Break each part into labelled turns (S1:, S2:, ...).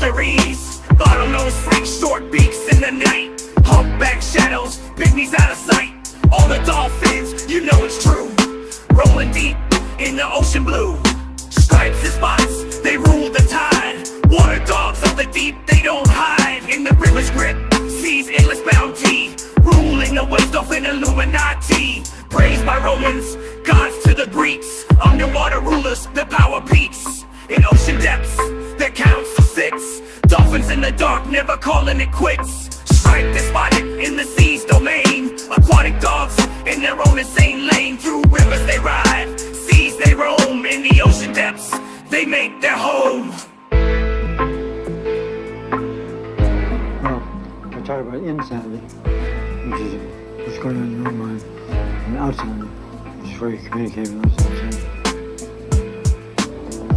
S1: mysteries. Bottlenose freaks, short beaks in the night. Humpback shadows, pygmies out of sight. All the dolphins, you know it's true. Rolling deep in the ocean blue. Stripes and spots, they rule the tide. Water dogs of the deep, they don't hide. In the river's grip, seas endless bounty. Ruling the waves, dolphin Illuminati. Praised by Romans, gods to the Greeks. Underwater rulers, the power peaks. In ocean depths, their counts to 6. Dolphins in the dark, never calling it quits. Striped and spotted in the sea's domain. Aquatic dogs in their own insane lane. Through rivers they ride, seas they roam. In the ocean depths, they make their home.
S2: Well, I talk about insanity, which is what's going on in your mind, and outside, which is where you communicate with those outside.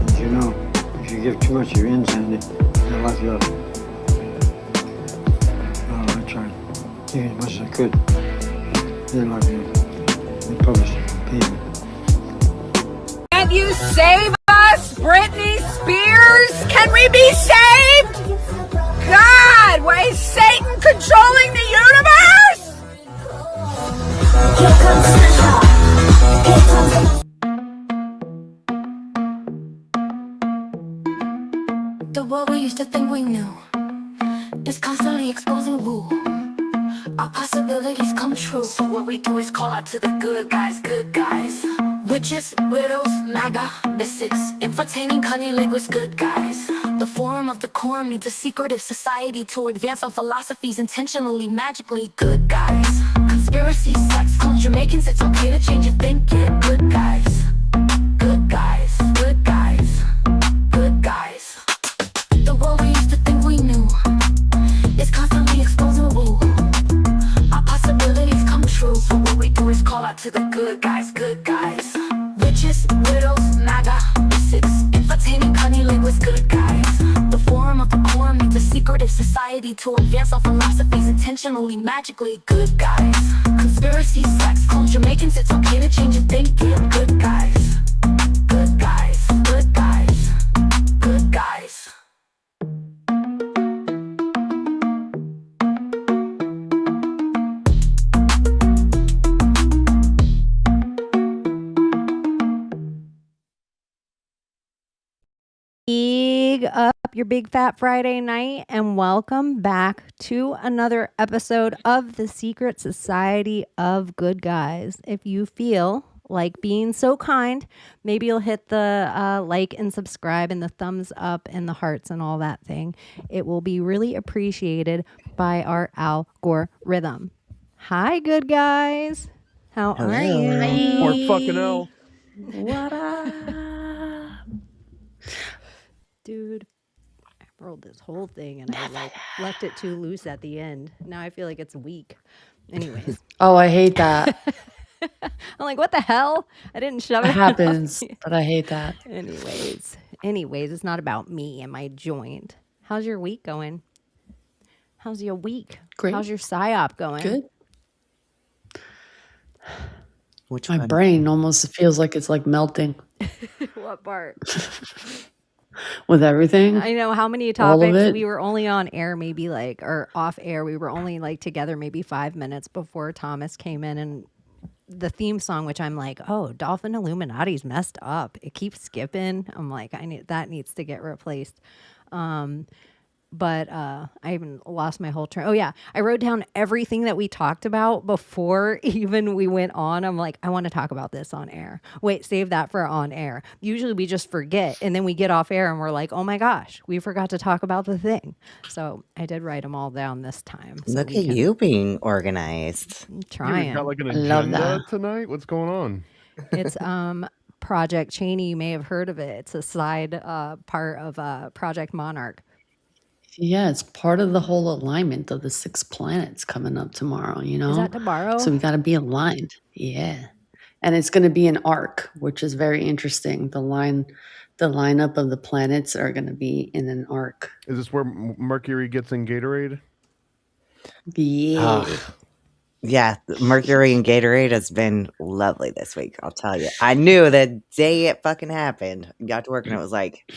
S2: As you know, if you give too much of your insanity, they'll lock you up. Well, I tried giving as much as I could. They locked me up. They published it on paper.
S3: Can you save us, Britney Spears? Can we be saved? God, why is Satan controlling the universe?
S4: Here comes Santa. Here comes the world we used to think we knew is constantly exposing woo. Our possibilities come true. So what we do is call out to the good guys, good guys. Witches, widows, MAGA, mystics, entertaining cunnilinguists, good guys. The forum of the quorum needs a secretive society to advance our philosophies intentionally, magically, good guys. Conspiracies, sex, cults, Jamaicans, it's okay to change your thinking, good guys. Good guys, good guys, good guys. The world we used to think we knew is constantly exposing woo. Our possibilities come true. So what we do is call out to the good guys, good guys. Witches, widows, MAGA, mystics, entertaining cunnilinguists, good guys. The forum of the quorum needs a secretive society to advance our philosophies intentionally, magically, good guys. Conspiracies, sex, cults, Jamaicans, it's okay to change your thinking, good guys. Good guys, good guys, good guys.
S5: Big up your big fat Friday night and welcome back to another episode of the Secret Society of Good Guys. If you feel like being so kind, maybe you'll hit the like and subscribe and the thumbs up and the hearts and all that thing. It will be really appreciated by our algorithm. Hi, good guys. How are you?
S6: Or fucking hell.
S5: What up? Dude, I rolled this whole thing and I left it too loose at the end. Now I feel like it's weak. Anyways.
S7: Oh, I hate that.
S5: I'm like, what the hell? I didn't shove it.
S7: It happens, but I hate that.
S5: Anyways, it's not about me and my joint. How's your week going? How's your week?
S7: Great.
S5: How's your psyop going?
S7: Good.
S6: Which
S7: My
S6: one?
S7: brain almost feels like it's like melting
S5: What part?
S7: with everything.
S5: I know how many
S7: All of
S5: topics
S7: it.
S5: we were only on air, maybe like, or off air. We were only like together maybe 5 minutes before Thomas came in and the theme song, which I'm like, oh, Dolphin Illuminati's messed up. It keeps skipping. I'm like, that needs to get replaced. But I even lost my whole train. Oh, yeah. I wrote down everything that we talked about before even we went on. I'm like, I want to talk about this on air. Wait, save that for on air. Usually we just forget. And then we get off air and we're like, oh, my gosh, we forgot to talk about the thing. So I did write them all down this time. So
S8: Look at you being organized.
S5: I'm
S6: You
S5: trying.
S6: got like an
S7: I love
S6: agenda
S7: that.
S6: tonight? What's going on?
S5: It's Project Chaney. You may have heard of it. It's a side part of Project Monarch.
S7: Yeah, it's part of the whole alignment of the 6 planets coming up tomorrow, you know?
S5: Is that tomorrow?
S7: So we got to be aligned. Yeah. And it's going to be an arc, which is very interesting. The lineup of the planets are going to be in an arc.
S6: Is this where Mercury gets in Gatorade?
S7: Yeah.
S8: Oh, yeah, Mercury and Gatorade has been lovely this week, I'll tell you. I knew the day it fucking happened. Got to work and it was like,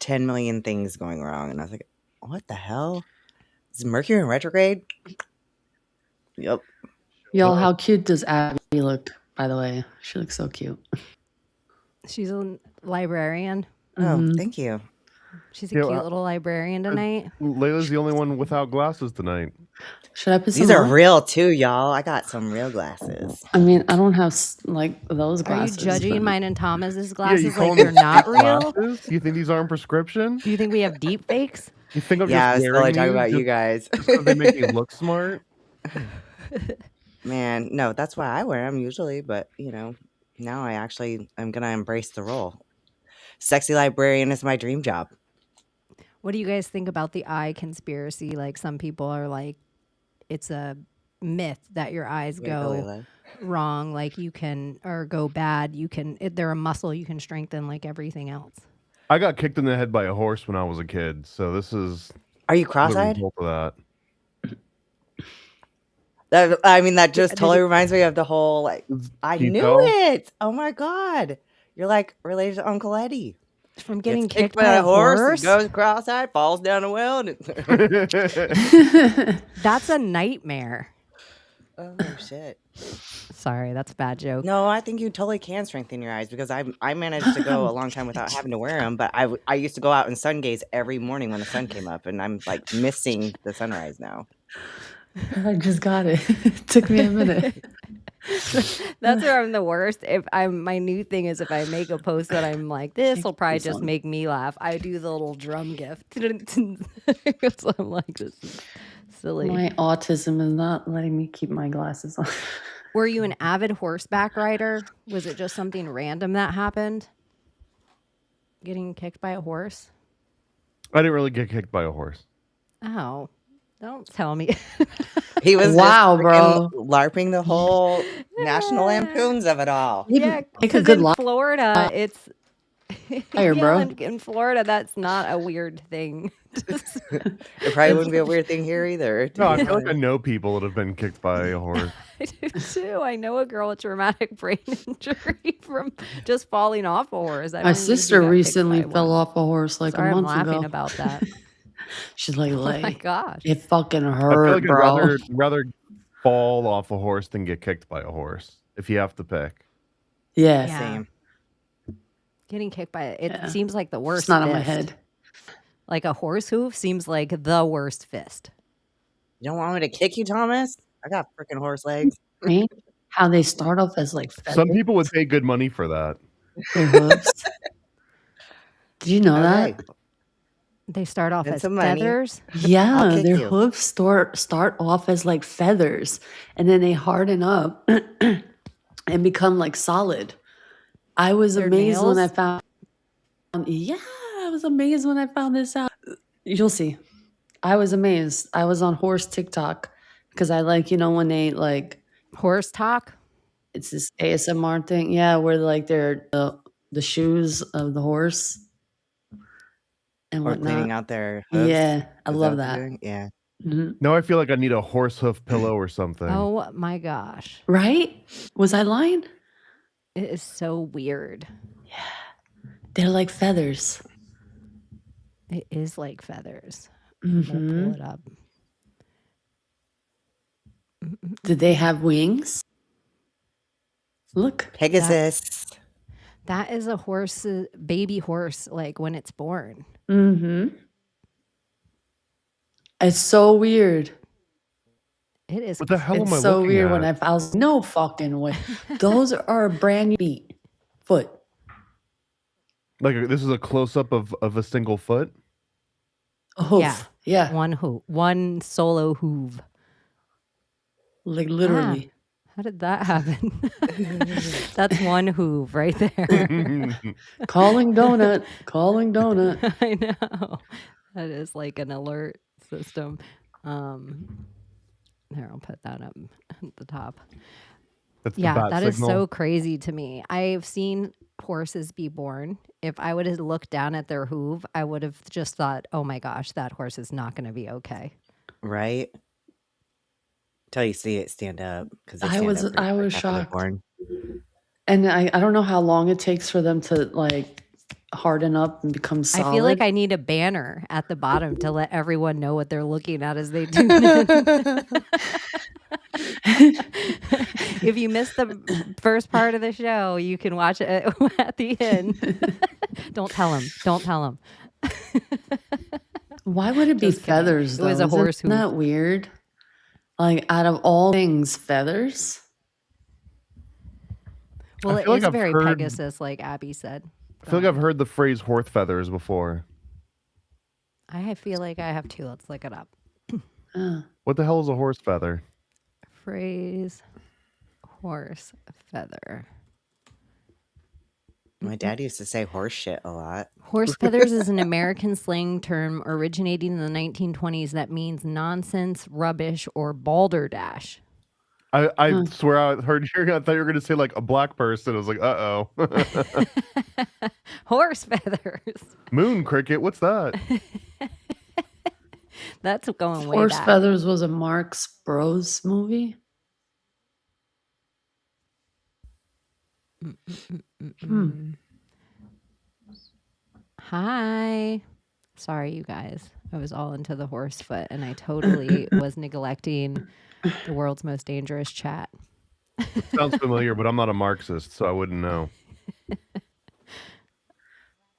S8: 10 million things going wrong. And I was like, what the hell? Is Mercury in retrograde? Yep.
S7: Y'all, how cute does Abbie look, by the way? She looks so cute.
S5: She's a librarian.
S8: Oh, thank you.
S5: She's a cute little librarian tonight.
S6: Layla's the only one without glasses tonight.
S7: Should I put some
S8: These are
S7: on?
S8: real too, y'all. I got some real glasses.
S7: I mean, I don't have like those
S5: Are you
S7: glasses.
S5: judging
S7: but-
S5: mine and Thomas's
S6: Yeah,
S5: glasses
S6: you
S5: like
S6: calling
S5: they're
S6: these
S5: not
S6: fake
S5: real?
S6: glasses? You think these aren't prescription?
S5: Do you think we have deep fakes?
S6: You think I'm
S8: Yeah, I
S6: just
S8: was
S6: wearing
S8: totally talking
S6: these
S8: about you
S6: just
S8: guys.
S6: so they make me look smart?
S8: Man, no, that's why I wear them usually. But, now I'm going to embrace the role. Sexy librarian is my dream job.
S5: What do you guys think about the eye conspiracy? Like some people are like, it's a myth that your eyes
S8: Way to go,
S5: go
S8: Layla.
S5: wrong, like you can, or go bad. They're a muscle you can strengthen like everything else.
S6: I got kicked in the head by a horse when I was a kid, so this is
S8: Are you
S6: the
S8: cross-eyed?
S6: result of that.
S8: That just
S5: Did
S8: totally
S5: you-
S8: reminds me of the whole, like, I
S6: Can you
S8: knew
S6: tell?
S8: it. Oh my God. You're like related to Uncle Eddie.
S5: From getting
S8: Gets
S5: kicked by a horse?
S8: goes cross-eyed, falls down a well. And
S5: That's a nightmare.
S8: oh, shit.
S5: Sorry, that's a bad joke.
S8: No, I think you totally can strengthen your eyes because I managed to go a long time without having to wear them. But I used to go out and sun gaze every morning when the sun came up, and I'm like missing the sunrise now.
S7: I just got it. It took me a minute.
S5: That's where I'm the worst. My new thing is if I make a post that I'm like, this will probably just make me laugh, I do the little drum gift. So I'm like, this is silly.
S7: My autism is not letting me keep my glasses on.
S5: Were you an avid horseback rider? Was it just something random that happened? Getting kicked by a horse?
S6: I didn't really get kicked by a horse.
S5: Oh, don't tell me.
S8: He was
S7: Wow,
S8: just
S7: bro.
S8: freaking LARPing the whole National Lampoons of it all.
S5: Yeah,
S7: Make a
S5: because
S7: good
S5: in
S7: lie.
S5: Florida, it's
S7: Fire, bro.
S5: in Florida, that's not a weird thing.
S8: It probably wouldn't be a weird thing here either. to
S6: No, I
S8: be
S6: feel like I
S8: honest.
S6: know people that have been kicked by a horse.
S5: I do too. I know a girl with traumatic brain injury from just falling off a horse.
S7: My sister recently fell off a horse like
S5: Sorry,
S7: a
S5: I'm
S7: month
S5: laughing
S7: ago.
S5: about that.
S7: She's like,
S5: Oh my gosh.
S7: it fucking
S6: I feel
S7: hurt,
S6: like
S7: bro.
S6: I'd rather fall off a horse than get kicked by a horse, if you have to pick.
S7: Yeah.
S5: Yeah.
S8: Same.
S5: Getting kicked by it
S7: Yeah.
S5: seems like the worst.
S7: It's not on my
S5: fist.
S7: head.
S5: Like a horse hoof seems like the worst fist.
S8: You don't want me to kick you, Thomas? I got freaking horse legs.
S7: Right? How they start off as like feathers,
S6: Some people would pay good money for that.
S7: their hooves. Did you know
S8: Okay.
S7: that?
S5: They start off
S8: And
S5: as
S8: some money.
S5: feathers.
S7: Yeah,
S8: kick
S7: their
S8: you.
S7: hooves start off as like feathers, and then they harden up and become like solid. I was
S5: Their
S7: amazed when I
S5: nails?
S7: found. Yeah, I was amazed when I found this out. You'll see. I was amazed. I was on horse TikTok because I like when they like
S5: Horse talk.
S7: it's this ASMR thing. Yeah, where like they're the shoes of the horse and
S8: Or
S7: whatnot.
S8: cleaning out their hooves.
S7: Yeah, I
S8: Is
S7: love
S8: what they're
S7: that.
S8: doing? Yeah.
S7: Mhm.
S6: Now I feel like I need a horse hoof pillow or something.
S5: Oh my gosh.
S7: Right? Was I lying?
S5: It is so weird.
S7: They're like feathers.
S5: It is like feathers. I'm gonna
S7: Hmm
S5: pull it up.
S7: Did they have wings? Look.
S8: Pegasus.
S5: That is a horse, baby horse, like when it's born.
S7: Hmm It's so weird.
S5: It is.
S6: What the hell am I
S7: It's so
S6: looking
S7: weird
S6: at?
S7: when I was no fucking way. Those are a brand new feet. Foot.
S6: Like this is a close up of a single foot.
S7: A hoof.
S5: Yeah.
S7: Yeah.
S5: One solo hoof.
S7: Like literally.
S5: How did that happen? That's one hoof right there.
S7: Calling donut. Calling donut.
S5: I know. That is like an alert system. There, I'll put that up at the top.
S6: That's the
S5: Yeah,
S6: bat
S5: that is
S6: signal.
S5: so crazy to me. I've seen horses be born. If I would have looked down at their hoof, I would have just thought, oh my gosh, that horse is not going to be okay.
S8: Right? Till you see it stand up. Because
S7: I was
S8: shocked.
S7: shocked. And I don't know how long it takes for them to like harden up and become solid.
S5: I feel like I need a banner at the bottom to let everyone know what they're looking at as they tune in. If you missed the first part of the show, you can watch it at the end. Don't tell him. Don't tell him.
S7: Why would it be
S5: Just kidding.
S7: feathers,
S5: It was
S7: though?
S5: a horse
S7: Isn't that
S5: hoof.
S7: weird? Like, out of all things, feathers?
S5: Well,
S6: I
S5: it
S6: feel like
S5: is
S6: I've
S5: very
S6: heard-
S5: Pegasus, like Abbie said.
S6: I feel like I've heard the phrase horse feathers before.
S5: I feel like I have too. Let's look it up.
S6: What the hell is a horse feather?
S5: Phrase horse feather.
S8: My dad used to say horse shit a lot.
S5: Horse feathers is an American slang term originating in the 1920s that means nonsense, rubbish, or balderdash.
S6: I swear I heard you. I thought you were going to say like a black person. I was like, uh-oh.
S5: Horse feathers.
S6: Moon cricket, what's that?
S5: That's going way
S7: Horse
S5: back.
S7: Feathers was a Mark Sprouse movie.
S5: Hi. Sorry, you guys. I was all into the horse foot and I totally was neglecting the world's most dangerous chat.
S6: Sounds familiar, but I'm not a Marxist, so I wouldn't know.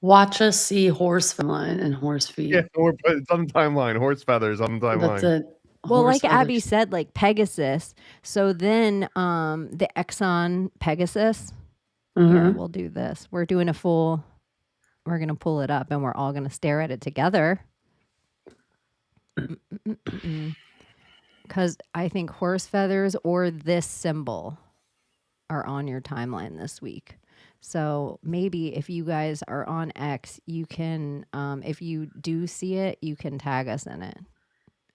S7: Watch us see horse line and horse feet.
S6: Yeah, it's on the timeline. Horse feathers on the timeline.
S7: That's it.
S5: Well,
S7: Horse
S5: like Abbie
S7: feathers.
S5: said, like Pegasus. So then the Exxon Pegasus. Here, we'll do this. We're doing a full, we're going to pull it up and we're all going to stare at it together. Because I think horse feathers or this symbol are on your timeline this week. So maybe if you guys are on X, you can, if you do see it, you can tag us in it.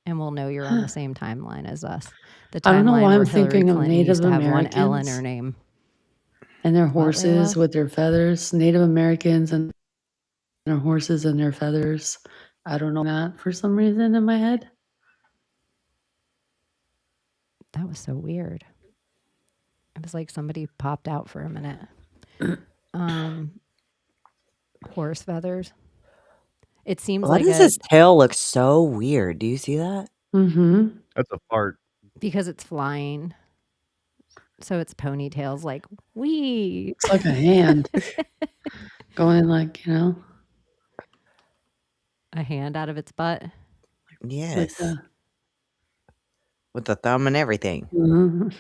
S5: And we'll know you're on the same timeline as us. The
S7: I don't know
S5: timeline
S7: why
S5: where
S7: I'm
S5: Hillary
S7: thinking of
S5: Clinton
S7: Native
S5: used to have one L in
S7: Americans.
S5: her name.
S7: And their
S5: What,
S7: horses
S5: Layla?
S7: with their feathers. Native Americans and their horses and their feathers. I don't know that for some reason in my head.
S5: That was so weird. It was like somebody popped out for a minute. Horse feathers. It seems
S8: Why
S5: like
S8: does his tail look so weird? Do you see that?
S7: Mm-hmm.
S6: That's a fart.
S5: because it's flying. So its ponytail's like, wee.
S7: It's like a hand going like, you know.
S5: A hand out of its butt.
S8: Yes.
S7: Like
S8: With the thumb and everything.
S7: mhm.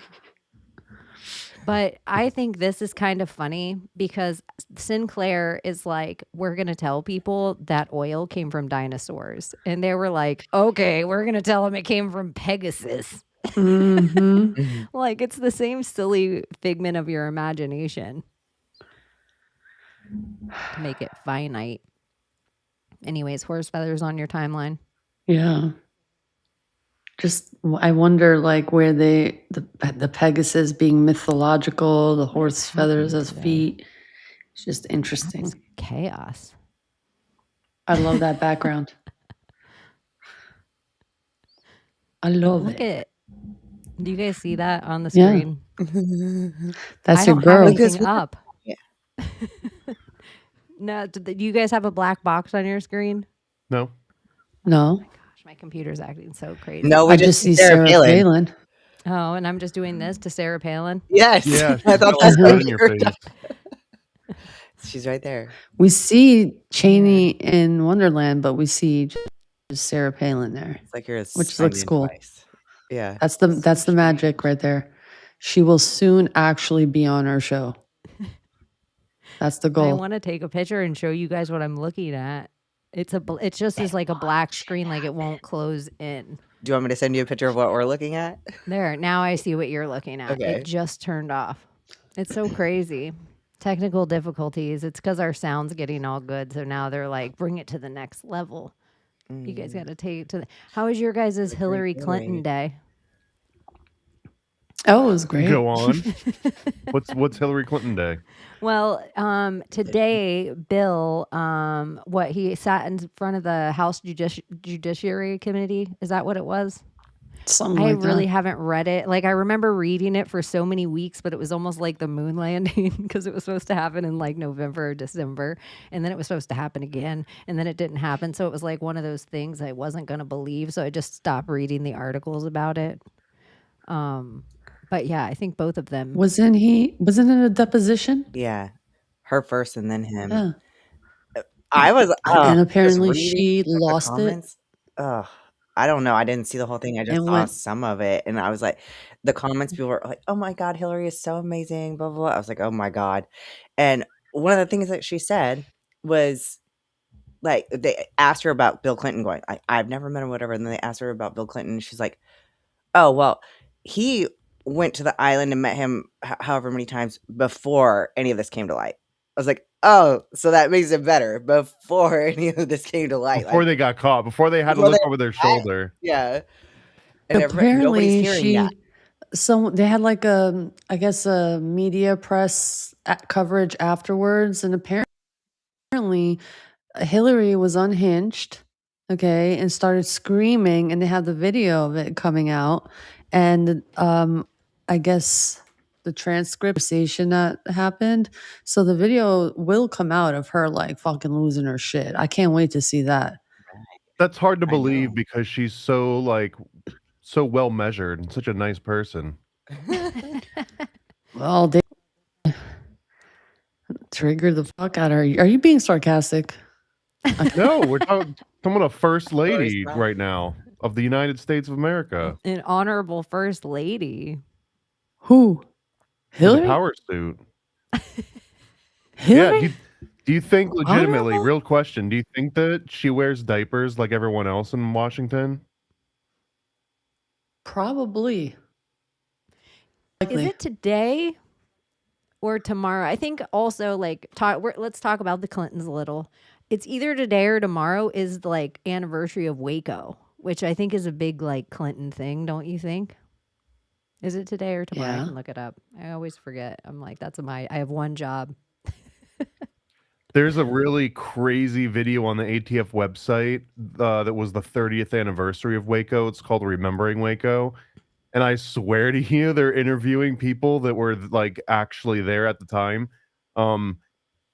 S5: But I think this is kind of funny because Sinclair is like, we're going to tell people that oil came from dinosaurs. And they were like, okay, we're going to tell them it came from Pegasus.
S7: Mhm.
S5: Like, it's the same silly figment of your imagination to make it finite. Anyways, horse feathers on your timeline.
S7: Yeah. Just, I wonder, like, where the Pegasus being mythological, the horse feathers as
S5: today?
S7: feet. It's just interesting.
S5: It's chaos.
S7: I love that background. I love
S5: Look
S7: it.
S5: at. Do you guys see that on the
S7: Yeah.
S5: screen?
S7: That's
S5: I
S7: your
S5: don't
S7: girl.
S5: have anything up.
S8: Yeah.
S5: No, do you guys have a black box on your screen?
S6: No.
S7: No,
S5: Gosh, my computer's acting so crazy.
S8: No, we
S7: I just see Sarah Palin.
S5: Oh, and I'm just doing this to Sarah Palin.
S8: Yes.
S6: Yeah.
S8: I thought
S6: she's
S8: that's
S6: got
S8: what
S6: in
S8: you
S6: your
S8: were
S6: face.
S8: talking- She's right there.
S7: We see Chaney in Wonderland, but we see just Sarah Palin there.
S8: It's like you're
S7: Which looks cool.
S8: Twice. Yeah.
S7: That's the magic right there. She will soon actually be on our show. That's the
S5: I
S7: goal.
S5: want to take a picture and show you guys what I'm looking at. It's just is like a black screen, like it won't close in.
S8: Do you want me to send you a picture of what we're looking at?
S5: There, now I see what you're looking at.
S8: Okay.
S5: It just turned off. It's so crazy. Technical difficulties. It's because our sound's getting all good. So now they're like, bring it to the next level. You guys got to take it to the. How was your guys' Hillary Clinton day?
S7: Oh, it was great.
S6: Go on. What's Hillary Clinton Day?
S5: Well, today, Bill, he sat in front of the House Judiciary Committee. Is that what it was?
S7: Something
S5: I
S7: like
S5: really
S7: that.
S5: haven't read it. Like I remember reading it for so many weeks, but it was almost like the moon landing because it was supposed to happen in like November or December, and then it was supposed to happen again, and then it didn't happen. So it was like one of those things I wasn't going to believe. So I just stopped reading the articles about it. But yeah, I think both of them.
S7: Wasn't it a deposition?
S8: Yeah, her first and then him.
S7: Yeah.
S8: I was
S7: And
S8: just
S7: apparently
S8: reading
S7: she
S8: the
S7: lost it.
S8: comments. Ugh, I don't know. I didn't see the whole thing. I just
S7: And
S8: saw
S7: went,
S8: some of it, and I was like, the comments people were like, "Oh my God, Hillary is so amazing." Blah blah blah. I was like, "Oh my God," and one of the things that she said was like they asked her about Bill Clinton going, I've never met him, whatever. And then they asked her about Bill Clinton. And she's like, oh, well, he went to the island and met him however many times before any of this came to light. I was like, oh, so that makes it better before any of this came to light.
S6: Before
S8: Like,
S6: they got caught, before they had to
S8: before
S6: look
S8: they
S6: over their
S8: met.
S6: shoulder.
S8: Yeah. And nobody's
S7: apparently
S8: hearing that.
S7: they had like I guess a media press coverage afterwards, and apparently Hillary was unhinged, okay, and started screaming, and they have the video of it coming out, and I guess the transcription that happened. So the video will come out of her like fucking losing her shit. I can't wait to see that.
S6: That's hard to
S8: I
S6: believe
S8: know.
S6: because she's so well measured and such a nice person.
S7: Well, they triggered the fuck out of her. Are you being sarcastic?
S6: No, we're talking a first lady
S8: First
S6: right now of the United States of America.
S5: An honorable first lady.
S7: Who?
S6: With a
S7: Hillary?
S6: power suit.
S7: Hillary?
S6: Yeah. Do you think legitimately,
S7: Honorable?
S6: real question, do you think that she wears diapers like everyone else in Washington?
S7: Probably.
S5: Is
S7: Likely.
S5: it today or tomorrow? I think also like let's talk about the Clintons a little. It's either today or tomorrow is the like anniversary of Waco, which I think is a big like Clinton thing, don't you think? Is it today or tomorrow? I
S7: Yeah.
S5: can look it up. I always forget. I'm like, I have one job.
S6: There's a really crazy video on the ATF website that was the 30th anniversary of Waco. It's called Remembering Waco. And I swear to you, they're interviewing people that were like actually there at the time. And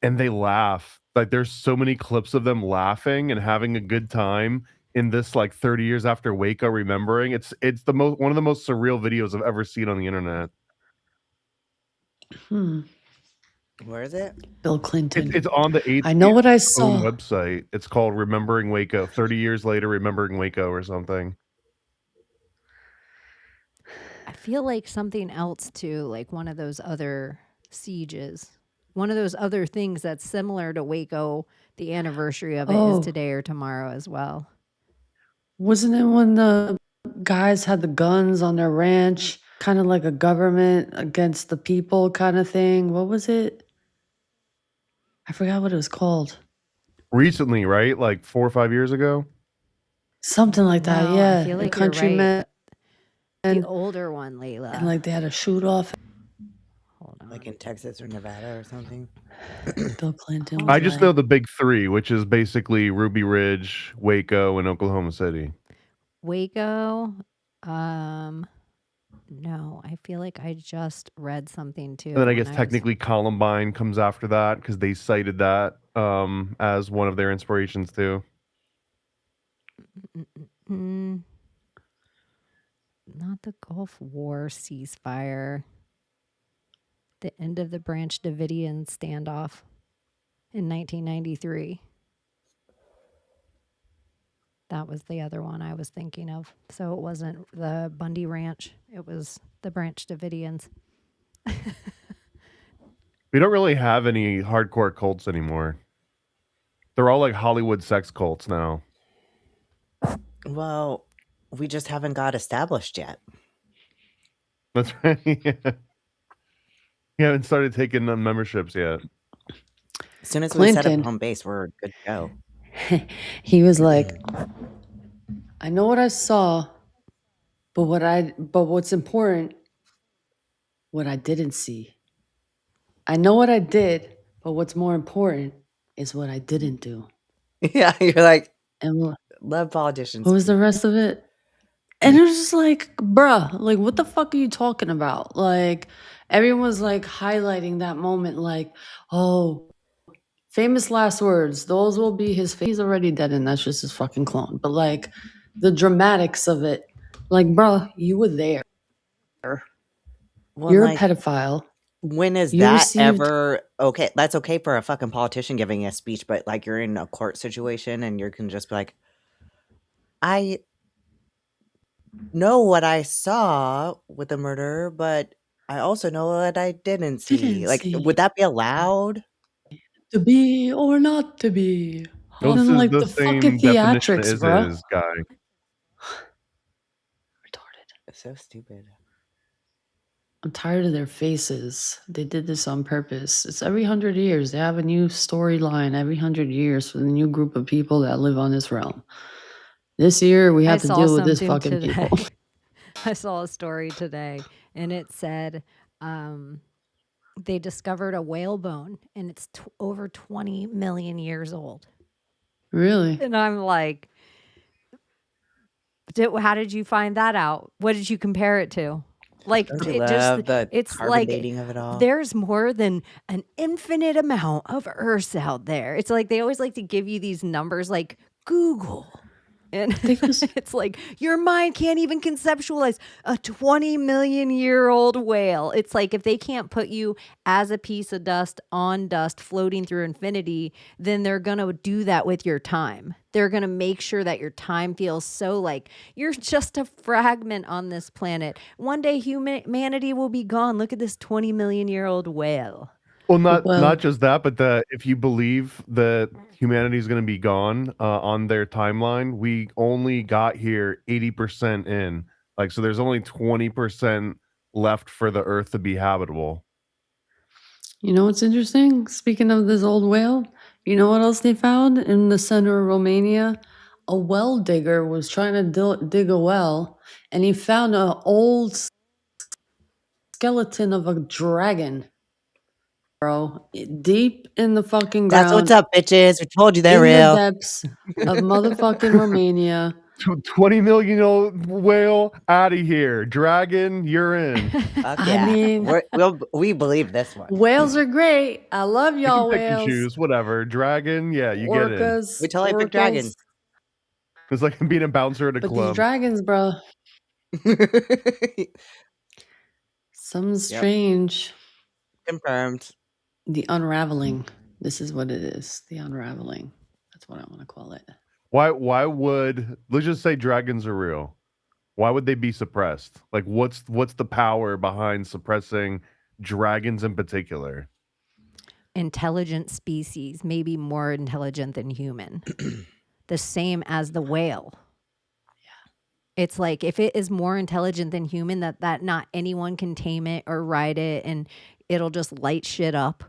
S6: they laugh. Like there's so many clips of them laughing and having a good time in this like 30 years after Waco remembering. It's one of the most surreal videos I've ever seen on the internet.
S8: Where is it?
S7: Bill Clinton.
S6: It's on the ATF
S7: I know what I
S6: own
S7: saw.
S6: website. It's called Remembering Waco. 30 years later, Remembering Waco or something.
S5: I feel like something else too, like one of those other sieges. One of those other things that's similar to Waco, the anniversary of it is today or tomorrow as well.
S7: Wasn't it when the guys had the guns on their ranch, kind of like a government against the people kind of thing? What was it? I forgot what it was called.
S6: Recently, right? Like 4 or 5 years ago?
S7: Something like that,
S5: No,
S7: yeah.
S5: I feel
S7: The
S5: like you're
S7: countrymen.
S5: right. The older one, Layla.
S7: And like they had a shoot off.
S5: Hold on.
S8: Like in Texas or Nevada or something.
S7: Bill Clinton.
S6: I
S7: was
S6: just
S7: like-
S6: know the big three, which is basically Ruby Ridge, Waco, and Oklahoma City.
S5: Waco. No, I feel like I just read something too.
S6: And then I guess
S5: when
S6: technically Columbine comes after that because they cited that as one of their inspirations too.
S5: Not the Gulf War ceasefire. The end of the Branch Davidian standoff in 1993. That was the other one I was thinking of. So it wasn't the Bundy Ranch. It was the Branch Davidians.
S6: We don't really have any hardcore cults anymore. They're all like Hollywood sex cults now.
S8: Well, we just haven't got established yet.
S6: That's right. Yeah. You haven't started taking on memberships yet.
S8: As soon as we set
S7: Clinton.
S8: up home base, we're good to go.
S7: He was like, I know what I saw, but what's important, what I didn't see. I know what I did, but what's more important is what I didn't do.
S8: Yeah, you're like,
S7: And
S8: love politicians.
S7: what was the rest of it? And it was just like, bruh, like, what the fuck are you talking about? Like, everyone's like highlighting that moment, like, oh, famous last words. Those will be his. He's already dead, and that's just his fucking clone. But like, the dramatics of it, like, bruh, you were there.
S8: Well,
S7: You're
S8: like,
S7: a pedophile.
S8: when is
S7: You
S8: that
S7: received.
S8: ever okay? That's okay for a fucking politician giving a speech, but like you're in a court situation and you can just be like, I know what I saw with the murder, but I also know what I didn't see.
S7: Didn't
S8: Like,
S7: see.
S8: would that be allowed?
S7: To be or not to be.
S6: Well,
S7: And
S6: this is
S7: like
S6: the
S7: the fucking
S6: same definition
S7: theatrics,
S6: as
S7: bruh.
S6: is, guy.
S7: Retarded.
S8: It's so stupid.
S7: I'm tired of their faces. They did this on purpose. It's every 100 years. They have a new storyline every 100 years for the new group of people that live on this realm. This year, we
S5: I
S7: have to
S5: saw
S7: deal with this
S5: something
S7: fucking
S5: today.
S7: people.
S5: I saw a story today, and it said they discovered a whale bone, and it's over 20 million years old.
S7: Really?
S5: And I'm like, how did you find that out? What did you compare it to? Like,
S8: Don't you
S5: it
S8: love
S5: just,
S8: the
S5: it's
S8: carbon
S5: like
S8: dating of it all?
S5: there's more than an infinite amount of Earths out there. It's like they always like to give you these numbers like Google. And it's like your mind can't even conceptualize a 20 million year old whale. It's like if they can't put you as a piece of dust on dust floating through infinity, then they're going to do that with your time. They're going to make sure that your time feels so like you're just a fragment on this planet. One day humanity will be gone. Look at this 20 million year old whale.
S6: Well, not just that, but if you believe that humanity is going to be gone on their timeline, we only got here 80% in. Like, so there's only 20% left for the Earth to be habitable.
S7: You know what's interesting? Speaking of this old whale, you know what else they found in the center of Romania? A well digger was trying to dig a well, and he found an old skeleton of a dragon, bro, deep in the fucking ground.
S8: That's what's up, bitches. We told you they're
S7: in
S8: real.
S7: the depths of motherfucking Romania.
S6: 20 million old whale out of here. Dragon, you're in.
S8: Fuck
S7: I
S8: yeah.
S7: mean,
S8: we believe this one.
S7: whales are great. I love
S6: You can
S7: y'all
S6: pick and
S7: whales.
S6: choose, whatever. Dragon, yeah, you get in.
S7: Orcas.
S8: We totally pick dragon.
S7: orcas.
S6: It's like being a bouncer at a
S7: But these
S6: club.
S7: dragons, bro, something strange.
S8: Confirmed.
S7: The unraveling. This is what it is. The unraveling. That's what I want to call it.
S6: Why would, let's just say dragons are real. Why would they be suppressed? Like, what's the power behind suppressing dragons in particular?
S5: Intelligent species, maybe more intelligent than human. The same as the whale. It's like if it is more intelligent than human, that not anyone can tame it or ride it, and it'll just light shit up.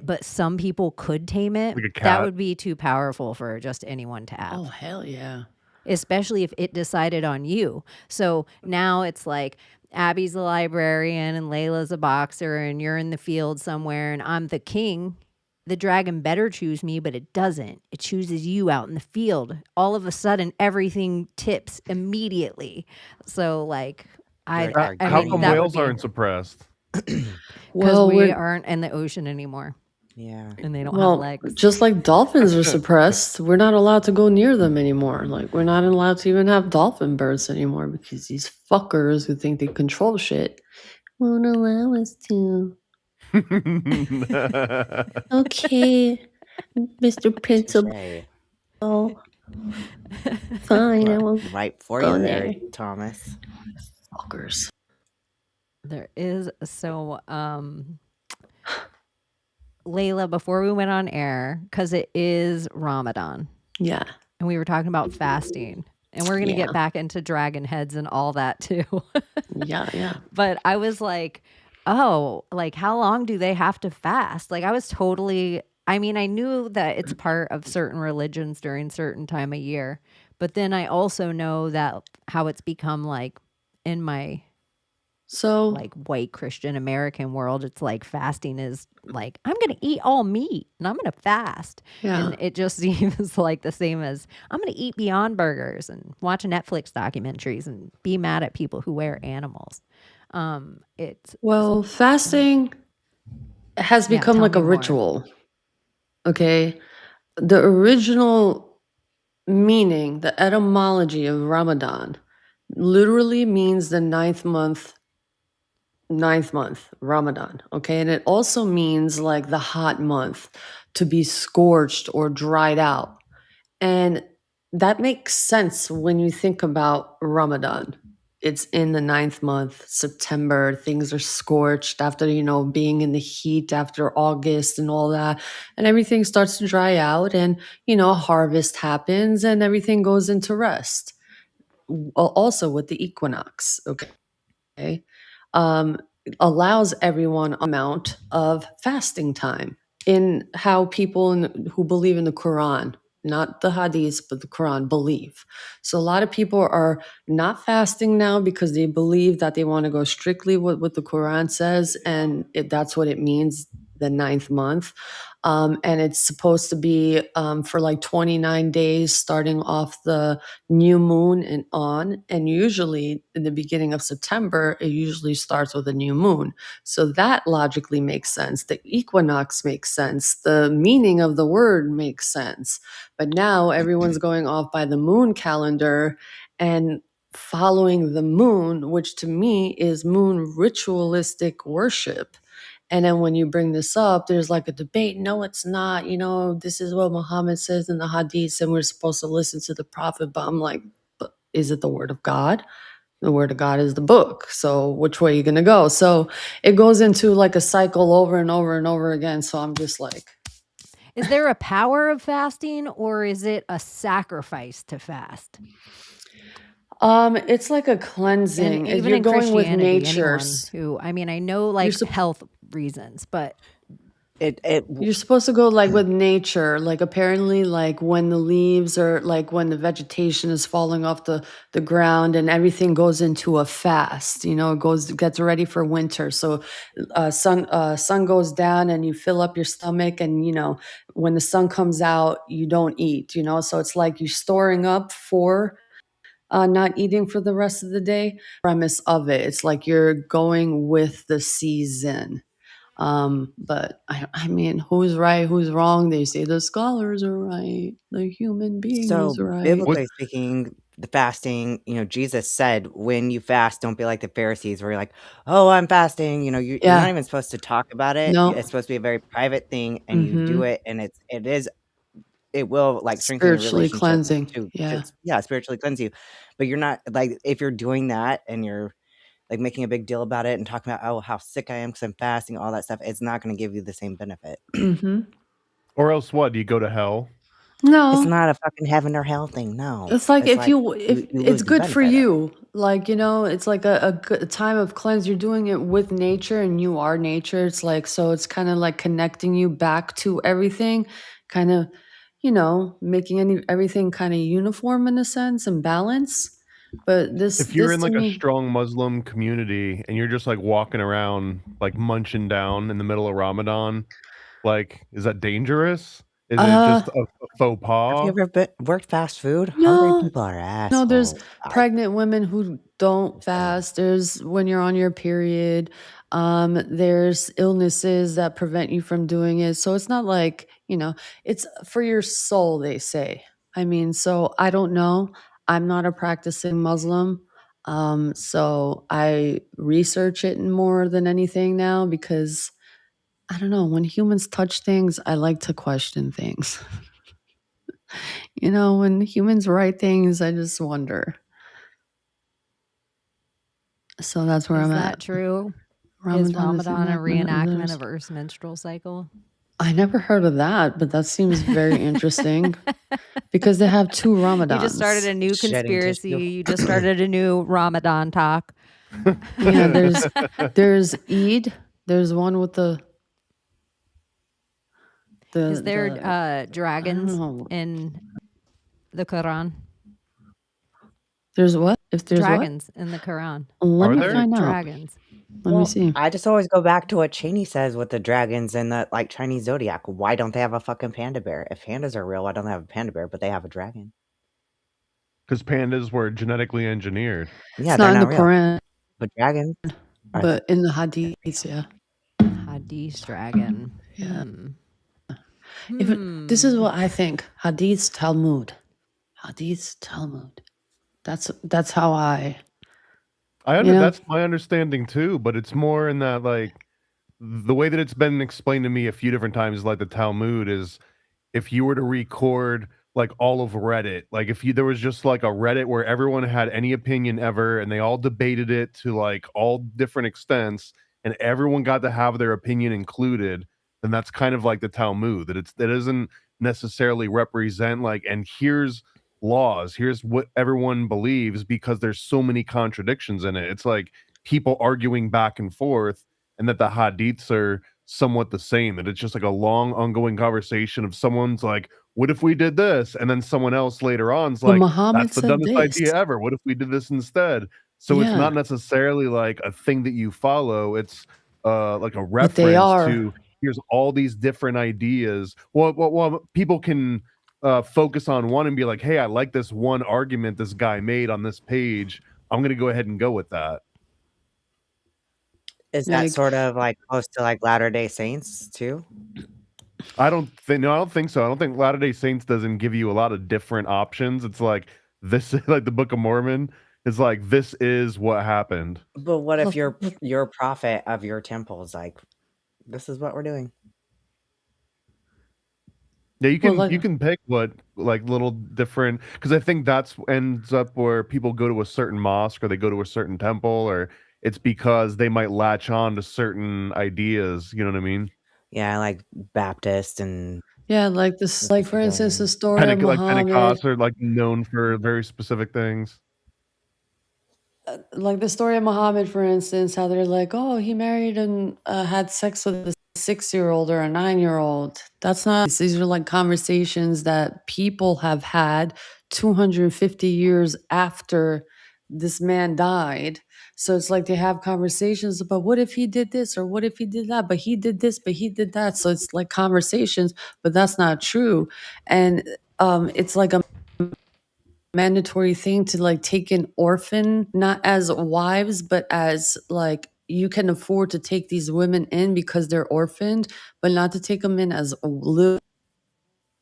S5: But some people could tame it.
S6: Like a cat.
S5: That would be too powerful for just anyone to have.
S7: Oh, hell yeah.
S5: Especially if it decided on you. So now it's like Abbie's a librarian and Layla's a boxer and you're in the field somewhere and I'm the king. The dragon better choose me, but it doesn't. It chooses you out in the field. All of a sudden, everything tips immediately. So, like,
S6: How
S5: mean,
S6: come
S5: that would
S6: whales
S5: be-
S6: aren't suppressed?
S5: Because
S7: Well,
S5: we
S7: we're-
S5: aren't in the ocean anymore.
S8: Yeah.
S5: And they don't have
S7: Well,
S5: legs.
S7: just like dolphins are suppressed, we're not allowed to go near them anymore. Like, we're not allowed to even have dolphin births anymore because these fuckers who think they control shit won't allow us to. Okay, Mr. Principal.
S8: Touche.
S7: Fine, I won't.
S8: Right for
S7: go
S8: you there,
S7: there.
S8: Thomas.
S7: Fuckers.
S5: There is Layla, before we went on air, because it is Ramadan,
S7: Yeah.
S5: and we were talking about fasting, and we're going to
S7: Yeah.
S5: get back into dragon heads and all that too.
S7: Yeah.
S5: But I was like, oh, like how long do they have to fast? Like I was totally, I mean, I knew that it's part of certain religions during certain time of year, but then I also know that how it's become like in my
S7: So
S5: like white Christian American world, it's like fasting is like, I'm going to eat all meat and I'm going to fast.
S7: yeah.
S5: And it just seems like the same as I'm going to eat Beyond Burgers and watch Netflix documentaries and be mad at people who wear animals. It's
S7: Well, fasting has
S5: Yeah,
S7: become
S5: tell
S7: like a
S5: me more.
S7: ritual. Okay. The original meaning, the etymology of Ramadan literally means the ninth month, Ramadan. Okay. And it also means like the hot month, to be scorched or dried out. And that makes sense when you think about Ramadan. It's in the ninth month, September. Things are scorched after, being in the heat after August and all that. And everything starts to dry out and, harvest happens and everything goes into rest. Also with the equinox, okay, allows everyone amount of fasting time in how people who believe in the Quran, not the hadiths, but the Quran, believe. So a lot of people are not fasting now because they believe that they want to go strictly with what the Quran says, and that's what it means, the ninth month. And it's supposed to be for like 29 days, starting off the new moon and on. And usually in the beginning of September, it usually starts with a new moon. So that logically makes sense. The equinox makes sense. The meaning of the word makes sense. But now everyone's going off by the moon calendar and following the moon, which to me is moon ritualistic worship. And then when you bring this up, there's like a debate. No, it's not. This is what Muhammad says in the hadiths, and we're supposed to listen to the prophet. But I'm like, but is it the word of God? The word of God is the book. So which way are you going to go? So it goes into like a cycle over and over and over again. So I'm just like,
S5: Is there a power of fasting or is it a sacrifice to fast?
S7: it's like a cleansing.
S5: And
S7: If
S5: even
S7: you're
S5: in
S7: going with
S5: Christianity,
S7: nature.
S5: anyone who, I know like
S7: sup-
S5: health reasons, but
S7: You're supposed to go like with nature, like apparently like when the leaves are like when the vegetation is falling off the ground and everything goes into a fast, it gets ready for winter. So sun goes down and you fill up your stomach, and when the sun comes out, you don't eat, so it's like you're storing up for not eating for the rest of the day. Premise of it, it's like you're going with the season. But I mean, who's right, who's wrong? They say the scholars are right. The human being
S8: So,
S7: is right.
S8: biblically speaking, the fasting, Jesus said, when you fast, don't be like the Pharisees, where you're like, oh, I'm fasting. You're not
S7: Yeah.
S8: even supposed to talk about it.
S7: No.
S8: It's supposed to be a very private thing, and you do it, and it will like strengthen your
S7: Spiritually
S8: relationship
S7: cleansing.
S8: to
S7: Yeah.
S8: spiritually cleanse you. But you're not like, if you're doing that and you're like making a big deal about it and talking about, oh, how sick I am because I'm fasting, all that stuff, it's not going to give you the same benefit.
S7: Mm-hmm.
S6: Or else what? Do you go to hell?
S8: It's
S7: No.
S8: not a fucking heaven or hell thing. No,
S7: It's like if
S8: you
S7: it's
S8: lose the
S7: good for
S8: benefit of it.
S7: you. Like, it's like a good time of cleanse. You're doing it with nature and you are nature. It's like, so it's kind of like connecting you back to everything, kind of, making everything kind of uniform in a sense and balance. But
S6: If you're in
S7: to
S6: like a
S7: me,
S6: strong Muslim community and you're just like walking around like munching down in the middle of Ramadan, like, is that dangerous? Is it just a faux
S8: Have you
S6: pas?
S8: ever worked fast food? Hungry
S7: no.
S8: people are
S7: No, there's
S8: assholes.
S7: pregnant women who don't fast. There's when you're on your period. There's illnesses that prevent you from doing it. So it's not like, it's for your soul, they say. I mean, so I don't know. I'm not a practicing Muslim. So I research it more than anything now because I don't know. When humans touch things, I like to question things. When humans write things, I just wonder. So that's where
S5: is
S7: I'm
S5: that
S7: at.
S5: true? Is
S7: Is
S5: Ramadan a reenactment
S7: others.
S5: of Earth's menstrual cycle?
S7: I never heard of that, but that seems very interesting because they have 2 Ramadans.
S5: You just started a new
S8: Shedding
S5: conspiracy.
S8: tissue.
S5: You just started a new Ramadan talk.
S7: Yeah, there's Eid. There's one with the
S5: Is there
S7: I
S5: dragons
S7: don't know.
S5: in the Quran?
S7: There's what? If there's
S5: dragons in the Quran.
S7: what? Let
S6: Are
S7: me
S6: there?
S7: find out.
S5: Dragons.
S7: Let me see.
S8: I just always go back to what Chaney says with the dragons and the like Chinese zodiac. Why don't they have a fucking panda bear? If pandas are real, why don't they have a panda bear, but they have a dragon?
S6: Because pandas were genetically engineered.
S8: Yeah,
S7: It's
S8: they're
S7: not in
S8: not
S7: the
S8: real.
S7: Quran,
S8: But dragons are.
S7: but in the hadiths, yeah.
S5: Hadith dragon.
S7: Yeah.
S5: Hmm.
S7: If it, this is what I think. Hadiths Talmud. Hadiths Talmud. That's how you know?
S6: That's my understanding too, but it's more in that like the way that it's been explained to me a few different times, like the Talmud is if you were to record like all of Reddit, like if there was just like a Reddit where everyone had any opinion ever and they all debated it to like all different extents and everyone got to have their opinion included, then that's kind of like the Talmud, that doesn't necessarily represent like, and here's laws, here's what everyone believes, because there's so many contradictions in it. It's like people arguing back and forth, and that the hadiths are somewhat the same, that it's just like a long ongoing conversation of someone's like, what if we did this? And then someone else later on's
S7: Well,
S6: like,
S7: Muhammad
S6: that's the
S7: said
S6: dumbest
S7: this.
S6: idea ever. What if we did this instead? So it's
S7: Yeah.
S6: not necessarily like a thing that you follow. It's like a
S7: But they
S6: reference
S7: are.
S6: to here's all these different ideas. Well, people can focus on one and be like, hey, I like this one argument this guy made on this page. I'm going to go ahead and go with that.
S8: Is that
S7: Like,
S8: sort of like close to like Latter-day Saints too?
S6: I don't think so. I don't think Latter-day Saints doesn't give you a lot of different options. It's like this is like the Book of Mormon. It's like this is what happened.
S8: But what if
S7: well,
S8: your prophet of your temple is like, this is what we're doing?
S6: Yeah, you
S7: well,
S6: can
S7: like,
S6: pick what like little different, because I think that's ends up where people go to a certain mosque or they go to a certain temple, or it's because they might latch on to certain ideas. You know what I mean?
S8: Yeah, like Baptist and
S7: yeah, like this, like for instance, the story of
S6: Like
S7: Muhammad.
S6: Pentecost are like known for very specific things.
S7: Like the story of Muhammad, for instance, how they're like, oh, he married and had sex with a 6-year-old or a 9-year-old. That's not, these are like conversations that people have had 250 years after this man died. So it's like they have conversations about what if he did this or what if he did that, but he did this, but he did that. So it's like conversations, but that's not true. And it's like a mandatory thing to like take an orphan, not as wives, but as like you can afford to take these women in because they're orphaned, but not to take them in as literal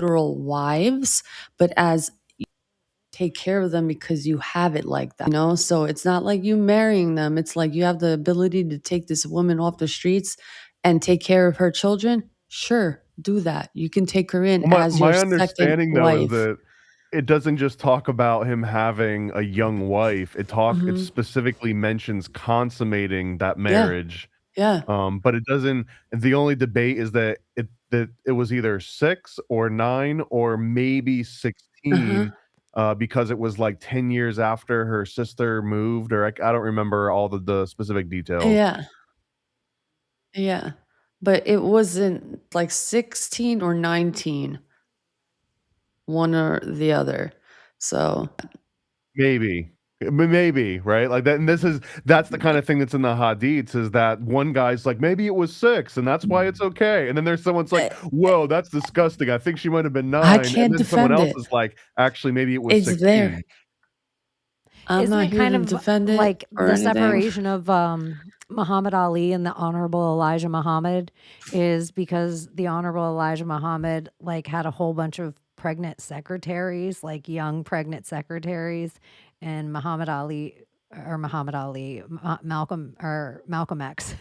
S7: wives, but as take care of them because you have it like that, you know? So it's not like you marrying them. It's like you have the ability to take this woman off the streets and take care of her children. Sure, do that. You can take her in
S6: Well,
S7: as
S6: my
S7: your second
S6: understanding though is
S7: wife.
S6: that it doesn't just talk about him having a young wife. It
S7: Mhm.
S6: specifically mentions consummating that
S7: Yeah,
S6: marriage.
S7: yeah.
S6: But it doesn't. The only debate is that it was either 6 or 9 or maybe 16, because it was like 10 years after her sister moved, or I don't remember all the specific details.
S7: Yeah, yeah. But it wasn't like 16 or 19, one or the other. So
S6: Maybe. Maybe, right? Like that, and that's the kind of thing that's in the hadiths, is that one guy's like, maybe it was 6, and that's why it's okay. And then there's someone's like, whoa, that's disgusting. I think she might have been
S7: I
S6: 9. And
S7: can't
S6: then someone
S7: defend
S6: else
S7: it.
S6: is like, actually, maybe it was
S7: It's
S6: 16.
S7: there. I'm
S5: Isn't
S7: not
S5: it
S7: here
S5: kind
S7: to
S5: of
S7: defend it
S5: like
S7: or
S5: the
S7: anything.
S5: separation of Muhammad Ali and the Honorable Elijah Muhammad is because the Honorable Elijah Muhammad like had a whole bunch of pregnant secretaries, like young pregnant secretaries, and Malcolm X.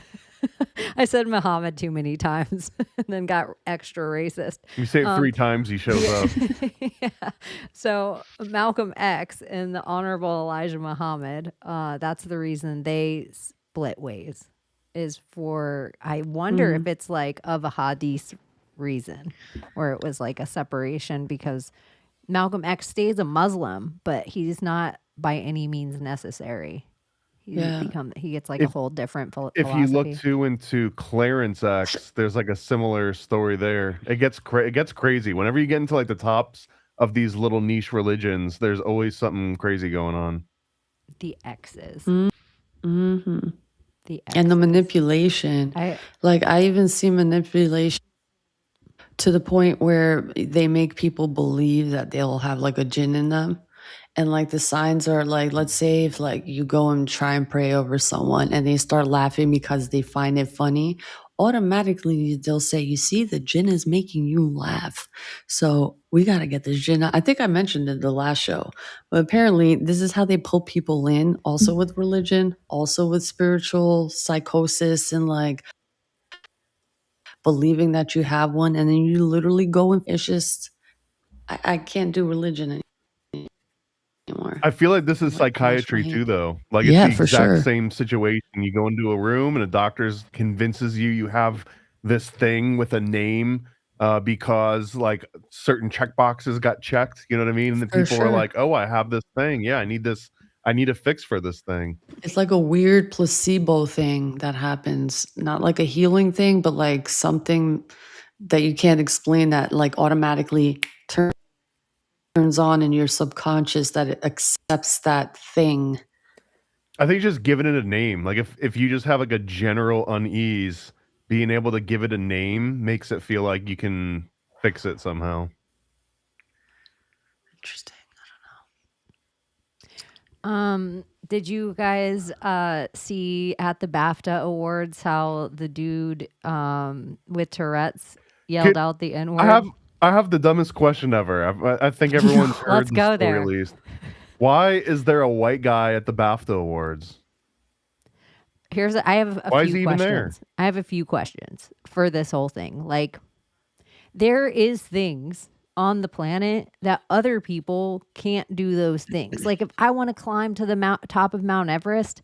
S5: I said Muhammad too many times and then got extra racist.
S6: You say it 3 times, he shows up.
S5: Yeah. So Malcolm X and the Honorable Elijah Muhammad, that's the reason they split ways. Is for, I wonder if it's like of a hadith reason, where it was like a separation, because Malcolm X stays a Muslim, but he's not by any means necessary.
S7: Yeah.
S5: He gets like a whole different philosophy.
S6: If you look too into Clarence X, there's like a similar story there. It gets crazy. Whenever you get into like the tops of these little niche religions, there's always something crazy going on.
S5: The X's.
S7: Mm-hmm.
S5: The X's.
S7: And the manipulation. Like, I even see manipulation to the point where they make people believe that they'll have like a jinn in them. And like the signs are like, let's say if like you go and try and pray over someone and they start laughing because they find it funny, automatically they'll say, you see, the jinn is making you laugh. So we got to get this jinn out. I think I mentioned it the last show, but apparently this is how they pull people in, also with religion, also with spiritual psychosis and like believing that you have one. And then you literally go and it's just, I can't do religion anymore.
S6: I feel like this is
S7: Like, wash my
S6: psychiatry too,
S7: hands.
S6: though. Like
S7: Yeah,
S6: it's the
S7: for
S6: exact
S7: sure.
S6: same situation. You go into a room and a doctor convinces you have this thing with a name because like certain check boxes got checked. You know what I mean? And the
S7: For
S6: people are
S7: sure.
S6: like, "Oh, I have this thing. Yeah, I need this. I need a fix for this thing."
S7: It's like a weird placebo thing that happens, not like a healing thing, but like something that you can't explain that like automatically turns on in your subconscious that it accepts that thing.
S6: I think just giving it a name. Like if you just have like a general unease, being able to give it a name makes it feel like you can fix it somehow.
S7: Interesting.
S5: Did you guys see at the BAFTA Awards how the dude with Tourette's yelled out the N-word?
S6: I have the dumbest question ever. I think everyone's heard
S5: Let's
S6: the
S5: go
S6: story
S5: there.
S6: at least. Why is there a white guy at the BAFTA Awards?
S5: I have a
S6: Why is
S5: few
S6: he even there?
S5: questions. I have a few questions for this whole thing. Like, there is things on the planet that other people can't do those things. Like, if I want to climb to the top of Mount Everest,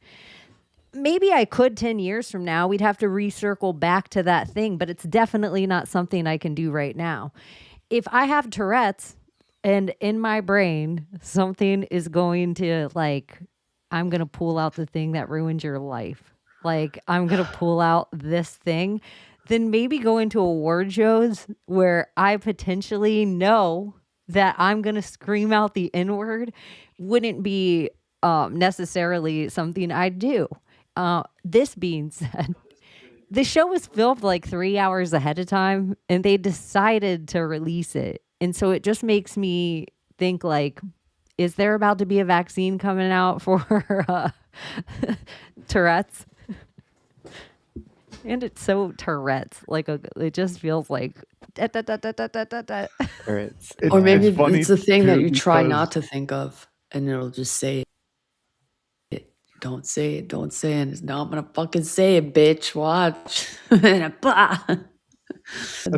S5: maybe I could 10 years from now. We'd have to recircle back to that thing, but it's definitely not something I can do right now. If I have Tourette's and in my brain, something is going to like, I'm going to pull out the thing that ruined your life. Like, I'm going to pull out this thing. Then maybe go into award shows where I potentially know that I'm going to scream out the N-word wouldn't be necessarily something I'd do. This being said, the show was filmed like 3 hours ahead of time and they decided to release it. And so it just makes me think like, is there about to be a vaccine coming out for Tourette's? And it's so Tourette's, like it just feels like
S8: Tourette's.
S7: Or maybe
S6: It's funny
S7: it's a thing that
S6: too
S7: you try
S6: because-
S7: not to think of and it'll just say it. Don't say it, don't say it. It's not gonna fucking say it, bitch. Watch. And bah.
S6: I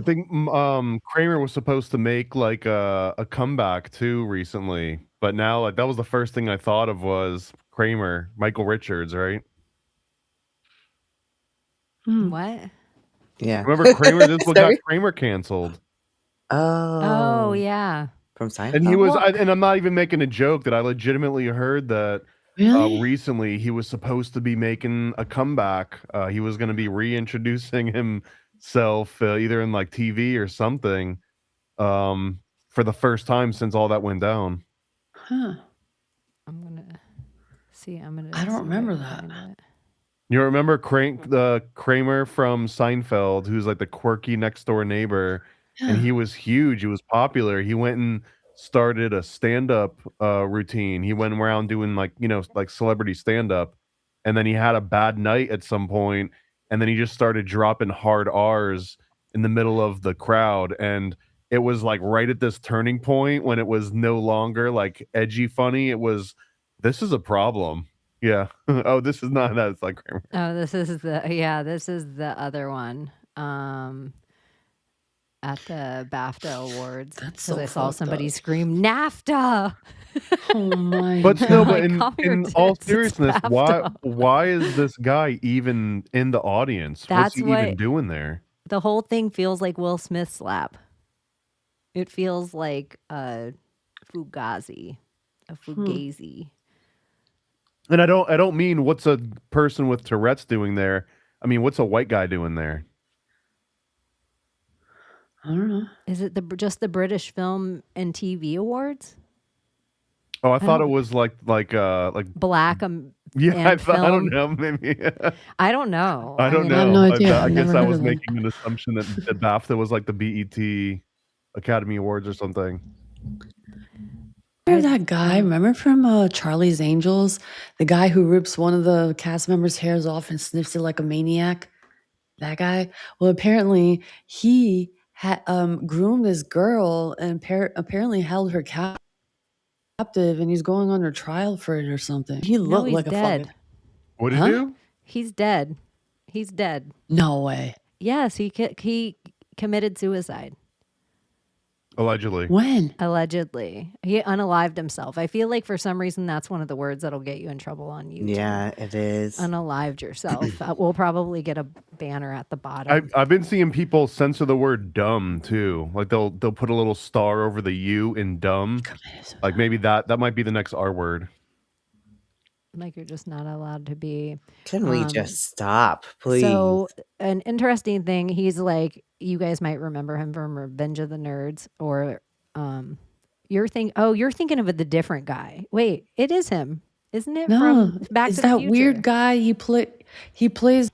S6: think Kramer was supposed to make like a comeback too recently, but now like that was the first thing I thought of was Kramer, Michael Richards, right?
S5: what?
S8: Yeah.
S6: Remember Kramer? This one got
S8: Sorry.
S6: Kramer canceled,
S5: Oh yeah.
S8: From Seinfeld.
S6: and he was.
S5: Well-
S6: And I'm not even making a joke. That I legitimately heard that
S7: Really?
S6: recently he was supposed to be making a comeback. He was going to be reintroducing himself either in like TV or something for the first time since all that went down.
S7: Huh.
S5: I'm gonna see.
S7: I don't
S5: see if
S7: remember
S5: can
S7: that.
S5: find it.
S6: You remember the Kramer from Seinfeld, who's like the quirky next door neighbor, and he was huge. He was popular. He went and started a stand-up routine. He went around doing like celebrity stand-up, and then he had a bad night at some point, and then he just started dropping hard R's in the middle of the crowd, and it was like right at this turning point when it was no longer like edgy funny. It was, this is a problem. Yeah. Oh, this is not that. It's like Kramer.
S5: Oh, this is the other one. At the BAFTA Awards.
S7: That's
S5: 'Cause
S7: so
S5: I saw
S7: fucked
S5: somebody
S7: up.
S5: scream NAFTA.
S7: Oh my
S6: But
S7: god.
S6: no, but
S5: Like,
S6: in
S5: calm your
S6: all
S5: tits, it's
S6: seriousness,
S5: BAFTA.
S6: why is this guy even in the audience?
S5: That's
S6: What's he
S5: what-
S6: even doing there?
S5: The whole thing feels like Will Smith slap. It feels like a fugazi.
S6: And I don't mean what's a person with Tourette's doing there. I mean, what's a white guy doing there?
S7: I don't know.
S5: Is it just the British Film and TV Awards?
S6: Oh, I thought it was like
S5: black
S6: yeah.
S5: and
S6: I don't
S5: film.
S6: know. Maybe
S5: I don't know.
S6: I don't
S5: mean,
S7: I have
S6: know.
S7: no idea.
S6: I
S7: I've
S6: guess
S7: never
S6: I
S7: heard
S6: was
S7: of them.
S6: making an assumption that BAFTA was like the BET Academy Awards or something.
S7: Remember that guy? Remember from Charlie's Angels? The guy who rips one of the cast members' hairs off and sniffs it like a maniac? That guy? Well, apparently he had groomed this girl and apparently held her captive, and he's going under trial for it or something. He
S5: No,
S7: looked
S5: he's
S7: like a
S5: dead.
S7: fucking.
S6: What did he
S7: Huh?
S6: do?
S5: He's dead. He's dead.
S7: No way.
S5: Yes, he committed suicide.
S6: Allegedly.
S7: When?
S5: Allegedly. He unalived himself. I feel like for some reason that's one of the words that'll get you in trouble on YouTube.
S8: Yeah, it is.
S5: Unalived yourself. We'll probably get a banner at the bottom.
S6: I've been seeing people censor the word dumb too. Like they'll put a little star over the U in dumb. Like maybe that might be the next R word.
S5: Like you're just not allowed to be.
S8: Can we just stop, please?
S5: So an interesting thing, he's like, you guys might remember him from Revenge of the Nerds, or you're thinking of the different guy. Wait, it is him, isn't it?
S7: No,
S5: From Back
S7: it's
S5: to the
S7: that
S5: Future.
S7: weird guy. He plays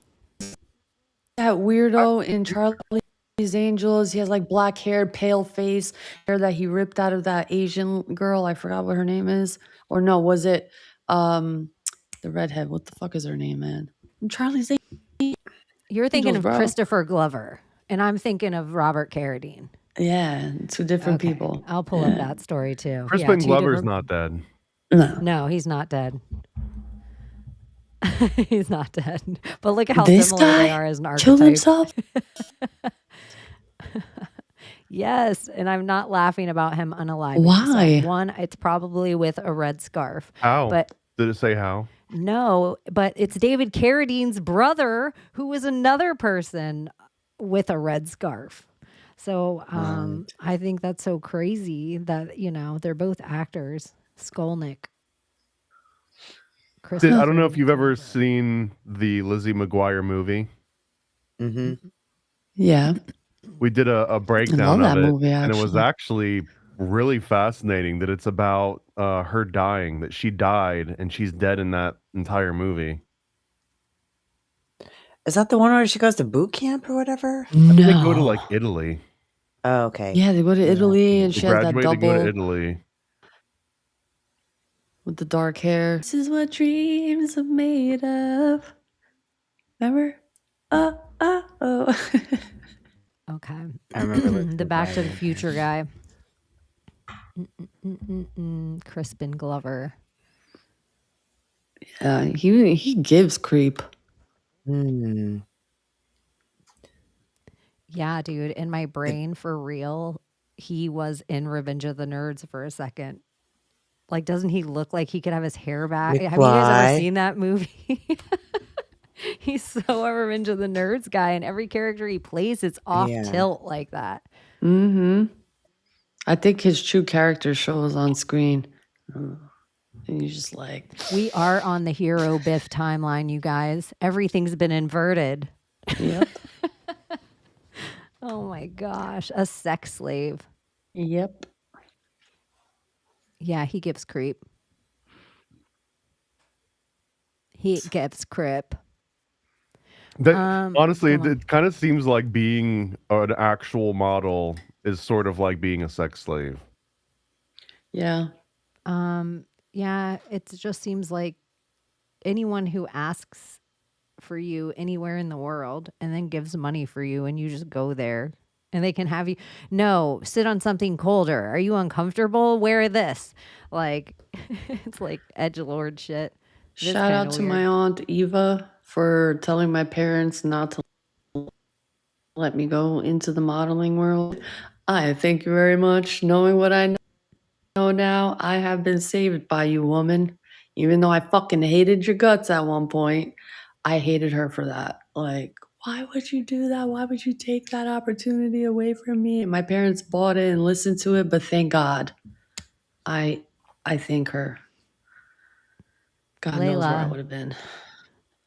S7: that weirdo in Charlie's Angels. He has like black hair, pale face, hair that he ripped out of that Asian girl. I forgot what her name is. Or no, was it the redhead? What the fuck is her name, man? Charlie's Angels.
S5: You're thinking of
S7: bro.
S5: Christopher Glover, and I'm thinking of Robert Carradine.
S7: Yeah, two different
S5: Okay,
S7: people.
S5: I'll pull up that story too.
S6: Crispin
S5: two
S6: Glover's
S5: different-
S6: not dead.
S5: No, he's not dead. He's not dead. But look at how
S7: This
S5: similar they
S7: guy
S5: are as an archetype.
S7: killed himself?
S5: Yes, and I'm not laughing about him unaliving
S7: Why?
S5: himself. One, it's probably with a red scarf.
S6: How?
S5: But
S6: Did it say how?
S5: no, but it's David Carradine's brother who was another person with a red scarf. So I think that's so crazy that, they're both actors. Skolnick.
S6: I don't know if you've ever seen the Lizzie McGuire movie.
S8: Mm-hmm.
S7: Yeah.
S6: We did a breakdown
S7: that
S6: of it,
S7: movie,
S6: and it was
S7: actually.
S6: actually really fascinating that it's about her dying, that she died, and she's dead in that entire movie.
S8: Is that the one where she goes to boot camp or whatever?
S6: I think they go to
S7: No.
S6: like Italy.
S8: Oh, okay.
S7: Yeah, they go to Italy and
S6: They
S7: she has that
S6: graduate to go to
S7: double
S6: Italy.
S7: with the dark hair. This is what dreams are made of. Remember? Oh.
S5: Okay.
S8: I remember
S5: The Back to the Future guy. Crispin Glover.
S7: Yeah, he gives creep.
S8: Hmm.
S5: Yeah, dude. In my brain, for real, he was in Revenge of the Nerds for a second. Like, doesn't he look like he could have his hair back? Have you guys ever
S8: McFly?
S5: seen that movie? He's so a Revenge of the Nerds guy, and every character he plays, it's off
S8: Yeah.
S5: tilt like that.
S7: Mm-hmm. I think his true character shows on screen. And you're just like,
S5: We are on the hero Biff timeline, you guys. Everything's been inverted.
S7: yep,
S5: Oh my gosh, a sex slave.
S7: yep.
S5: Yeah, he gives creep. He gives crip.
S6: Honestly,
S5: go on.
S6: it kind of seems like being an actual model is sort of like being a sex slave.
S7: Yeah.
S5: Yeah, it just seems like anyone who asks for you anywhere in the world and then gives money for you and you just go there and they can have you. No, sit on something colder. Are you uncomfortable? Wear this. Like, it's like edgelord shit. It is
S7: Shout out
S5: kinda
S7: to my
S5: weird.
S7: aunt Eva for telling my parents not to let me go into the modeling world. I thank you very much. Knowing what I know now, I have been saved by you, woman. Even though I fucking hated your guts at one point, I hated her for that. Like, why would you do that? Why would you take that opportunity away from me? And my parents bought it and listened to it, but thank God. I thank her. God knows where I
S5: Layla,
S7: would have been.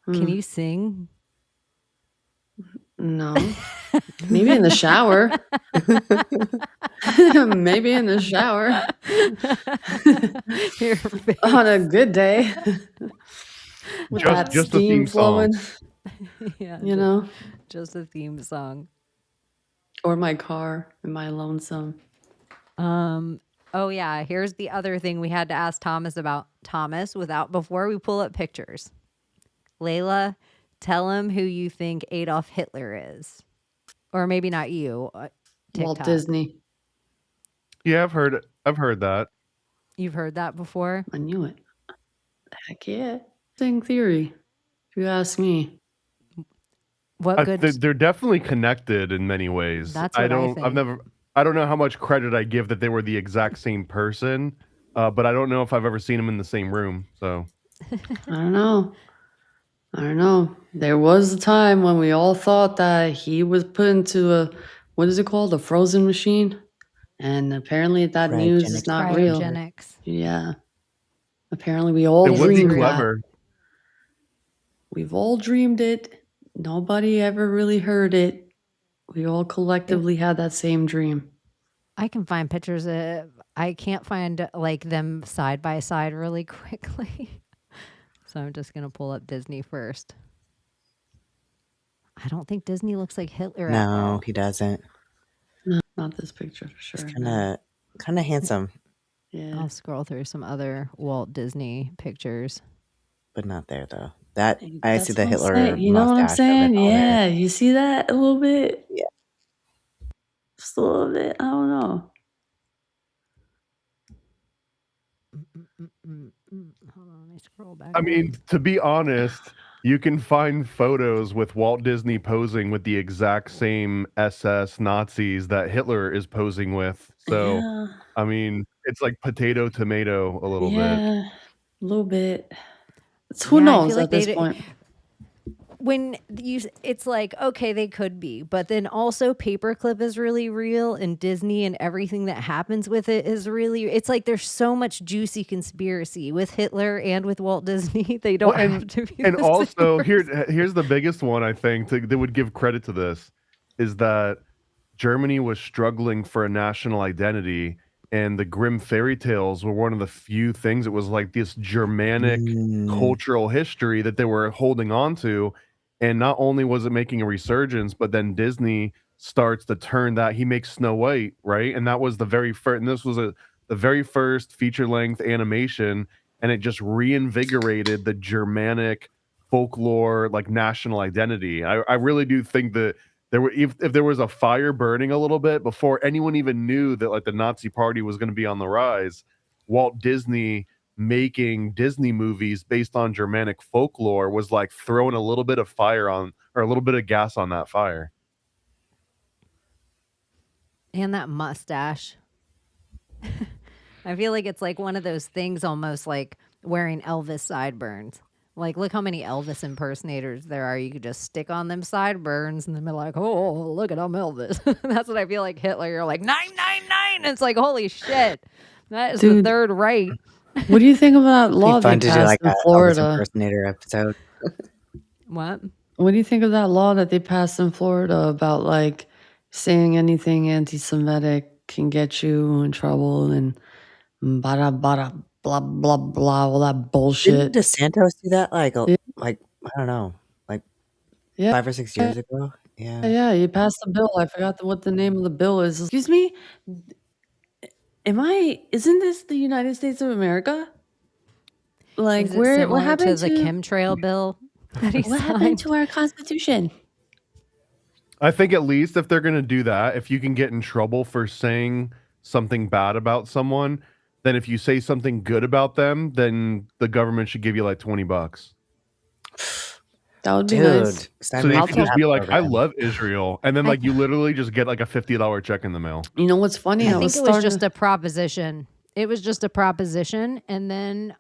S5: can you sing?
S7: No. Maybe in the shower. Maybe in the shower.
S5: Your face.
S7: On a good day. With that
S6: Just the
S7: steam
S6: theme song.
S7: flowing,
S5: Yeah,
S7: you know?
S5: just a theme song.
S7: Or my car and my lonesome.
S5: Oh yeah, here's the other thing we had to ask Thomas about. Thomas, before we pull up pictures. Layla, tell him who you think Adolf Hitler is. Or maybe not you.
S7: Walt
S5: TikTok.
S7: Disney.
S6: Yeah, I've heard that.
S5: You've heard that before?
S7: I knew it. Heck yeah. Thing theory, if you ask me.
S5: What good?
S6: They're definitely connected in many ways.
S5: That's what I think.
S6: I don't know how much credit I give that they were the exact same person, but I don't know if I've ever seen them in the same room. So
S7: I don't know. There was a time when we all thought that he was put into what is it called? A frozen machine? And apparently that news is not real.
S5: Cryogenics.
S7: Yeah. Apparently we all
S6: it would be
S7: dreamed
S6: clever.
S7: that. We've all dreamed it. Nobody ever really heard it. We all collectively had that same dream.
S5: I can find pictures I can't find like them side by side really quickly. So I'm just going to pull up Disney first. I don't think Disney looks like Hitler.
S8: No, he doesn't.
S7: No, not this picture for sure.
S8: He's kind of handsome,
S7: Yeah.
S5: I'll scroll through some other Walt Disney pictures.
S8: but not there though. That I
S7: That's
S8: see the
S7: what I'm
S8: Hitler.
S7: saying. You know what I'm
S8: mustache of it
S7: saying?
S8: on there.
S7: Yeah. You see that a little bit?
S8: Yeah.
S7: Just a little bit. I don't know.
S5: Hold on, let me scroll back.
S6: I mean, to be honest, you can find photos with Walt Disney posing with the exact same SS Nazis that Hitler is posing with. So,
S7: Yeah.
S6: I mean, it's like potato tomato a little bit.
S7: Yeah. A little bit. Who
S5: Yeah, I
S7: knows
S5: feel like
S7: at this
S5: they-
S7: point?
S5: When it's like, okay, they could be, but then also Paperclip is really real, and Disney and everything that happens with it is really, it's like there's so much juicy conspiracy with Hitler and with Walt Disney. They don't have to be
S6: And
S5: the
S6: also,
S5: same person.
S6: here's the biggest one I think that would give credit to this is that Germany was struggling for a national identity, and the Grimm fairy tales were one of the few things. It was like this Germanic cultural history that they were holding on to. And not only was it making a resurgence, but then Disney starts to turn that. He makes Snow White, right? And that was the very first. And this was the very first feature-length animation, and it just reinvigorated the Germanic folklore, like national identity. I really do think that there were, if there was a fire burning a little bit before anyone even knew that like the Nazi Party was going to be on the rise, Walt Disney making Disney movies based on Germanic folklore was like throwing a little bit of fire on, or a little bit of gas on that fire.
S5: And that mustache. I feel like it's like one of those things almost like wearing Elvis sideburns. Like, look how many Elvis impersonators there are. You could just stick on them sideburns and then be like, oh, look at I'm Elvis. That's what I feel like Hitler. You're like, 999. It's like, holy shit. That is the
S7: Dude.
S5: Third Reich.
S7: What do you think of that law
S8: Be
S7: they
S8: fun to do
S7: passed
S8: like
S7: in
S8: a Elvis
S7: Florida?
S8: impersonator episode.
S5: What?
S7: What do you think of that law that they passed in Florida about like saying anything anti-Semitic can get you in trouble and bada bada blah blah blah all that bullshit?
S8: Didn't DeSantis do that like
S7: Yeah.
S8: like I don't know, like
S7: Yeah.
S8: 5 or 6 years ago? Yeah.
S7: Yeah, you passed the bill. I forgot what the name of the bill is. Excuse me? Isn't this the United States of America? Like
S5: Is it
S7: what
S5: similar
S7: happened
S5: to the chemtrail bill that he
S7: what happened
S5: signed?
S7: to our constitution?
S6: I think at least if they're going to do that, if you can get in trouble for saying something bad about someone, then if you say something good about them, then the government should give you like $20.
S7: That would be
S8: Dude,
S7: nice.
S8: sign
S6: So
S8: me
S6: they
S8: up
S6: could
S8: for
S6: just
S8: that
S6: be like, I
S8: program.
S6: love Israel. And then like you literally just get like a $50 check in the mail.
S7: You know what's funny?
S5: I
S7: I
S5: think
S7: was
S5: it was
S7: starting
S5: just a proposition. It was just a proposition, and then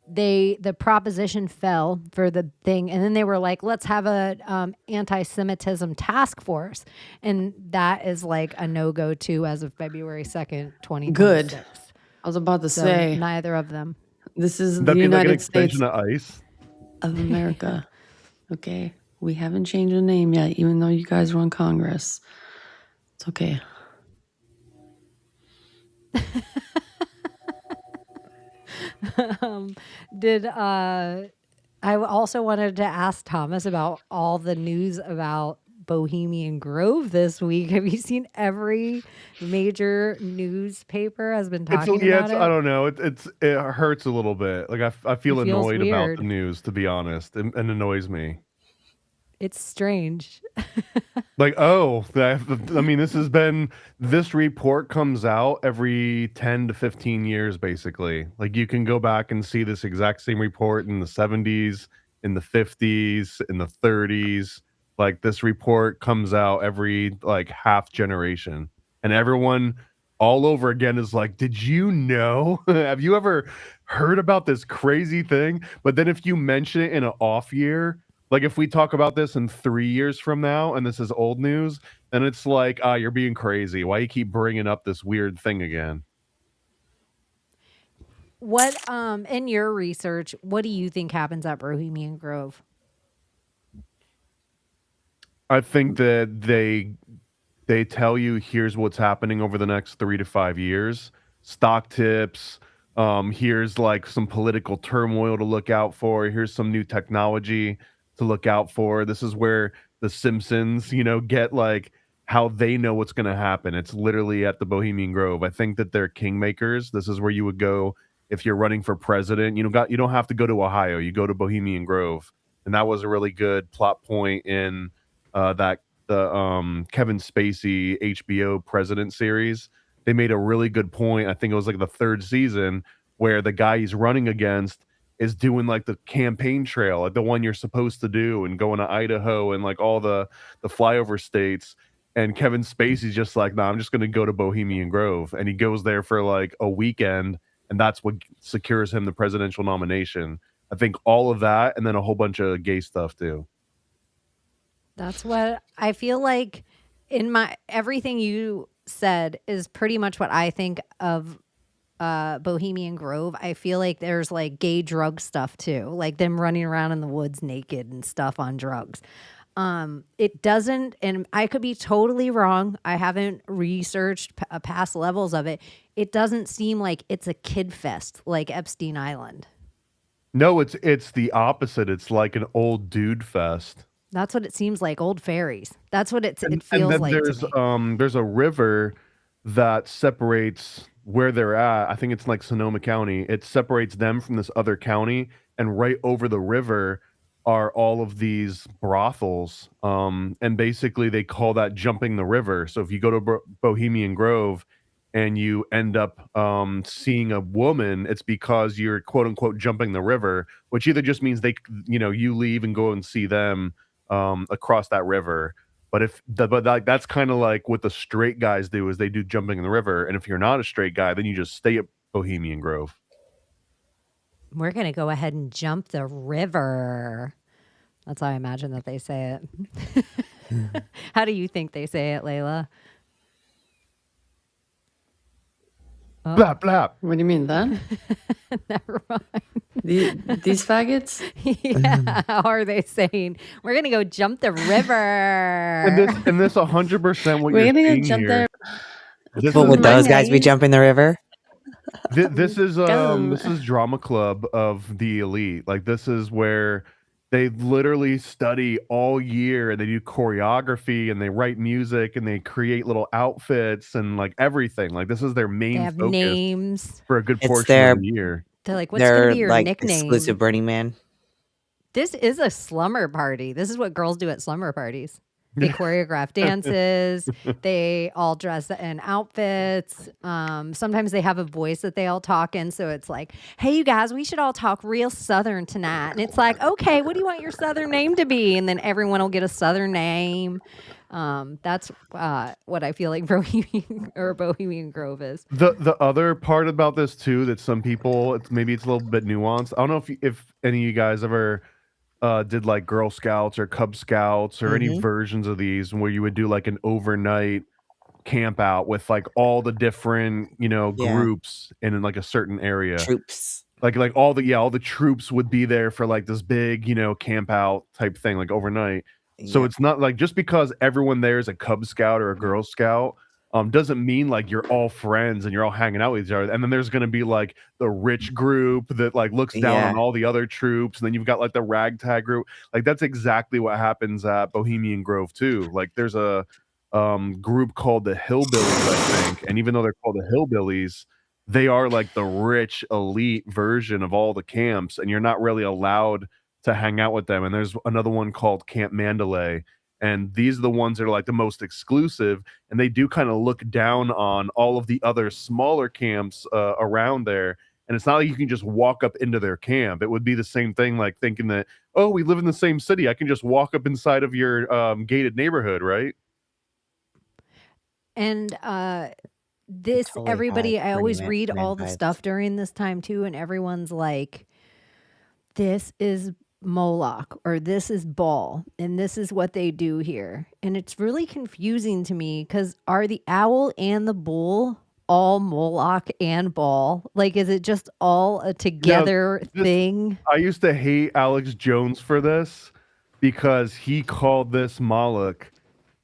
S5: the proposition fell for the thing, and then they were like, let's have a anti-Semitism task force, and that is like a no-go too as of February 2nd, 2026.
S7: Good. I was about to
S5: So
S7: say
S5: neither of them.
S7: this is the
S6: That'd be like an
S7: United States
S6: extension of ICE.
S7: of America. Okay. We haven't changed the name yet, even though you guys run Congress. It's okay.
S5: Did I also wanted to ask Thomas about all the news about Bohemian Grove this week. Have you seen every major newspaper has been talking about
S6: I
S5: it?
S6: don't know. It hurts a little bit. Like I feel
S5: It feels
S6: annoyed about
S5: weird.
S6: the news, to be honest, and annoys me.
S5: It's strange.
S6: Like, I mean, this report comes out every 10 to 15 years, basically. Like, you can go back and see this exact same report in the 70s, in the 50s, in the 30s. Like, this report comes out every, like, half generation. And everyone all over again is like, did you know? Have you ever heard about this crazy thing? But then if you mention it in an off year, like if we talk about this in 3 years from now and this is old news, then it's like, you're being crazy. Why you keep bringing up this weird thing again?
S5: What in your research, what do you think happens at Bohemian Grove?
S6: I think that they tell you here's what's happening over the next 3 to 5 years. Stock tips, here's like some political turmoil to look out for, here's some new technology to look out for. This is where the Simpsons, get like how they know what's going to happen. It's literally at the Bohemian Grove. I think that they're kingmakers. This is where you would go if you're running for president. You don't have to go to Ohio. You go to Bohemian Grove, and that was a really good plot point in the Kevin Spacey HBO president series. They made a really good point. I think it was like the third season where the guy he's running against is doing like the campaign trail, like the one you're supposed to do, and going to Idaho and like all the flyover states. And Kevin Spacey's just like, nah, I'm just going to go to Bohemian Grove. And he goes there for like a weekend, and that's what secures him the presidential nomination. I think all of that, and then a whole bunch of gay stuff too.
S5: That's what I feel like. In my everything you said is pretty much what I think of Bohemian Grove. I feel like there's like gay drug stuff too, like them running around in the woods naked and stuff on drugs. It doesn't, and I could be totally wrong. I haven't researched past levels of it. It doesn't seem like it's a kid fest like Epstein Island.
S6: No, it's the opposite. It's like an old dude fest.
S5: That's what it seems like. Old fairies. That's what it
S6: And
S5: feels
S6: then
S5: like to me.
S6: there's a river that separates where they're at. I think it's like Sonoma County. It separates them from this other county, and right over the river are all of these brothels. And basically they call that jumping the river. So if you go to Bohemian Grove and you end up seeing a woman, it's because you're quote unquote jumping the river, which either just means you leave and go and see them across that river. But that's kind of like what the straight guys do, is they do jumping in the river. And if you're not a straight guy, then you just stay at Bohemian Grove.
S5: We're going to go ahead and jump the river. That's how I imagine that they say it. How do you think they say it, Layla? Oh.
S6: Blap, blap.
S7: What do you mean that?
S5: Never mind.
S7: These faggots?
S5: Yeah. How are they saying? We're going to go jump the river.
S6: And this 100% what
S7: We're
S6: you're
S7: gonna go
S6: seeing
S7: jump
S6: here.
S7: there.
S8: But would those guys be jumping the river?
S6: This is drama club of the elite. Like, this is where they literally study all year, and they do choreography, and they write music, and they create little outfits and like everything. Like, this is their main
S5: They have
S6: focus
S5: names.
S6: for a good
S8: It's
S6: portion of the year.
S5: They're like, what's going to be your
S8: like
S5: nickname?
S8: exclusive Burning Man.
S5: This is a slumber party. This is what girls do at slumber parties. They choreograph dances. They all dress in outfits. Sometimes they have a voice that they all talk in. So it's like, hey, you guys, we should all talk real Southern tonight. And it's like, okay, what do you want your Southern name to be? And then everyone will get a Southern name. That's what I feel like Bohemian Grove is.
S6: The other part about this too, that some people, maybe it's a little bit nuanced. I don't know if any of you guys ever did like Girl Scouts or Cub Scouts or any versions of these where you would do like an overnight camp out with like all the different,
S8: Yeah.
S6: groups in like a certain area.
S8: Troops.
S6: Like all the troops would be there for like this big, camp out type thing, like overnight. So
S8: Yeah.
S6: it's not like just because everyone there is a Cub Scout or a Girl Scout, doesn't mean like you're all friends and you're all hanging out with each other. And then there's gonna be like the rich group that like looks down on
S8: Yeah.
S6: all the other troops, and then you've got like the ragtag group. Like that's exactly what happens at Bohemian Grove too. Like there's a group called the Hillbillies, I think, and even though they're called the Hillbillies, they are like the rich elite version of all the camps, and you're not really allowed to hang out with them. And there's another one called Camp Mandalay, and these are the ones that are like the most exclusive, and they do kind of look down on all of the other smaller camps around there. And it's not like you can just walk up into their camp. It would be the same thing like thinking that, oh, we live in the same city, I can just walk up inside of your gated neighborhood, right?
S5: And this
S8: Totally
S5: everybody,
S8: had
S5: I always
S8: Burning
S5: read
S8: Man
S5: all the
S8: vibes.
S5: stuff during this time too, and everyone's like, this is Moloch or this is Baal and this is what they do here. And it's really confusing to me because are the owl and the bull all Moloch and Baal? Like, is it just all a together thing?
S6: I used to hate Alex Jones for this because he called this Moloch,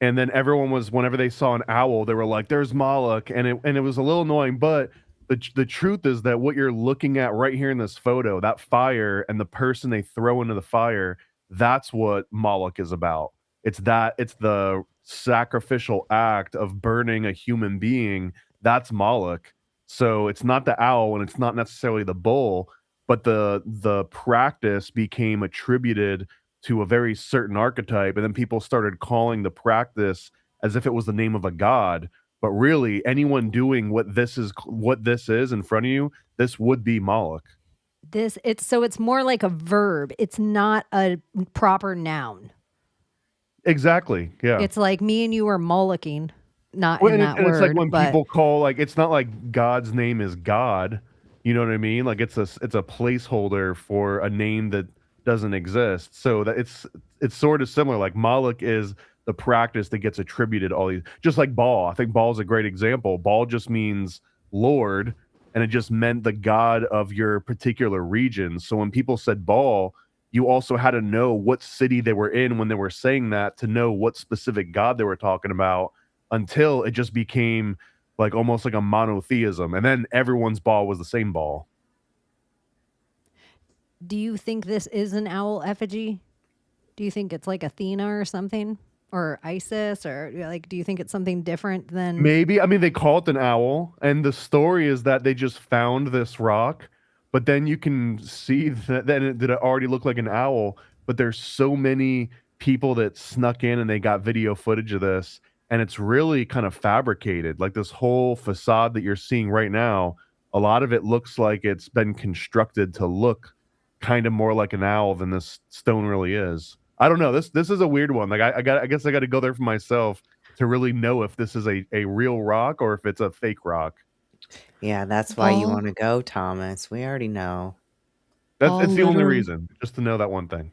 S6: and then everyone was, whenever they saw an owl, they were like, "There's Moloch," and it was a little annoying. But the truth is that what you're looking at right here in this photo, that fire and the person they throw into the fire, that's what Moloch is about. It's the sacrificial act of burning a human being. That's Moloch. So it's not the owl and it's not necessarily the bull, but the practice became attributed to a very certain archetype, and then people started calling the practice as if it was the name of a god. But really, anyone doing what this is in front of you, this would be Moloch.
S5: It's more like a verb. It's not a proper noun.
S6: Exactly. Yeah.
S5: It's like me and you are Moloching, not
S6: Well,
S5: in
S6: and
S5: that
S6: and
S5: word.
S6: it's like when
S5: but
S6: people call, like, it's not like God's name is God. You know what I mean? Like it's a placeholder for a name that doesn't exist. So that it's sort of similar. Like Moloch is the practice that gets attributed all these, just like Baal. I think Baal is a great example. Baal just means Lord, and it just meant the god of your particular region. So when people said Baal, you also had to know what city they were in when they were saying that to know what specific god they were talking about, until it just became like almost like a monotheism, and then everyone's Baal was the same Baal.
S5: do you think this is an owl effigy? Do you think it's like Athena or something? Or Isis? Or like, do you think it's something different than
S6: Maybe. I mean, they call it an owl, and the story is that they just found this rock, but then you can see that it already looked like an owl. But there's so many people that snuck in and they got video footage of this, and it's really kind of fabricated. Like this whole facade that you're seeing right now, a lot of it looks like it's been constructed to look kind of more like an owl than this stone really is. I don't know. This is a weird one. Like I guess I got to go there for myself to really know if this is a real rock or if it's a fake rock.
S8: Yeah, that's why you
S7: All-
S8: want to go, Thomas. We already know.
S6: It's the only
S7: literally-
S6: reason, just to know that one thing.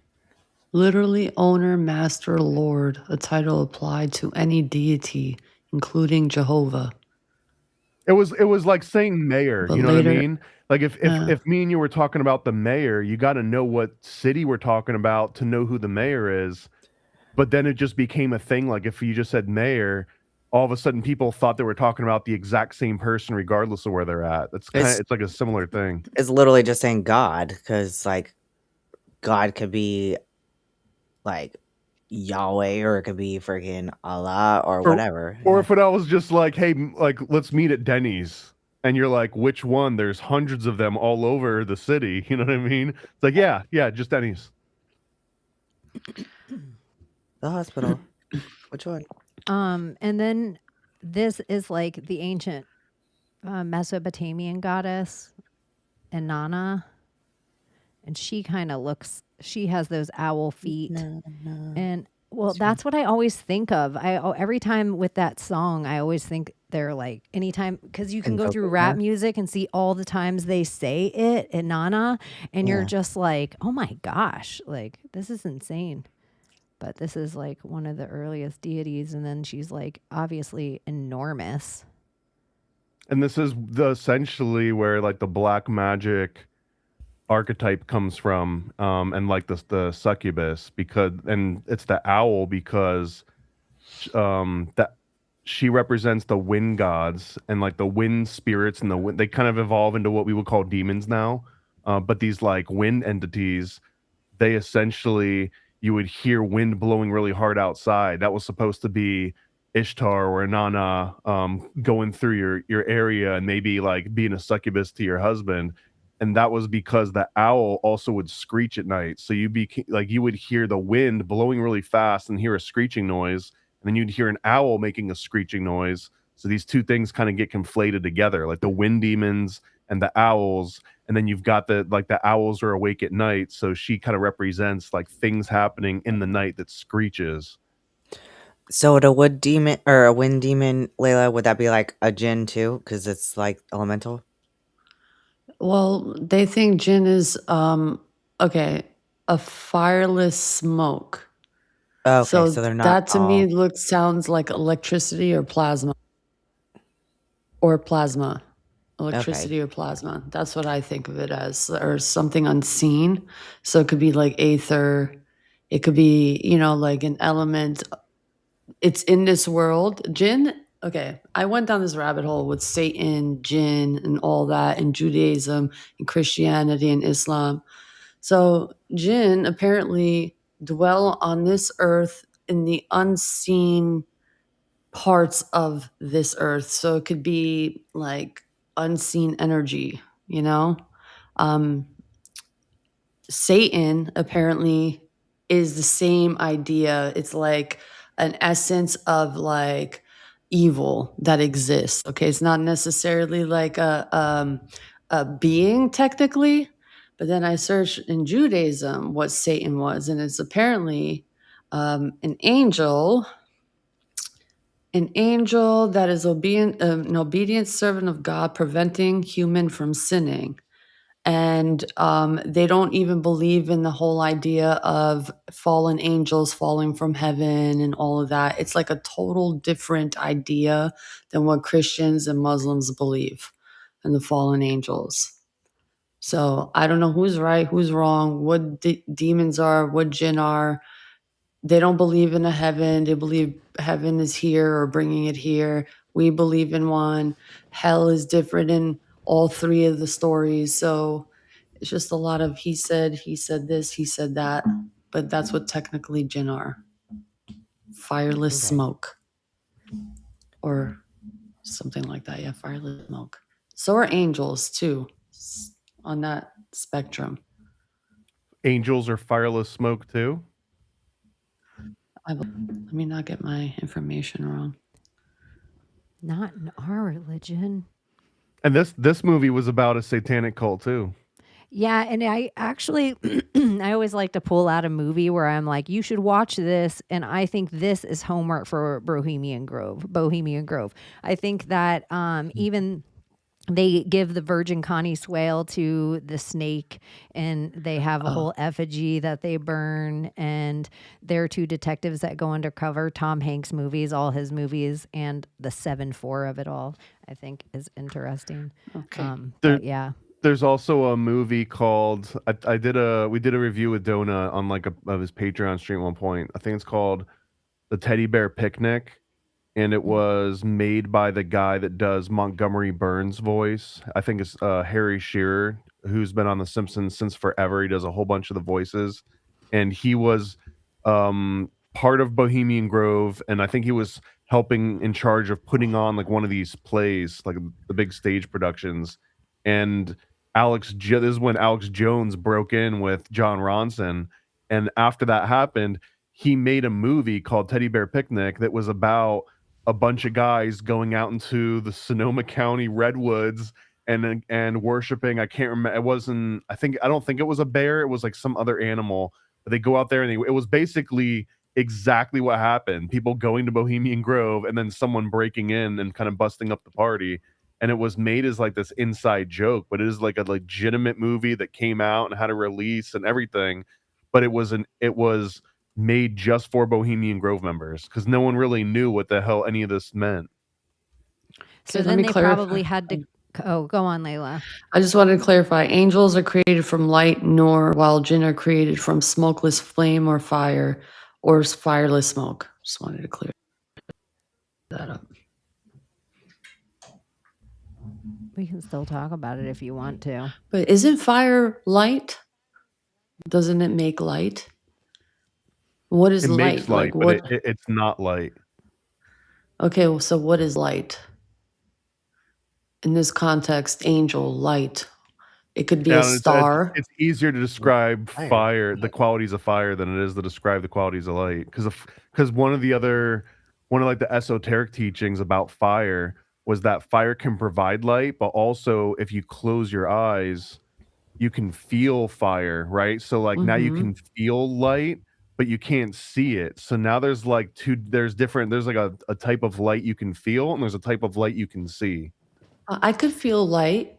S7: Literally owner, master, lord, a title applied to any deity, including Jehovah.
S6: It was like saying mayor.
S7: But
S6: You know what I
S7: later-
S6: mean? Like if me and you were talking about the mayor, you got to know what city we're talking about to know who the mayor is. But then it just became a thing. Like if you just said mayor, all of a sudden people thought they were talking about the exact same person, regardless of where they're at. It's like a similar thing.
S8: It's literally just saying God, because like God could be like Yahweh, or it could be freaking Allah, or whatever.
S6: Or if I was just like, hey, like let's meet at Denny's, and you're like, which one? There's hundreds of them all over the city. You know what I mean? It's like, yeah, just Denny's.
S8: The hospital. Which one?
S5: and then this is like the ancient Mesopotamian goddess Inanna, and she kind of she has those owl feet. And well, that's what I always think of. Every time with that song, I always think they're like, anytime, because you can go through rap music and see all the times they say it, Inanna, and you're just like, oh my gosh, like this is insane. But this is like one of the earliest deities, and then she's like obviously enormous.
S6: And this is essentially where like the black magic archetype comes from, and like the succubus, because, and it's the owl because that she represents the wind gods, and like the wind spirits and the wind, they kind of evolve into what we would call demons now. But these like wind entities, they essentially, you would hear wind blowing really hard outside. That was supposed to be Ishtar or Inanna, going through your area and maybe like being a succubus to your husband. And that was because the owl also would screech at night. So you would hear the wind blowing really fast and hear a screeching noise, and then you'd hear an owl making a screeching noise. So these two things kind of get conflated together, like the wind demons and the owls. And then you've got the owls are awake at night, so she kind of represents like things happening in the night that screeches.
S8: So would a wood demon or a wind demon, Layla, would that be like a jinn too? Because it's like elemental?
S7: Well, they think jinn is okay, a fireless smoke.
S8: Okay,
S7: So
S8: so they're not
S7: that to me
S8: all
S7: sounds like electricity or plasma.
S8: okay.
S7: Electricity or plasma. That's what I think of it as, or something unseen. So it could be like aether. It could be, like an element. It's in this world. Jinn. Okay, I went down this rabbit hole with Satan, jinn, and all that, in Judaism, and Christianity, and Islam. So jinn apparently dwell on this earth in the unseen parts of this earth. So it could be like unseen energy, Satan apparently is the same idea. It's like an essence of like evil that exists. Okay, it's not necessarily like a being technically, but then I searched in Judaism what Satan was, and it's apparently an angel that is an obedient servant of God, preventing human from sinning. And they don't even believe in the whole idea of fallen angels falling from heaven and all of that. It's like a total different idea than what Christians and Muslims believe in the fallen angels. So I don't know who's right, who's wrong, what demons are, what jinn are. They don't believe in a heaven. They believe heaven is here or bringing it here. We believe in one. Hell is different in all three of the stories. So it's just a lot of he said this, he said that. But that's what technically jinn are. Fireless smoke. Or something like that. Yeah, fireless smoke. So are angels too, on that spectrum.
S6: Angels are fireless smoke too?
S7: Let me not get my information wrong.
S5: Not in our religion.
S6: And this movie was about a satanic cult too.
S5: Yeah, and I actually I always like to pull out a movie where I'm like, you should watch this, and I think this is homework for Bohemian Grove. I think that even they give the Virgin Connie Swale to the snake, and they have a whole effigy that they burn, and there are two detectives that go undercover. Tom Hanks movies, all his movies, and the 7-4 of it all, I think, is interesting.
S7: Okay.
S5: But yeah.
S6: There's also a movie called we did a review with Dona on like of his Patreon stream at one point. I think it's called The Teddy Bear Picnic, and it was made by the guy that does Montgomery Burns' voice. I think it's Harry Shearer, who's been on The Simpsons since forever. He does a whole bunch of the voices, and he was part of Bohemian Grove, and I think he was helping in charge of putting on like one of these plays, like the big stage productions. And this is when Alex Jones broke in with John Ronson, and after that happened, he made a movie called Teddy Bear Picnic that was about a bunch of guys going out into the Sonoma County redwoods and worshiping. I can't remember. I don't think it was a bear. It was like some other animal. But they go out there, and it was basically exactly what happened. People going to Bohemian Grove and then someone breaking in and kind of busting up the party. And it was made as like this inside joke, but it is like a legitimate movie that came out and had a release and everything. But it was made just for Bohemian Grove members, because no one really knew what the hell any of this meant.
S5: So
S7: Okay, let
S5: then
S7: me
S5: they
S7: clarify.
S5: probably had to Go on, Layla.
S7: I just wanted to clarify. Angels are created from light, nor while jinn are created from smokeless flame or fire or fireless smoke. Just wanted to clear that up.
S5: We can still talk about it if you want to.
S7: But isn't fire light? Doesn't it make light? What is
S6: It
S7: light?
S6: makes light,
S7: Like what?
S6: but it's not light.
S7: Okay, well, so what is light? In this context, angel, light. It could be a
S6: And
S7: star.
S6: it's easier to describe
S8: Fire.
S6: fire, the qualities of fire, than it is to describe the qualities of light. Because one of like the esoteric teachings about fire was that fire can provide light, but also if you close your eyes, you can feel fire, right? So like now you can feel light, but you can't see it. So now there's like there's like a type of light you can feel, and there's a type of light you can see.
S7: I could feel light,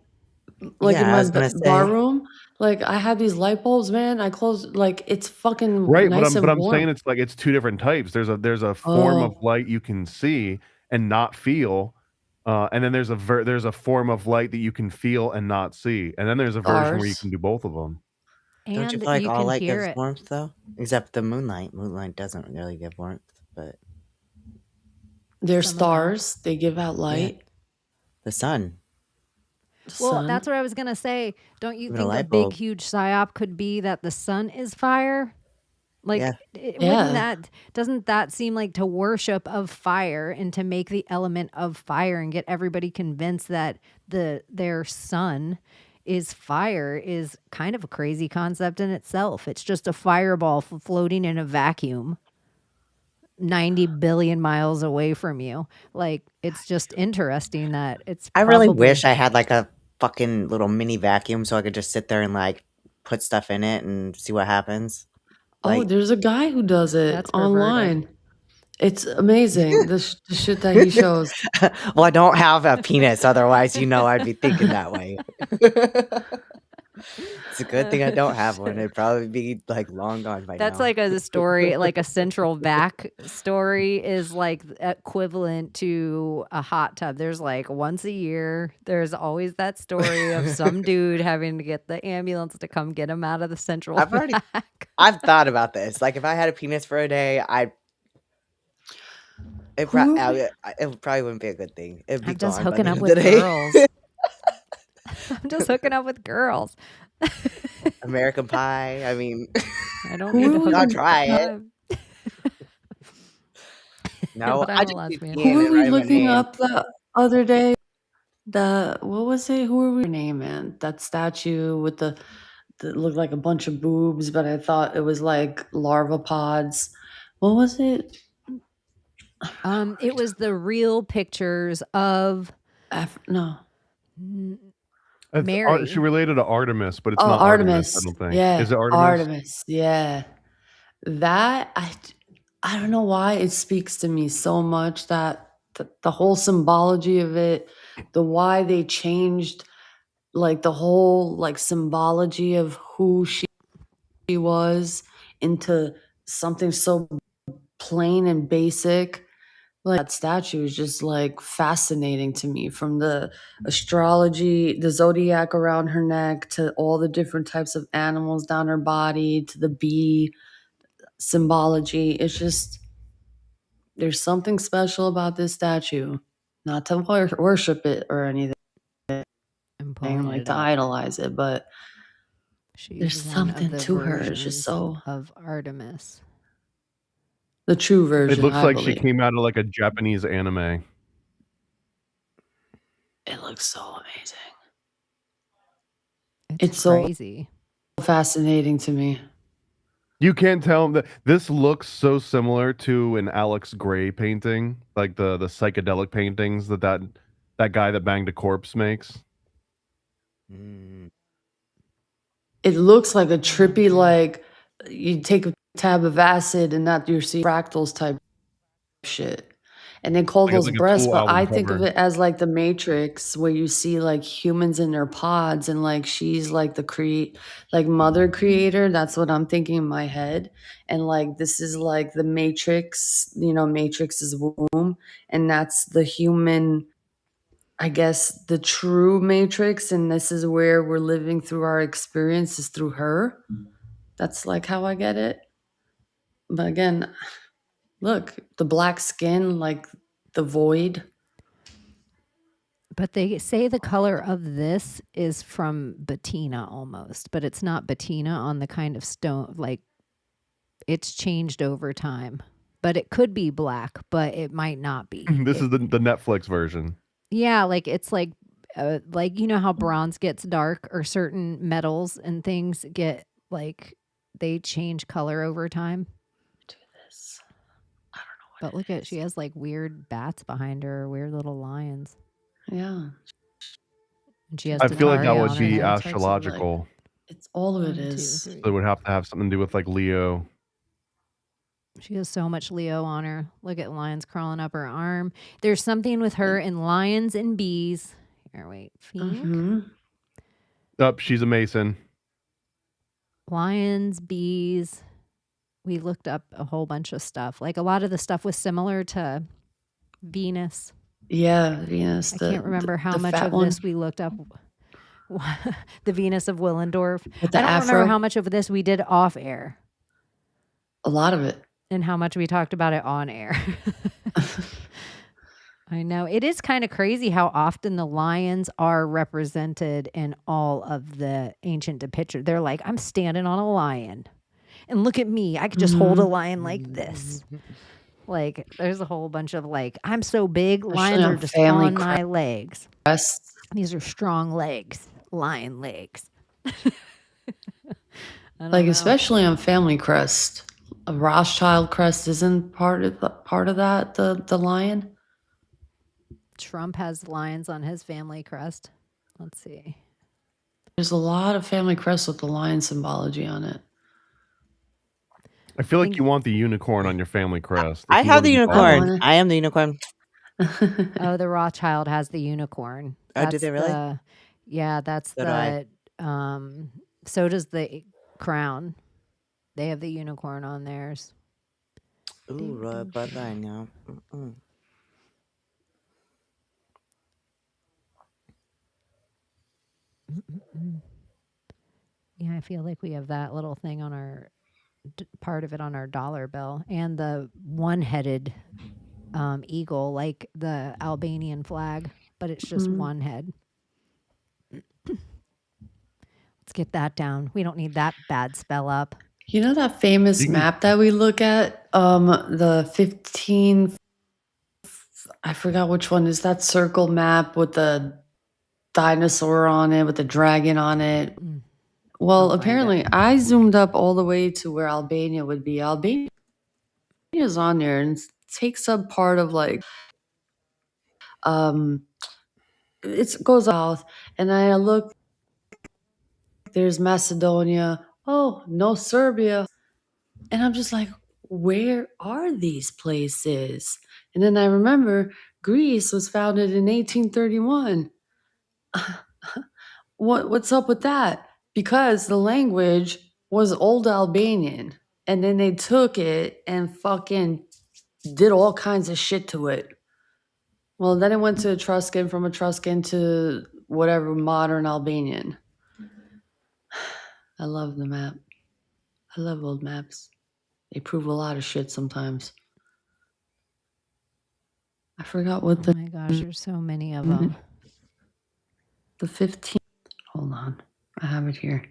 S7: like
S8: Yeah, I was
S7: in
S8: gonna
S7: my
S8: say.
S7: bar room. Like I have these light bulbs, man. I close, like it's fucking
S6: Right,
S7: nice
S6: but
S7: and
S6: I'm saying
S7: warm.
S6: it's like it's two different types. There's a form of
S7: Oh,
S6: light you can see and not feel, and then there's a form of light that you can feel and not see, and then there's a version where you
S7: stars.
S6: can do both of them.
S8: Don't you
S5: And
S8: feel like
S5: you
S8: all
S5: can
S8: light
S5: hear
S8: gives
S5: it.
S8: warmth though? Except the moonlight. Moonlight doesn't really give warmth, but
S7: They're
S5: Some of them.
S7: stars. They give out light.
S8: the sun.
S7: The
S5: Well,
S7: sun.
S5: that's what I was going to say. Don't you
S8: Even a
S5: think a
S8: light
S5: big,
S8: bulb.
S5: huge psyop could be that the sun is fire? Like,
S8: Yeah.
S7: Yeah.
S5: doesn't that seem like to worship of fire and to make the element of fire and get everybody convinced that their sun is fire is kind of a crazy concept in itself. It's just a fireball floating in a vacuum 90 billion miles away from you. Like, it's just interesting that it's
S8: I really
S5: probably-
S8: wish I had like a fucking little mini vacuum so I could just sit there and like put stuff in it and see what happens.
S7: Oh,
S8: Like,
S7: there's a guy who does it
S5: That's perverted.
S7: online. It's amazing. The shit that he shows.
S8: well, I don't have a penis, otherwise, I'd be thinking that way. It's a good thing I don't have one. It'd probably be like long gone by
S5: That's
S8: now.
S5: like a story, like a central back story is like equivalent to a hot tub. There's like once a year, there's always that story of some dude having to get the ambulance to come get him out of the central back.
S8: I've thought about this. Like, if I had a penis for a day, it probably wouldn't be a good thing. It'd be
S5: I'm just
S8: gone by
S5: hooking
S8: the
S5: up
S8: end of
S5: with
S8: the day.
S5: girls. I'm just hooking up with girls.
S8: American Pie. I mean,
S5: I don't need to hook
S8: I'll
S5: up
S8: try it.
S5: time.
S8: No,
S5: But I'm
S8: I
S5: a
S8: just be
S5: lesbian.
S7: Who
S8: peeing
S7: were
S8: and
S7: we
S8: writing my
S7: looking
S8: name.
S7: up the other day? What was it? Who were we name, man? That statue with that looked like a bunch of boobs, but I thought it was like larva pods. What was it?
S5: It was the real pictures of
S7: No.
S5: Mary.
S6: She related to Artemis, but it's
S7: Oh,
S6: not Artemis. I don't think.
S7: Yeah.
S6: Is it Artemis?
S7: Artemis. Yeah. That I don't know why it speaks to me so much, that the whole symbology of it, the why they changed like the whole like symbology of who she was into something so plain and basic. Like that statue is just like fascinating to me, from the astrology, the zodiac around her neck, to all the different types of animals down her body, to the bee symbology. It's just, there's something special about this statue. Not to worship it or anything,
S5: I'm pulling
S7: like
S5: it
S7: to
S5: up.
S7: idolize it, but
S5: She's
S7: there's
S5: one of
S7: something
S5: the
S7: to her. It's just
S5: versions
S7: so
S5: of Artemis.
S7: the true version.
S6: It looks
S7: I
S6: like she
S7: believe.
S6: came out of like a Japanese anime.
S7: It looks so amazing.
S5: It's
S7: so
S5: crazy.
S7: fascinating to me.
S6: You can't tell that this looks so similar to an Alex Gray painting, like the psychedelic paintings that guy that banged a corpse makes.
S8: Mm.
S7: It looks like a trippy, like you take a tab of acid and not you're seeing fractals type shit. And they call those
S6: like a
S7: breasts,
S6: Tool
S7: but I
S6: album
S7: think of
S6: cover.
S7: it as like the Matrix, where you see like humans in their pods, and like she's like the like mother creator. That's what I'm thinking in my head. And like this is like the Matrix, Matrix's womb, and that's the human I guess, the true matrix, and this is where we're living through our experiences through her. That's like how I get it. But again, look, the black skin, like the void.
S5: But they say the color of this is from Bettina almost, but it's not Bettina on the kind of stone, like it's changed over time. But it could be black, but it might not be.
S6: This is the Netflix version.
S5: Yeah, like it's like you know how bronze gets dark, or certain metals and things get like they change color over time.
S7: Do this. I don't know
S5: But look at, she has like weird bats behind her, weird little lions.
S7: Yeah.
S5: And she has
S6: I feel like that
S5: Tataria
S6: would
S5: on her
S6: be
S5: head.
S6: astrological.
S7: It's all of it
S5: 1, 2,
S7: is.
S5: 3.
S6: So it would have to have something to do with like Leo.
S5: She has so much Leo on her. Look at lions crawling up her arm. There's something with her in lions and bees. Here, wait.
S6: She's a Mason.
S5: Lions, bees. We looked up a whole bunch of stuff. Like a lot of the stuff was similar to Venus.
S7: Yeah, Venus.
S5: I can't remember how much of this we looked up. The Venus of Willendorf.
S7: With the
S5: I don't
S7: afro.
S5: remember how much of this we did off air
S7: A lot of it.
S5: and how much we talked about it on air. I know. It is kind of crazy how often the lions are represented in all of the ancient depictions. They're like, I'm standing on a lion. And look at me. I could just hold a lion like this. Like, there's a whole bunch of like, I'm so big, lions
S7: on
S5: are just
S7: family
S5: on my legs.
S7: Crests.
S5: These are strong legs, lion legs. I don't
S7: Like
S5: know.
S7: especially on family crest. A Rothschild crest isn't part of that, the lion.
S5: Trump has lions on his family crest. Let's see.
S7: There's a lot of family crests with the lion symbology on it.
S6: I feel like you want the unicorn on your family crest.
S8: I
S6: If you
S8: have the
S6: wanna be bald.
S8: unicorn. I am the unicorn.
S5: Oh, the Rothschild has the unicorn.
S8: Oh, did they really?
S5: That's
S8: So do I.
S5: the so does the crown. They have the unicorn on theirs.
S8: Ooh, but I know. Mm-mm.
S5: Yeah, I feel like we have that little thing on our part of it on our dollar bill, and the one-headed eagle, like the Albanian flag, but it's just one head. Let's get that down. We don't need that bad spell up.
S7: You know that famous map that we look at? The 15, I forgot which one is that circle map with the dinosaur on it, with the dragon on it. Well,
S5: I'll find
S7: apparently I zoomed up all the way to where Albania would be. Albania is on there and takes up part of like, it goes south, and I look, there's Macedonia. Oh, no Serbia. And I'm just like, where are these places? And then I remember Greece was founded in 1831. What's up with that? Because the language was Old Albanian, and then they took it and fucking did all kinds of shit to it. Well, then it went to Etruscan, from Etruscan to whatever modern Albanian. I love the map. I love old maps. They prove a lot of shit sometimes. I forgot what
S5: Oh my gosh, there's so many of them.
S7: the 15. Hold on. I have it here.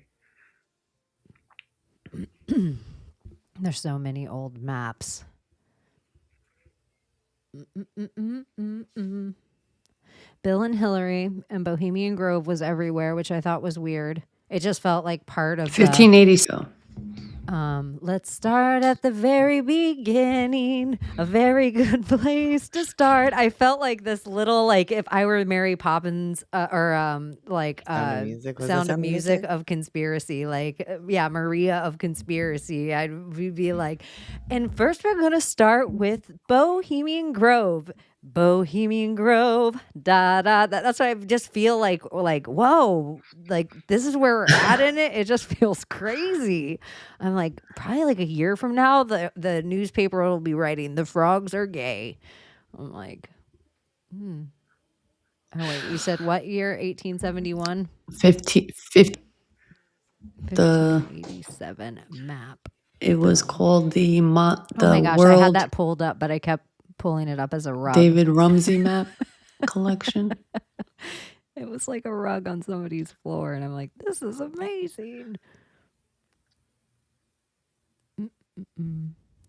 S5: There's so many old maps. Bill and Hillary and Bohemian Grove was everywhere, which I thought was weird. It just felt like part of
S7: 1580.
S5: let's start at the very beginning. A very good place to start. I felt like this little, like if I were Mary Poppins
S8: Sound of Music. Was it
S5: Sound of
S8: Sound of
S5: Music
S8: Music?
S5: of Conspiracy, like Maria of Conspiracy. We'd be like, and first we're gonna start with Bohemian Grove. Bohemian Grove, da da. That's why I just feel like whoa, like this is where we're at in it. It just feels crazy. I'm like, probably like a year from now, the newspaper will be writing the frogs are gay. I'm like, Oh wait, you said what year? 1871?
S7: 1550. The
S5: 1587 map.
S7: it was called the
S5: Oh my gosh, I
S7: World
S5: had that pulled up, but I kept pulling it up as a rug.
S7: David Rumsey map collection.
S5: It was like a rug on somebody's floor, and I'm like, this is amazing.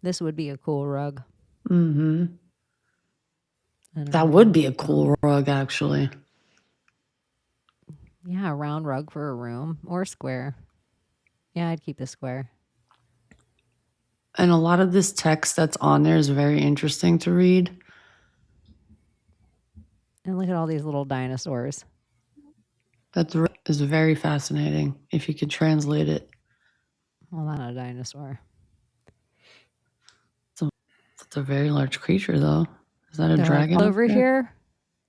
S5: This would be a cool rug.
S7: Mm-hmm.
S5: I don't
S7: That
S5: know
S7: would
S5: how
S7: be a
S5: it's
S7: cool rug, actually.
S5: Yeah, a round rug for a room or square. Yeah, I'd keep the square.
S7: And a lot of this text that's on there is very interesting to read.
S5: And look at all these little dinosaurs.
S7: That is very fascinating if you could translate it.
S5: Well, not a dinosaur.
S7: It's a very large creature, though. Is that a
S5: They're like,
S7: dragon?
S5: over
S7: up there?
S5: here,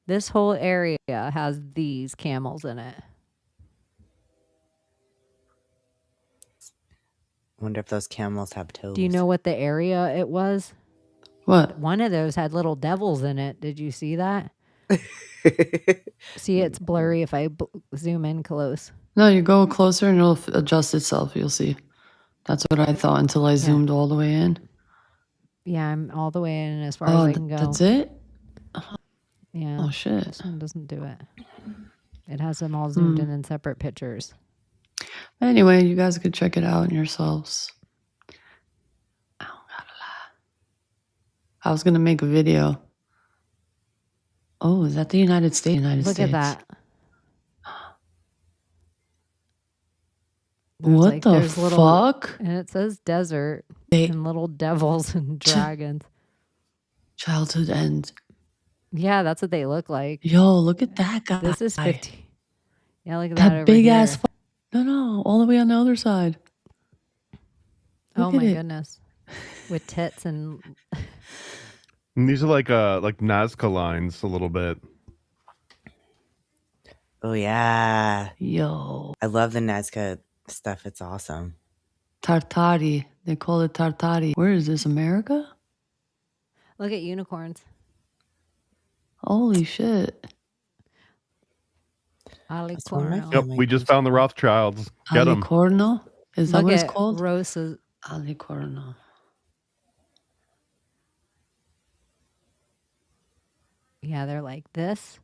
S5: this whole area has these camels in it.
S8: Wonder if those camels have toes.
S5: Do you know what the area it was?
S7: What?
S5: One of those had little devils in it. Did you see that? See, it's blurry if I zoom in close.
S7: No, you go closer and it'll adjust itself. You'll see. That's what I thought until I zoomed all the way in.
S5: Yeah, I'm all the way in as far as I can go.
S7: That's it?
S5: Yeah.
S7: Oh, shit.
S5: This one doesn't do it. It has them all zoomed in separate pictures.
S7: Anyway, you guys could check it out yourselves. I don't gotta lie. I was going to make a video. Oh, is that the United States?
S5: Look at that.
S7: What the fuck?
S5: And it says desert and little devils and dragons.
S7: Childhood end.
S5: Yeah, that's what they look like.
S7: Yo, look at that guy.
S5: This is 50. Yeah, look at that over
S7: big
S5: here.
S7: ass. No, all the way on the other side.
S5: Oh
S7: Look
S5: my
S7: at it.
S5: goodness. With tits and
S6: And these are like Nazca lines a little bit.
S8: Oh yeah.
S7: Yo.
S8: I love the Nazca stuff. It's awesome.
S7: Tartari. They call it Tartari. Where is this, America?
S5: look at unicorns.
S7: Holy shit.
S5: Alicorno.
S6: Yep, we just found the Rothschilds. Get them.
S7: Alicorno? Is that
S5: Look
S7: what it's
S5: at
S7: called?
S5: Rosa's.
S7: Alicorno.
S5: Yeah, they're like this.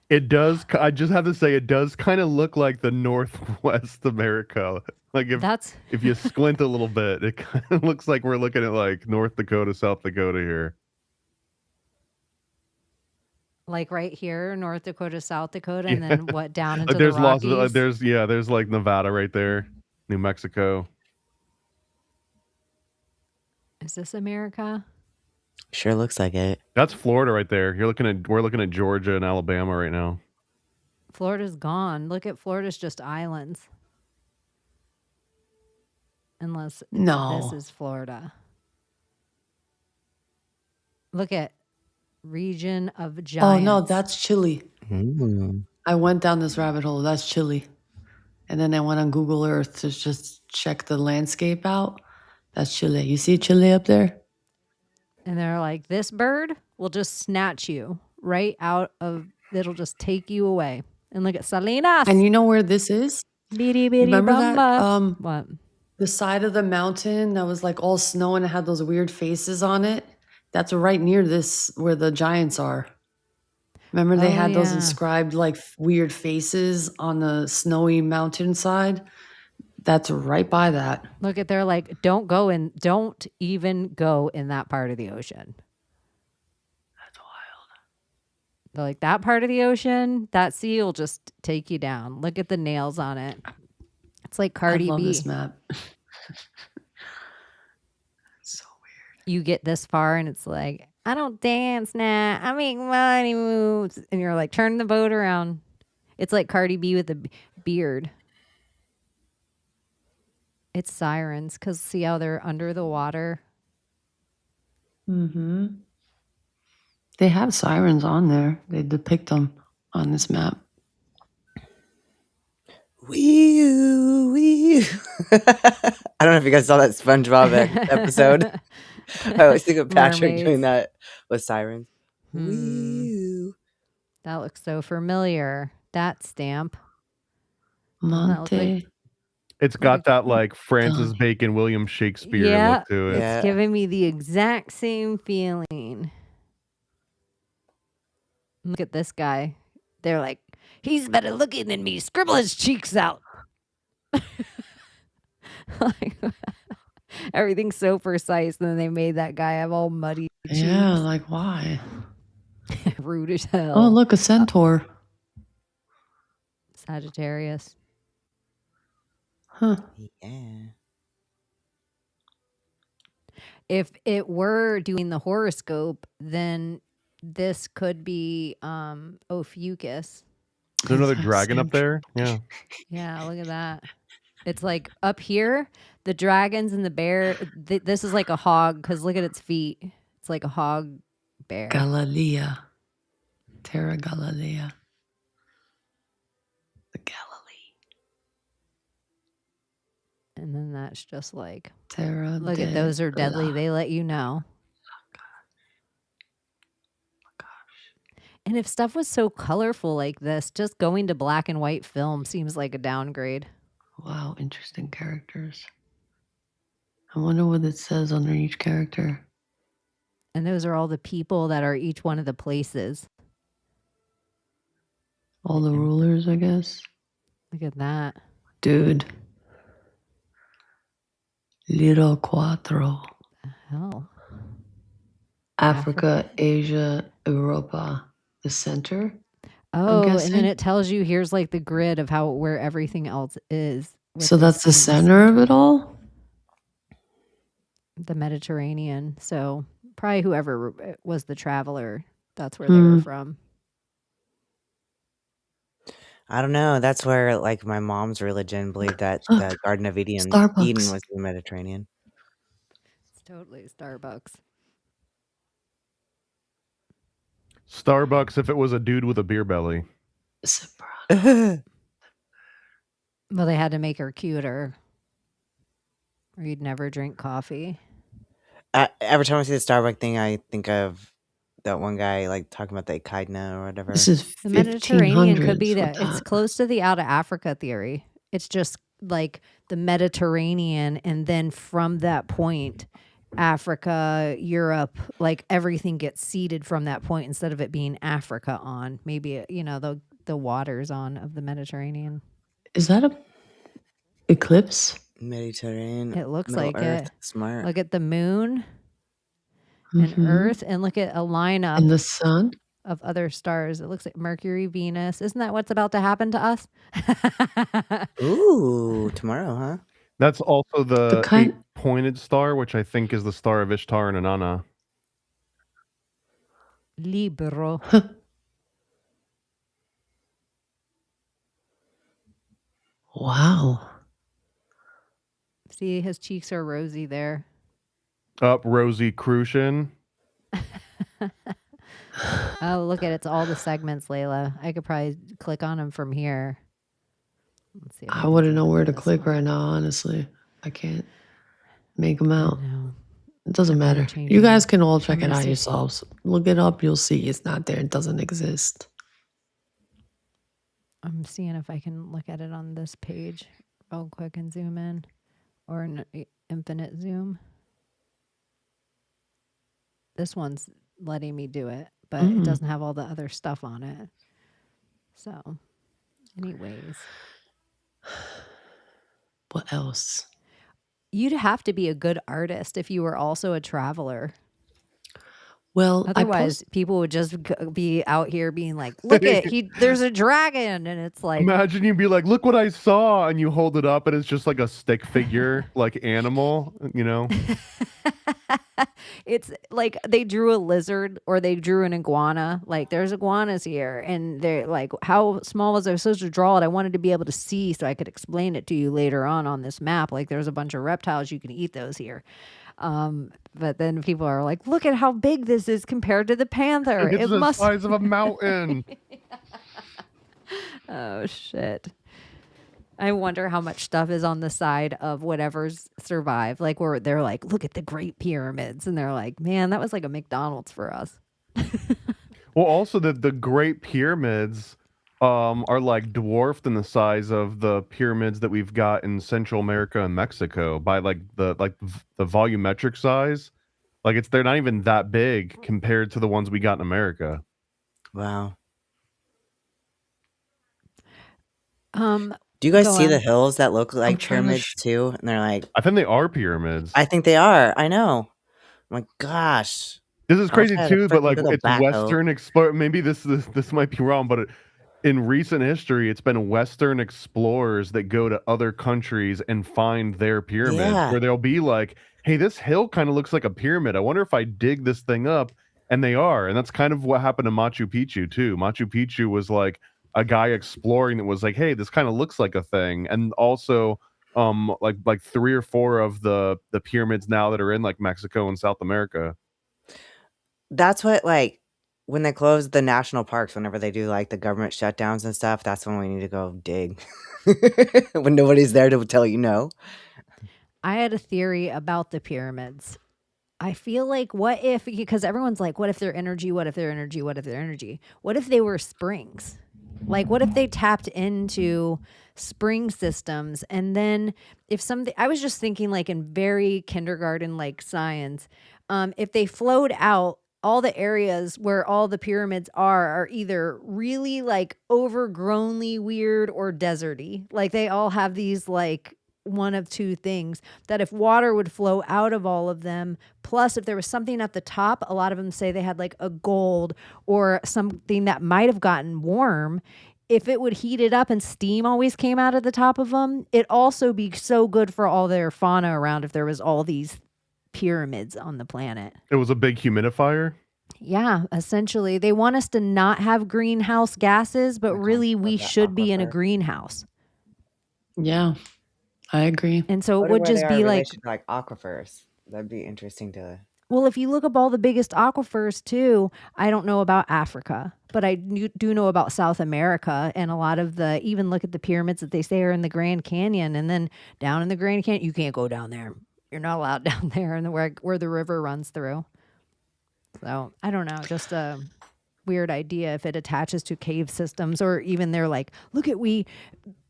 S6: It does. I just have to say, it does kind of look like the Northwest America. Like if you squint a little bit, it kind of looks like we're looking at like North Dakota, South Dakota here.
S5: Like right here, North Dakota, South Dakota, and then what down into
S6: There's
S5: the Rockies?
S6: lots of there's like Nevada right there, New Mexico.
S5: Is this America?
S8: Sure looks like it.
S6: That's Florida right there. We're looking at Georgia and Alabama right now.
S5: Florida's gone. Look at Florida's just islands. Unless this is Florida. Look at region of giants.
S7: Oh, no, that's Chile.
S8: Mm.
S7: I went down this rabbit hole. That's Chile. And then I went on Google Earth to just check the landscape out. That's Chile. You see Chile up there?
S5: And they're like, this bird will just snatch you right out of, it'll just take you away. And look at Salinas.
S7: And you know where this is? Remember that?
S5: What?
S7: The side of the mountain that was like all snow and it had those weird faces on it. That's right near this where the giants are. Remember they had those inscribed like weird faces on the snowy mountainside? That's right by that.
S5: Look at, they're like, don't even go in that part of the ocean.
S7: That's wild.
S5: They're like, that part of the ocean, that sea will just take you down. Look at the nails on it. It's like Cardi B.
S7: I love this map. So weird.
S5: You get this far and it's like, I don't dance now. I make money moves. And you're like, turn the boat around. It's like Cardi B with a beard. It's sirens because see how they're under the water?
S7: Mm-hmm. They have sirens on there. They depict them on this map.
S8: Wee. I don't know if you guys saw that SpongeBob episode. I always think of Patrick
S5: Mermaids.
S8: doing that with sirens.
S5: Hmm.
S8: Wee.
S5: That looks so familiar. That stamp. Doesn't that look like-
S7: Monte.
S6: It's got that like Francis Bacon, William Shakespeare
S5: Yeah,
S6: look to it.
S5: it's giving me the exact same feeling. Look at this guy. They're like, he's better looking than me. Scribble his cheeks out. Like, everything's so precise. And then they made that guy have all muddy cheeks.
S7: Yeah, like why?
S5: Rude as hell.
S7: Oh, look, a centaur.
S5: Sagittarius.
S7: Huh.
S8: Yeah.
S5: If it were doing the horoscope, then this could be Ophiuchus.
S6: There's another
S7: That's
S6: dragon up there. Yeah.
S5: Yeah, look at that. It's like up here, the dragons and the bear. This is like a hog because look at its feet. It's like a hog bear.
S7: Galilea. Terra Galilea. The Galilee.
S5: And then that's just like,
S7: Terra.
S5: look at those are deadly. They let you know. And if stuff was so colorful like this, just going to black and white film seems like a downgrade.
S7: Wow, interesting characters. I wonder what it says under each character.
S5: And those are all the people that are each one of the places.
S7: All the rulers, I guess.
S5: Look at that.
S7: Dude. Little Cuatro.
S5: Hell.
S7: Africa, Asia, Europa. The center.
S5: Oh, and
S7: guessing.
S5: then it tells you here's like the grid of how where everything else is. with
S7: So that's the
S5: things.
S7: center of it all?
S5: The Mediterranean. So probably whoever was the traveler, that's where they were from.
S8: I don't know. That's where like my mom's religion believed that the Garden of Eden
S7: Starbucks.
S8: was the Mediterranean.
S5: It's totally Starbucks.
S6: Starbucks if it was a dude with a beer belly.
S5: Well, they had to make her cuter, or you'd never drink coffee.
S8: Every time I see the Starbucks thing, I think of that one guy like talking about the echidna or whatever.
S7: This is
S5: The Mediterranean could be
S7: 1500s.
S5: that. It's close to the out of Africa theory. It's just like the Mediterranean, and then from that point, Africa, Europe, like everything gets seeded from that point instead of it being Africa on. Maybe the waters on of the Mediterranean.
S7: Is that a eclipse?
S8: Mediterranean.
S5: It looks
S8: Middle
S5: like
S8: Earth,
S5: it.
S8: Smart.
S5: Look at the moon and
S7: Mhm.
S5: Earth, and look at a lineup
S7: And the sun?
S5: of other stars. It looks like Mercury, Venus. Isn't that what's about to happen to us?
S8: Ooh, tomorrow, huh?
S6: That's also the
S7: kind-
S6: eight-pointed star, which I think is the star of Ishtar and Inanna.
S5: Libro.
S7: Wow.
S5: See, his cheeks are rosy there.
S6: Up, Rosie Crucian.
S5: Oh, look at it. It's all the segments, Layla. I could probably click on them from here. Let's see. if
S7: I
S5: can
S7: wouldn't know
S5: zoom
S7: where
S5: in
S7: to
S5: this
S7: click
S5: one.
S7: right now, honestly. I can't make them
S5: I
S7: out.
S5: know.
S7: It doesn't
S5: better
S7: matter.
S5: change
S7: You
S5: it.
S7: guys can all check
S5: I'm
S7: it
S5: gonna
S7: out
S5: see.
S7: yourselves. Look it up. You'll see it's not there. It doesn't exist.
S5: I'm seeing if I can look at it on this page real quick and zoom in, or an infinite zoom. This one's letting me do it, but it doesn't have all the other stuff on it. So, anyways,
S7: What else?
S5: you'd have to be a good artist if you were also a traveler.
S7: Well,
S5: Otherwise, people would just be out here being like, "Look at there's a dragon," and it's like,
S6: Imagine you'd be like, "Look what I saw," and you hold it up, and it's just like a stick figure, like animal, you know?
S5: it's like they drew a lizard or they drew an iguana. Like there's iguanas here, and they're like, how small was I supposed to draw it? I wanted to be able to see so I could explain it to you later on this map. Like there's a bunch of reptiles, you can eat those here. But then people are like, look at how big this is compared to the panther.
S6: It's
S5: It
S6: the
S5: must.
S6: size of a mountain.
S5: Oh shit. I wonder how much stuff is on the side of whatever's survived. Like where they're like, look at the Great Pyramids, and they're like, man, that was like a McDonald's for us.
S6: Well, also the Great Pyramids are like dwarfed in the size of the pyramids that we've got in Central America and Mexico by the volumetric size. Like they're not even that big compared to the ones we got in America.
S8: Wow.
S5: Um,
S8: Do you guys
S5: Go
S8: see the
S5: on.
S8: hills that look like
S7: trying to
S8: pyramids too? And they're like,
S6: I think they are pyramids.
S8: I think they are. I know. I'm like, gosh.
S6: This is
S8: I wish
S6: crazy
S8: I had a
S6: too, but
S8: freaking
S6: like
S8: big ol'
S6: it's
S8: backhoe.
S6: Western explore. Maybe this might be wrong, but in recent history, it's been Western explorers that go to other countries and find their pyramids,
S8: Yeah.
S6: where they'll be like, "Hey, this hill kind of looks like a pyramid. I wonder if I dig this thing up." And they are, and that's kind of what happened to Machu Picchu too. Machu Picchu was like a guy exploring that was like, "Hey, this kind of looks like a thing," and also like 3 or 4 of the pyramids now that are in like Mexico and South America.
S8: That's what, like, when they close the national parks, whenever they do, like, the government shutdowns and stuff, that's when we need to go dig. When nobody's there to tell you no.
S5: I had a theory about the pyramids. I feel like what if, because everyone's like, what if they're energy? What if they're energy? What if they're energy? What if they were springs? Like, what if they tapped into spring systems? And then if something, I was just thinking like in very kindergarten, like science, if they flowed out, all the areas where all the pyramids are either really like overgrownly weird or deserty. Like they all have these like one of two things, that if water would flow out of all of them, plus if there was something at the top, a lot of them say they had like a gold or something that might have gotten warm. If it would heat it up and steam always came out of the top of them, it'd also be so good for all their fauna around if there was all these pyramids on the planet.
S6: It was a big humidifier.
S5: Yeah, essentially. They want us to not have greenhouse gases, but really we should be in a greenhouse.
S7: Yeah, I agree.
S5: And so it
S8: Wonder
S5: would
S8: where they
S5: just
S8: are
S5: be
S8: in
S5: like,
S8: relation to, like, aquifers. That'd be interesting to.
S5: well, if you look up all the biggest aquifers too, I don't know about Africa, but I do know about South America, and a lot of the, even look at the pyramids that they say are in the Grand Canyon, and then down in the Grand Canyon, you can't go down there. You're not allowed down there, and where the river runs through. So I don't know, just a weird idea if it attaches to cave systems, or even they're like, look at, we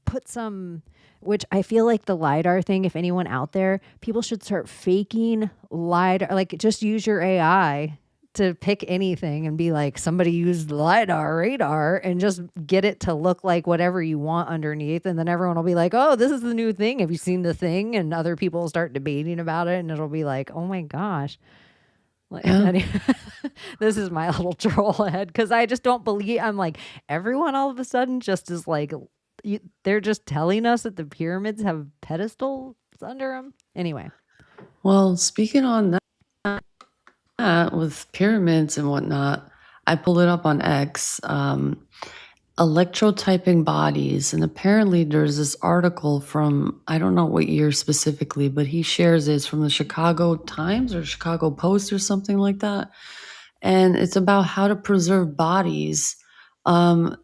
S5: put some, which I feel like the LiDAR thing, if anyone out there, people should start faking LiDAR, like just use your AI to pick anything and be like, somebody used LiDAR radar, and just get it to look like whatever you want underneath. And then everyone will be like, oh, this is the new thing. Have you seen the thing? And other people will start debating about it, and it'll be like, oh my gosh. Like, this is my little troll head, because I just don't believe, I'm like, everyone all of a sudden just is like, they're just telling us that the pyramids have pedestals under them. Anyway.
S7: Well, speaking on that with pyramids and whatnot, I pulled it up on X, electrotyping bodies. And apparently there's this article from, I don't know what year specifically, but he shares this from the Chicago Times or Chicago Post or something like that. And it's about how to preserve bodies, I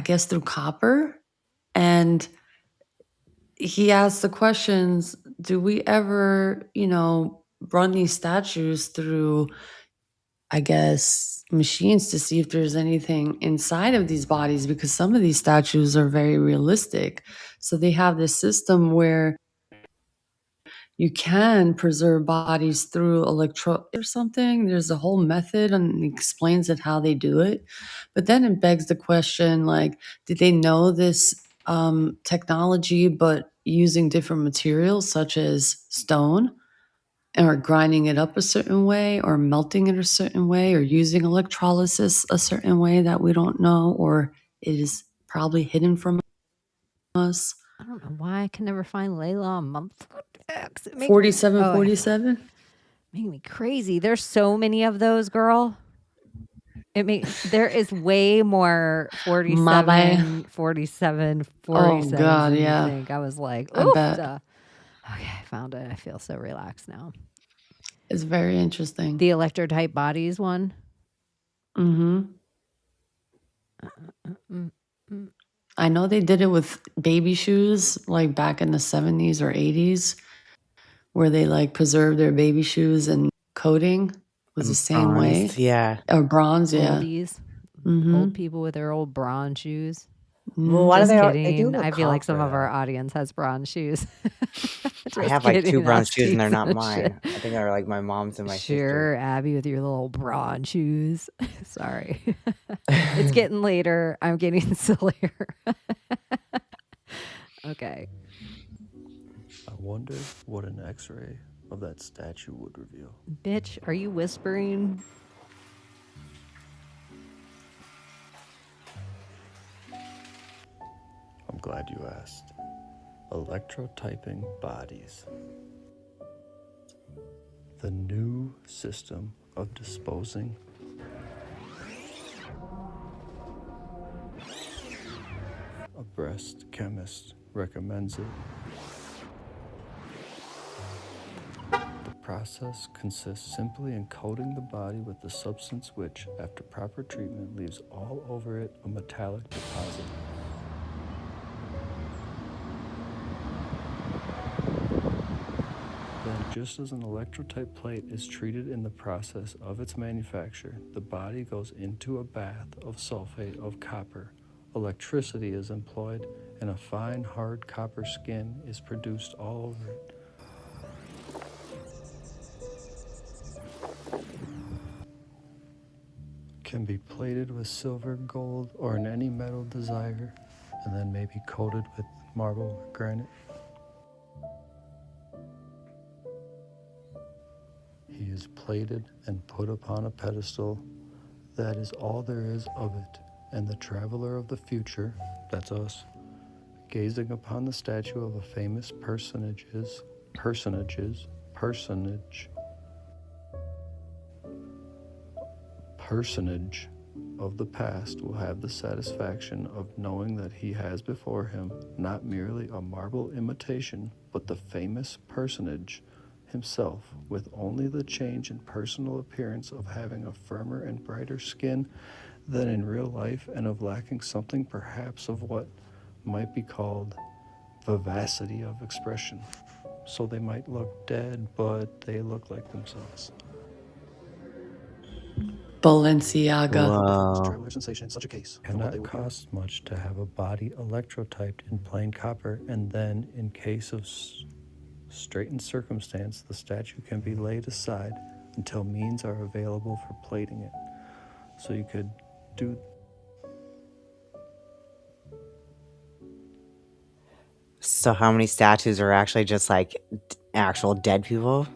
S7: guess through copper. And he asked the questions, do we ever, run these statues through, I guess, machines to see if there's anything inside of these bodies? Because some of these statues are very realistic. So they have this system where you can preserve bodies through or something. There's a whole method, and it explains it how they do it. But then it begs the question, like, did they know this technology, but using different materials such as stone, or grinding it up a certain way, or melting it a certain way, or using electrolysis a certain way that we don't know, or it is probably hidden from us?
S5: I don't know why I can never find Layla on month.
S7: 4747?
S5: Making me crazy. There's so many of those, girl. There is way more 47, 47, 47.
S7: Oh God,
S5: than you
S7: yeah.
S5: think. I was like,
S7: I
S5: oof.
S7: bet.
S5: Okay, I found it. I feel so relaxed now.
S7: It's very interesting.
S5: The electrotype bodies one.
S7: Mm-hmm. I know they did it with baby shoes, like back in the 70s or 80s, where they like preserved their baby shoes and coating was the
S8: And
S7: same
S8: bronze,
S7: way.
S8: yeah.
S7: Or bronze, yeah.
S5: Oldies.
S7: Mm-hmm.
S5: Old people with their old bronze shoes.
S8: Well, why do
S5: Just
S8: they
S5: kidding.
S8: do it with
S5: I feel like some
S8: copper,
S5: of our
S8: though?
S5: audience has bronze shoes.
S8: I
S5: Just
S8: have, like, 2
S5: kidding.
S8: bronze shoes, and they're
S5: Ass
S8: not
S5: cheeks and shit.
S8: mine. I think they're, like, my mom's and my sister's.
S5: Sure, Abbie with your little bronze shoes. Sorry. It's getting later. I'm getting sillier. Okay.
S9: I wonder what an X-ray of that statue would reveal.
S5: Bitch, are you whispering?
S9: I'm glad you asked. Electrotyping bodies. The new system of disposing a breast chemist recommends it. The process consists simply in coating the body with the substance which, after proper treatment, leaves all over it a metallic deposit. Then, just as an electrotype plate is treated in the process of its manufacture, the body goes into a bath of sulfate of copper. Electricity is employed, and a fine, hard copper skin is produced all over it. Can be plated with silver, gold, or in any metal desired, and then may be coated with marble or granite. He is plated and put upon a pedestal. That is all there is of it. And the traveler of the future, that's us, gazing upon the statue of a famous personage of the past will have the satisfaction of knowing that he has before him not merely a marble imitation, but the famous personage himself, with only the change in personal appearance of having a firmer and brighter skin than in real life, and of lacking something perhaps of what might be called vivacity of expression. So they might look dead, but they look like themselves.
S7: Balenciaga.
S8: Whoa.
S9: Traveler sensation in such a case cannot cost much to have a body electrotyped in plain copper, and then, in case of straitened circumstance, the statue can be laid aside until means are available for plating it. So you could do.
S8: So how many statues are actually just, like, actual dead people?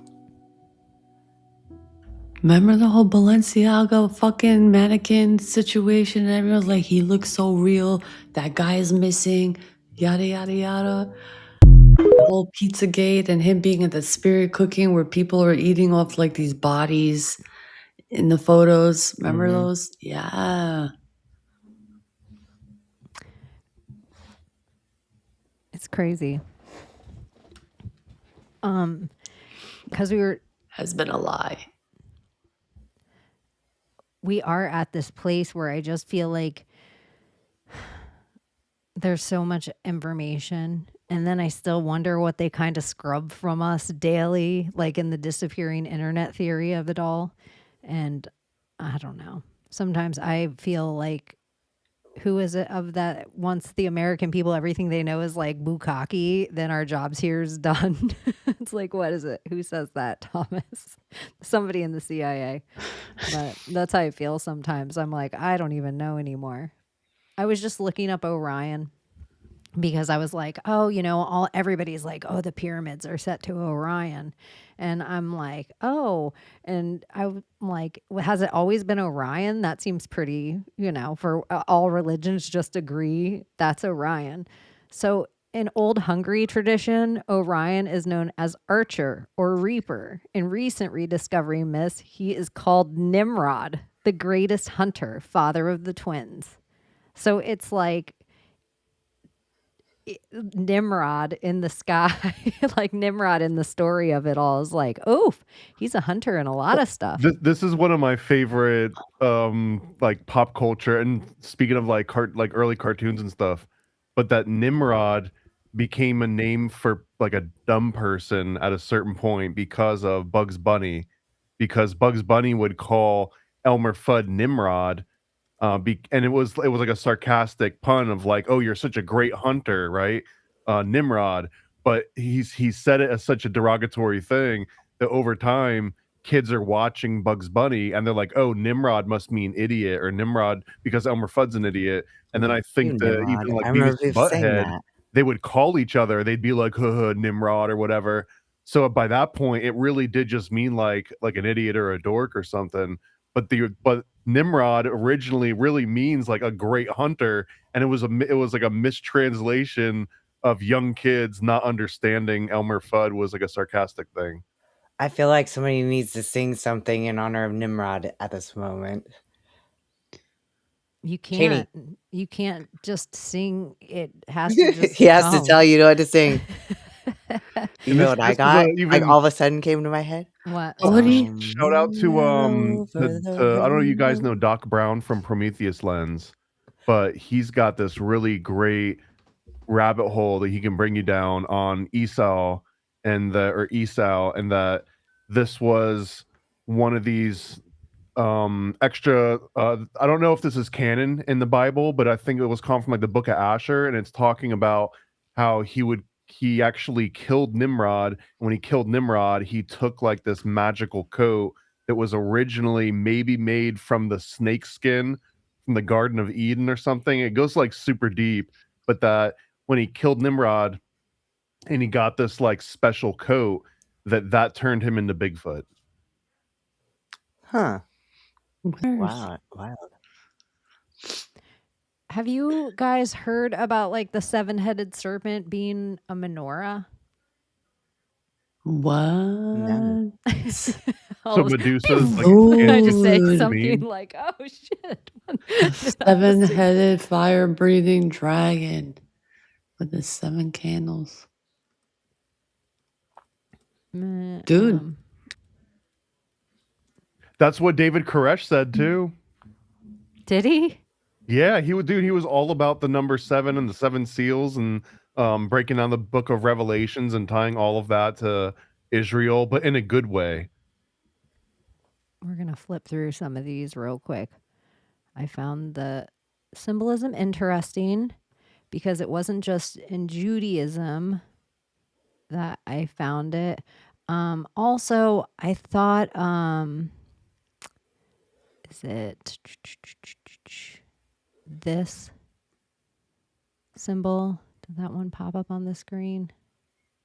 S7: Remember the whole Balenciaga fucking mannequin situation? And everyone's like, he looks so real. That guy is missing. Yada, yada, yada. The whole Pizzagate and him being at the spirit cooking where people are eating off like these bodies in the photos. Remember those? Yeah.
S5: It's crazy. Because
S7: Has been a lie.
S5: we are at this place where I just feel like there's so much information, and then I still wonder what they kind of scrub from us daily, like in the disappearing internet theory of it all. And I don't know. Sometimes I feel like, who is it of that? Once the American people, everything they know is like bukkake, then our jobs here is done. It's like, what is it? Who says that, Thomas? Somebody in the CIA. But that's how I feel sometimes. I'm like, I don't even know anymore. I was just looking up Orion because I was like, oh, everybody's like, oh, the pyramids are set to Orion. And I'm like, oh, and I'm like, has it always been Orion? That seems pretty, for all religions just agree that's Orion. So in old Hungary tradition, Orion is known as Archer or Reaper. In recent rediscovery myths, he is called Nimrod, the greatest hunter, father of the twins. So it's like Nimrod in the sky, like Nimrod in the story of it all is like, oof, he's a hunter in a lot of stuff.
S6: This is one of my favorite like pop culture, and speaking of like early cartoons and stuff, but that Nimrod became a name for like a dumb person at a certain point because of Bugs Bunny, because Bugs Bunny would call Elmer Fudd Nimrod, and it was like a sarcastic pun of like, "Oh, you're such a great hunter, right, Nimrod?" But he said it as such a derogatory thing that over time kids are watching Bugs Bunny and they're like, "Oh, Nimrod must mean idiot," or Nimrod because Elmer Fudd's an idiot. And then I
S8: You
S6: think that
S8: Nimrod.
S6: even like
S8: I
S6: Beavis
S8: remember
S6: and
S8: people saying
S6: Butthead,
S8: that.
S6: they would call each other. They'd be like, "Huh, Nimrod," or whatever. So by that point, it really did just mean like an idiot or a dork or something. But Nimrod originally really means like a great hunter, and it was like a mistranslation of young kids not understanding Elmer Fudd was like a sarcastic thing.
S8: I feel like somebody needs to sing something in honor of Nimrod at this moment.
S5: You
S8: Chaney.
S5: can't just sing. It has to just
S8: He has to
S5: come.
S8: tell you what to sing. You
S6: And
S8: know
S6: this-
S8: what I
S6: this is
S8: got? Like
S6: even
S8: all of a sudden came to my head.
S5: What?
S7: What do you-
S6: shout out to
S8: Over the
S6: I don't know, you guys
S8: rainbow.
S6: know Doc Brown from Prometheus Lens, but he's got this really great rabbit hole that he can bring you down on Esau and that this was one of these extra I don't know if this is canon in the Bible, but I think it was come from like the book of Asher, and it's talking about how he actually killed Nimrod. And when he killed Nimrod, he took like this magical coat that was originally maybe made from the snake skin from the Garden of Eden or something. It goes like super deep, but that when he killed Nimrod and he got this like special coat, that turned him into Bigfoot.
S8: Huh.
S7: Where's-
S8: Wow. Wow.
S5: Have you guys heard about like the 7-headed serpent being a menorah?
S7: What?
S5: All
S6: So
S5: of a-
S6: Medusa's like
S5: I just say
S7: Dude.
S5: something
S6: Meme.
S5: like, "Oh shit!"
S7: Seven-headed fire-breathing dragon with the 7 candles. Dude.
S6: That's what David Koresh said too.
S5: Did he?
S6: Yeah, he was all about the number 7 and the 7 seals and breaking down the book of Revelations and tying all of that to Israel, but in a good way.
S5: We're gonna flip through some of these real quick. I found the symbolism interesting because it wasn't just in Judaism that I found it. Also, I thought, is it this symbol? Did that one pop up on the screen?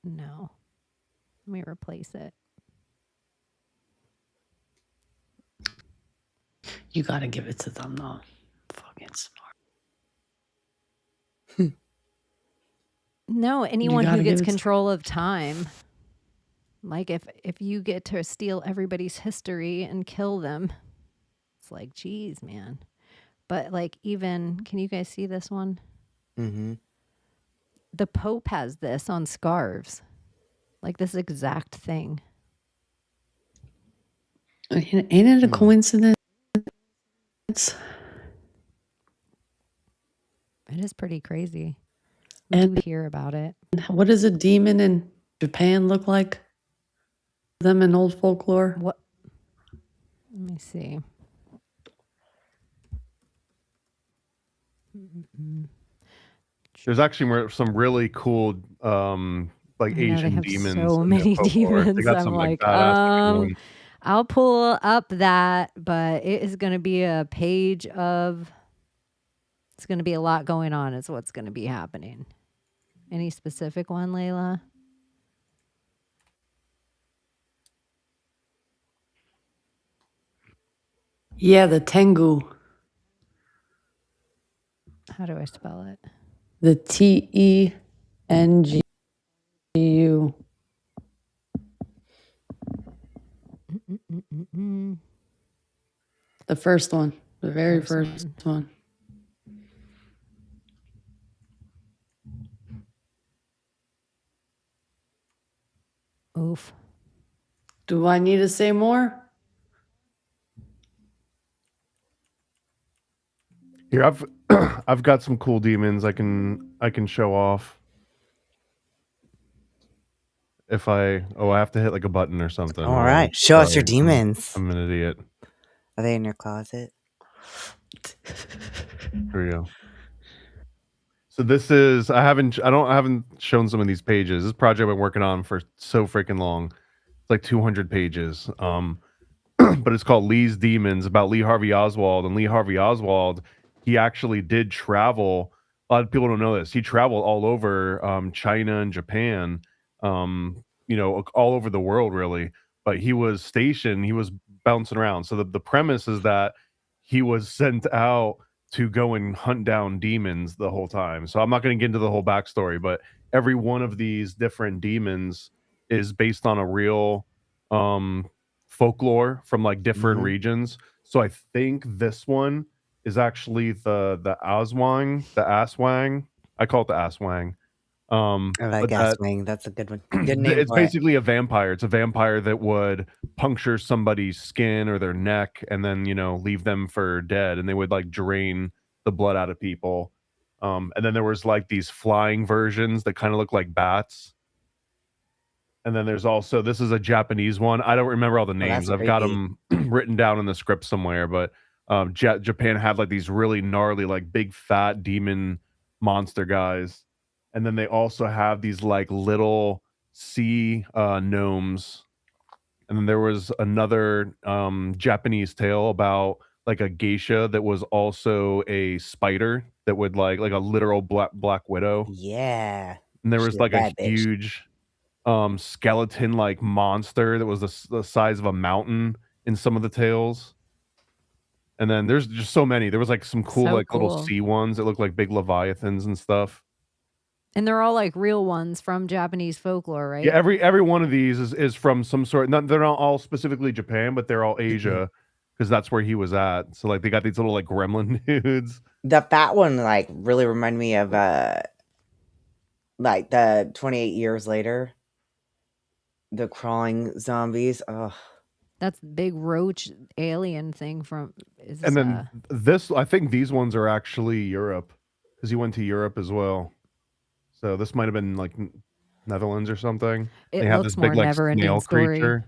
S5: No. Let me replace it.
S7: You gotta give it to them though. Fucking smart.
S5: No, anyone who
S7: gotta
S5: gets
S7: give it to-
S5: control of time. Like if you get to steal everybody's history and kill them, it's like, geez, man. But like even, can you guys see this one?
S8: Mm-hmm.
S5: The Pope has this on scarves. Like this exact thing.
S7: Ain't it a coincidence?
S5: It is pretty crazy. We do hear about it.
S7: What does a demon in Japan look like? Them in old folklore?
S5: What? Let me see.
S6: There's actually some really cool like
S5: I know, they
S6: Asian
S5: have
S6: demons.
S5: so
S6: in their
S5: many
S6: folklore. They
S5: demons.
S6: got
S5: I'm
S6: some
S5: like,
S6: badass looking ones.
S5: I'll pull up that, but it is going to be a page of. It's going to be a lot going on. Is what's going to be happening. Any specific one, Layla?
S7: Yeah, the Tengu.
S5: How do I spell it?
S7: The TENGU. The first one. The very first one.
S5: Oof.
S7: Do I need to say more?
S6: Here, I've got some cool demons I can show off. if I have to hit like a button or something.
S8: All
S6: Hold on.
S8: right. Show us your
S6: Sorry,
S8: demons.
S6: I'm an idiot.
S8: Are they in your closet?
S6: Here we go. So this is I haven't shown some of these pages. This project I've been working on for so freaking long. It's like 200 pages. But it's called Lee's Demons, about Lee Harvey Oswald. And Lee Harvey Oswald, he actually did travel. A lot of people don't know this. He traveled all over China and Japan, all over the world, really. But he was stationed, he was bouncing around. So the premise is that he was sent out to go and hunt down demons the whole time. So I'm not going to get into the whole backstory, but every one of these different demons is based on a real folklore from like different regions. So I think this one is actually the Aswang. I call it the Aswang.
S8: I like Aswang. That's a good one. Good name.
S6: It's basically a vampire. It's a vampire that would puncture somebody's skin or their neck and then, leave them for dead. And they would like drain the blood out of people. And then there was like these flying versions that kind of look like bats. And then there's also, this is a Japanese one. I don't remember all the names. I've got them written down in the script somewhere, but Japan had like these really gnarly, like big fat demon monster guys. And then they also have these like little sea gnomes. And then there was another Japanese tale about like a geisha that was also a spider that would like a literal black widow.
S8: Yeah.
S6: And there was like a huge skeleton like monster that was the size of a mountain in some of the tales. And then there's just so many. There was like some cool little sea ones that look like big leviathans and stuff.
S5: And they're all like real ones from Japanese folklore, right?
S6: Yeah, every one of these is from some sort. They're not all specifically Japan, but they're all Asia because that's where he was at. So like they got these little like gremlin dudes.
S8: The fat one like really reminded me of like the 28 years later. The crawling zombies. Oh,
S5: that's the big roach alien thing from.
S6: And then this, I think these ones are actually Europe because he went to Europe as well. So this might have been like Netherlands or something.
S5: It
S6: they have
S5: looks
S6: this big
S5: more
S6: like snail
S5: story.
S6: creature.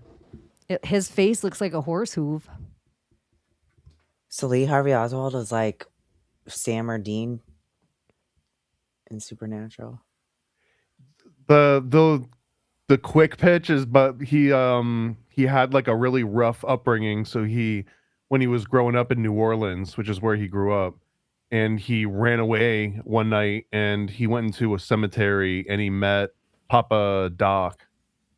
S5: His face looks like a horse hoof.
S8: So Lee Harvey Oswald is like Sam or Dean in Supernatural.
S6: The quick pitch is, but he had like a really rough upbringing. So when he was growing up in New Orleans, which is where he grew up, and he ran away one night and he went into a cemetery and he met Papa Doc.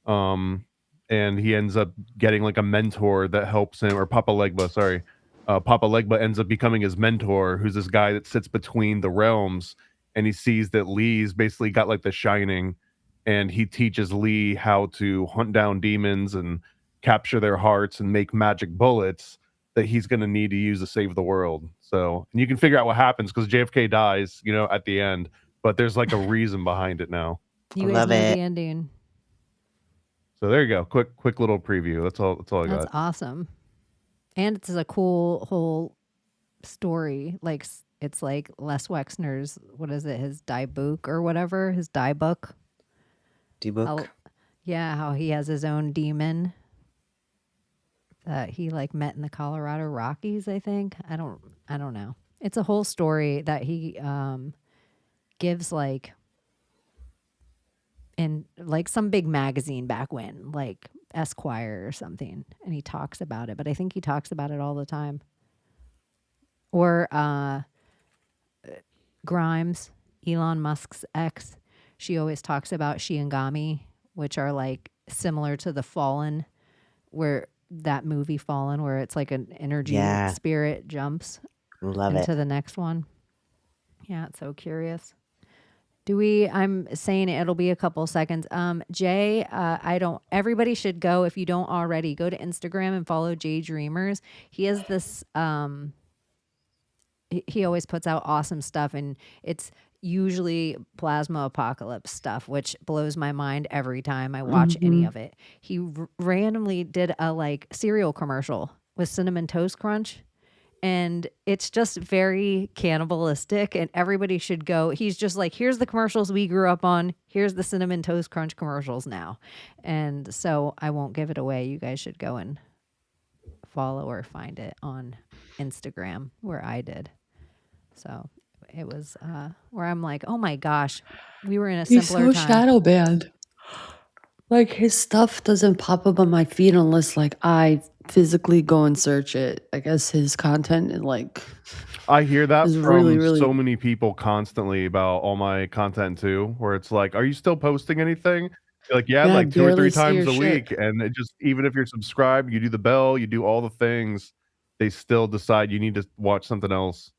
S6: And he ends up getting like a mentor that helps him, or Papa Legba, sorry. Papa Legba ends up becoming his mentor, who's this guy that sits between the realms, and he sees that Lee's basically got like the shining, and he teaches Lee how to hunt down demons and capture their hearts and make magic bullets that he's going to need to use to save the world. So, and you can figure out what happens because JFK dies, at the end, but there's like a reason behind it now.
S5: You guys know the ending.
S6: So there you go. Quick little preview. That's all I got.
S5: That's awesome. And it's a cool whole story. Like it's like Les Wexner's, what is it? His die book or whatever, his die book.
S8: D-book.
S5: Yeah, how he has his own demon that he like met in the Colorado Rockies, I think. I don't know. It's a whole story that he gives like in like some big magazine back when, like Esquire or something, and he talks about it, but I think he talks about it all the time. Or Grimes, Elon Musk's ex, she always talks about Shiangami, which are like similar to the Fallen, where that movie Fallen, where it's like an energy spirit jumps into the next one. Yeah, it's so curious. I'm saying it'll be a couple seconds. Jay, everybody should go, if you don't already, go to Instagram and follow Jay Dreamers. He has this, he always puts out awesome stuff, and it's usually plasma apocalypse stuff, which blows my mind every time I watch any of it. He randomly did a like cereal commercial with Cinnamon Toast Crunch, And it's just very cannibalistic, and everybody should go. He's just like, here's the commercials we grew up on. Here's the Cinnamon Toast Crunch commercials now. And so I won't give it away. You guys should go and follow or find it on Instagram where I did. So it was where I'm like, oh my gosh, we were in a
S7: He's
S5: simpler
S7: so
S5: time.
S7: shadow banned. Like his stuff doesn't pop up on my feed unless like I physically go and search it. I guess his content and like
S6: I hear that
S7: is
S6: from
S7: really
S6: so many people constantly about all my content too, where it's like, are you still posting anything? You're like, yeah,
S7: Yeah, I
S6: like 2 or 3
S7: barely see
S6: times
S7: your
S6: a
S7: shit.
S6: week. And it just, even if you're subscribed, you do the bell, you do all the things, they still decide you need to watch something else.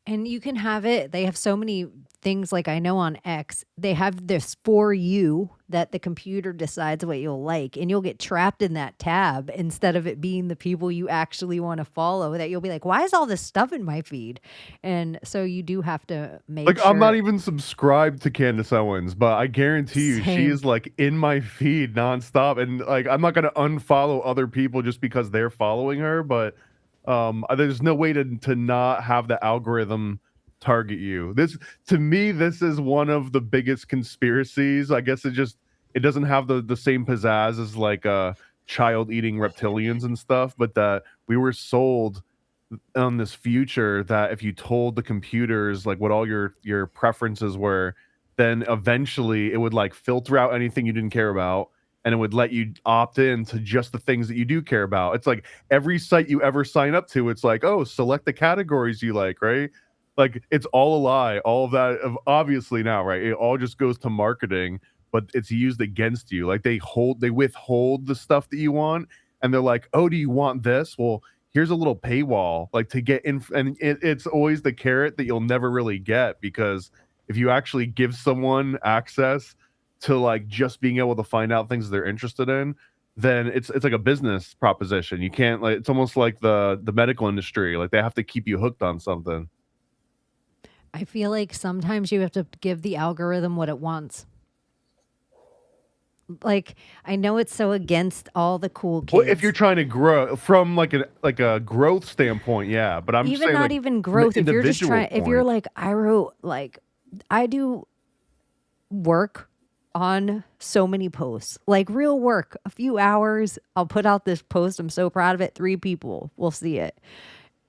S5: And you can have it. They have so many things, like I know on X, they have this for you that the computer decides what you'll like, and you'll get trapped in that tab instead of it being the people you actually want to follow, that you'll be like, why is all this stuff in my feed? And so you do have to make
S6: Like,
S5: sure.
S6: I'm not even subscribed to Candace Owens, but I guarantee you, she
S5: Same.
S6: is like in my feed nonstop. And like, I'm not gonna unfollow other people just because they're following her, but there's no way to not have the algorithm target you. This, to me, this is one of the biggest conspiracies. I guess it doesn't have the same pizzazz as like child eating reptilians and stuff, but that we were sold on this future that if you told the computers like what all your preferences were, then eventually it would like filter out anything you didn't care about, and it would let you opt in to just the things that you do care about. It's like every site you ever sign up to, it's like, oh, select the categories you like, right? Like, it's all a lie. All of that, obviously now, right? It all just goes to marketing, but it's used against you. Like, they withhold the stuff that you want, and they're like, oh, do you want this? Well, here's a little paywall, like, to get in. And it's always the carrot that you'll never really get, because if you actually give someone access to like just being able to find out things they're interested in, then it's like a business proposition. You can't, like, it's almost like the medical industry. Like, they have to keep you hooked on something.
S5: I feel like sometimes you have to give the algorithm what it wants. Like, I know it's so against all the cool kids.
S6: Well, if you're trying to grow from like a growth standpoint, yeah. But I'm
S5: even
S6: saying,
S5: not
S6: like,
S5: even
S6: from
S5: growth.
S6: an
S5: If you're just
S6: individual
S5: trying, if you're
S6: point.
S5: like, I do work on so many posts, like real work, a few hours. I'll put out this post. I'm so proud of it. 3 people will see it.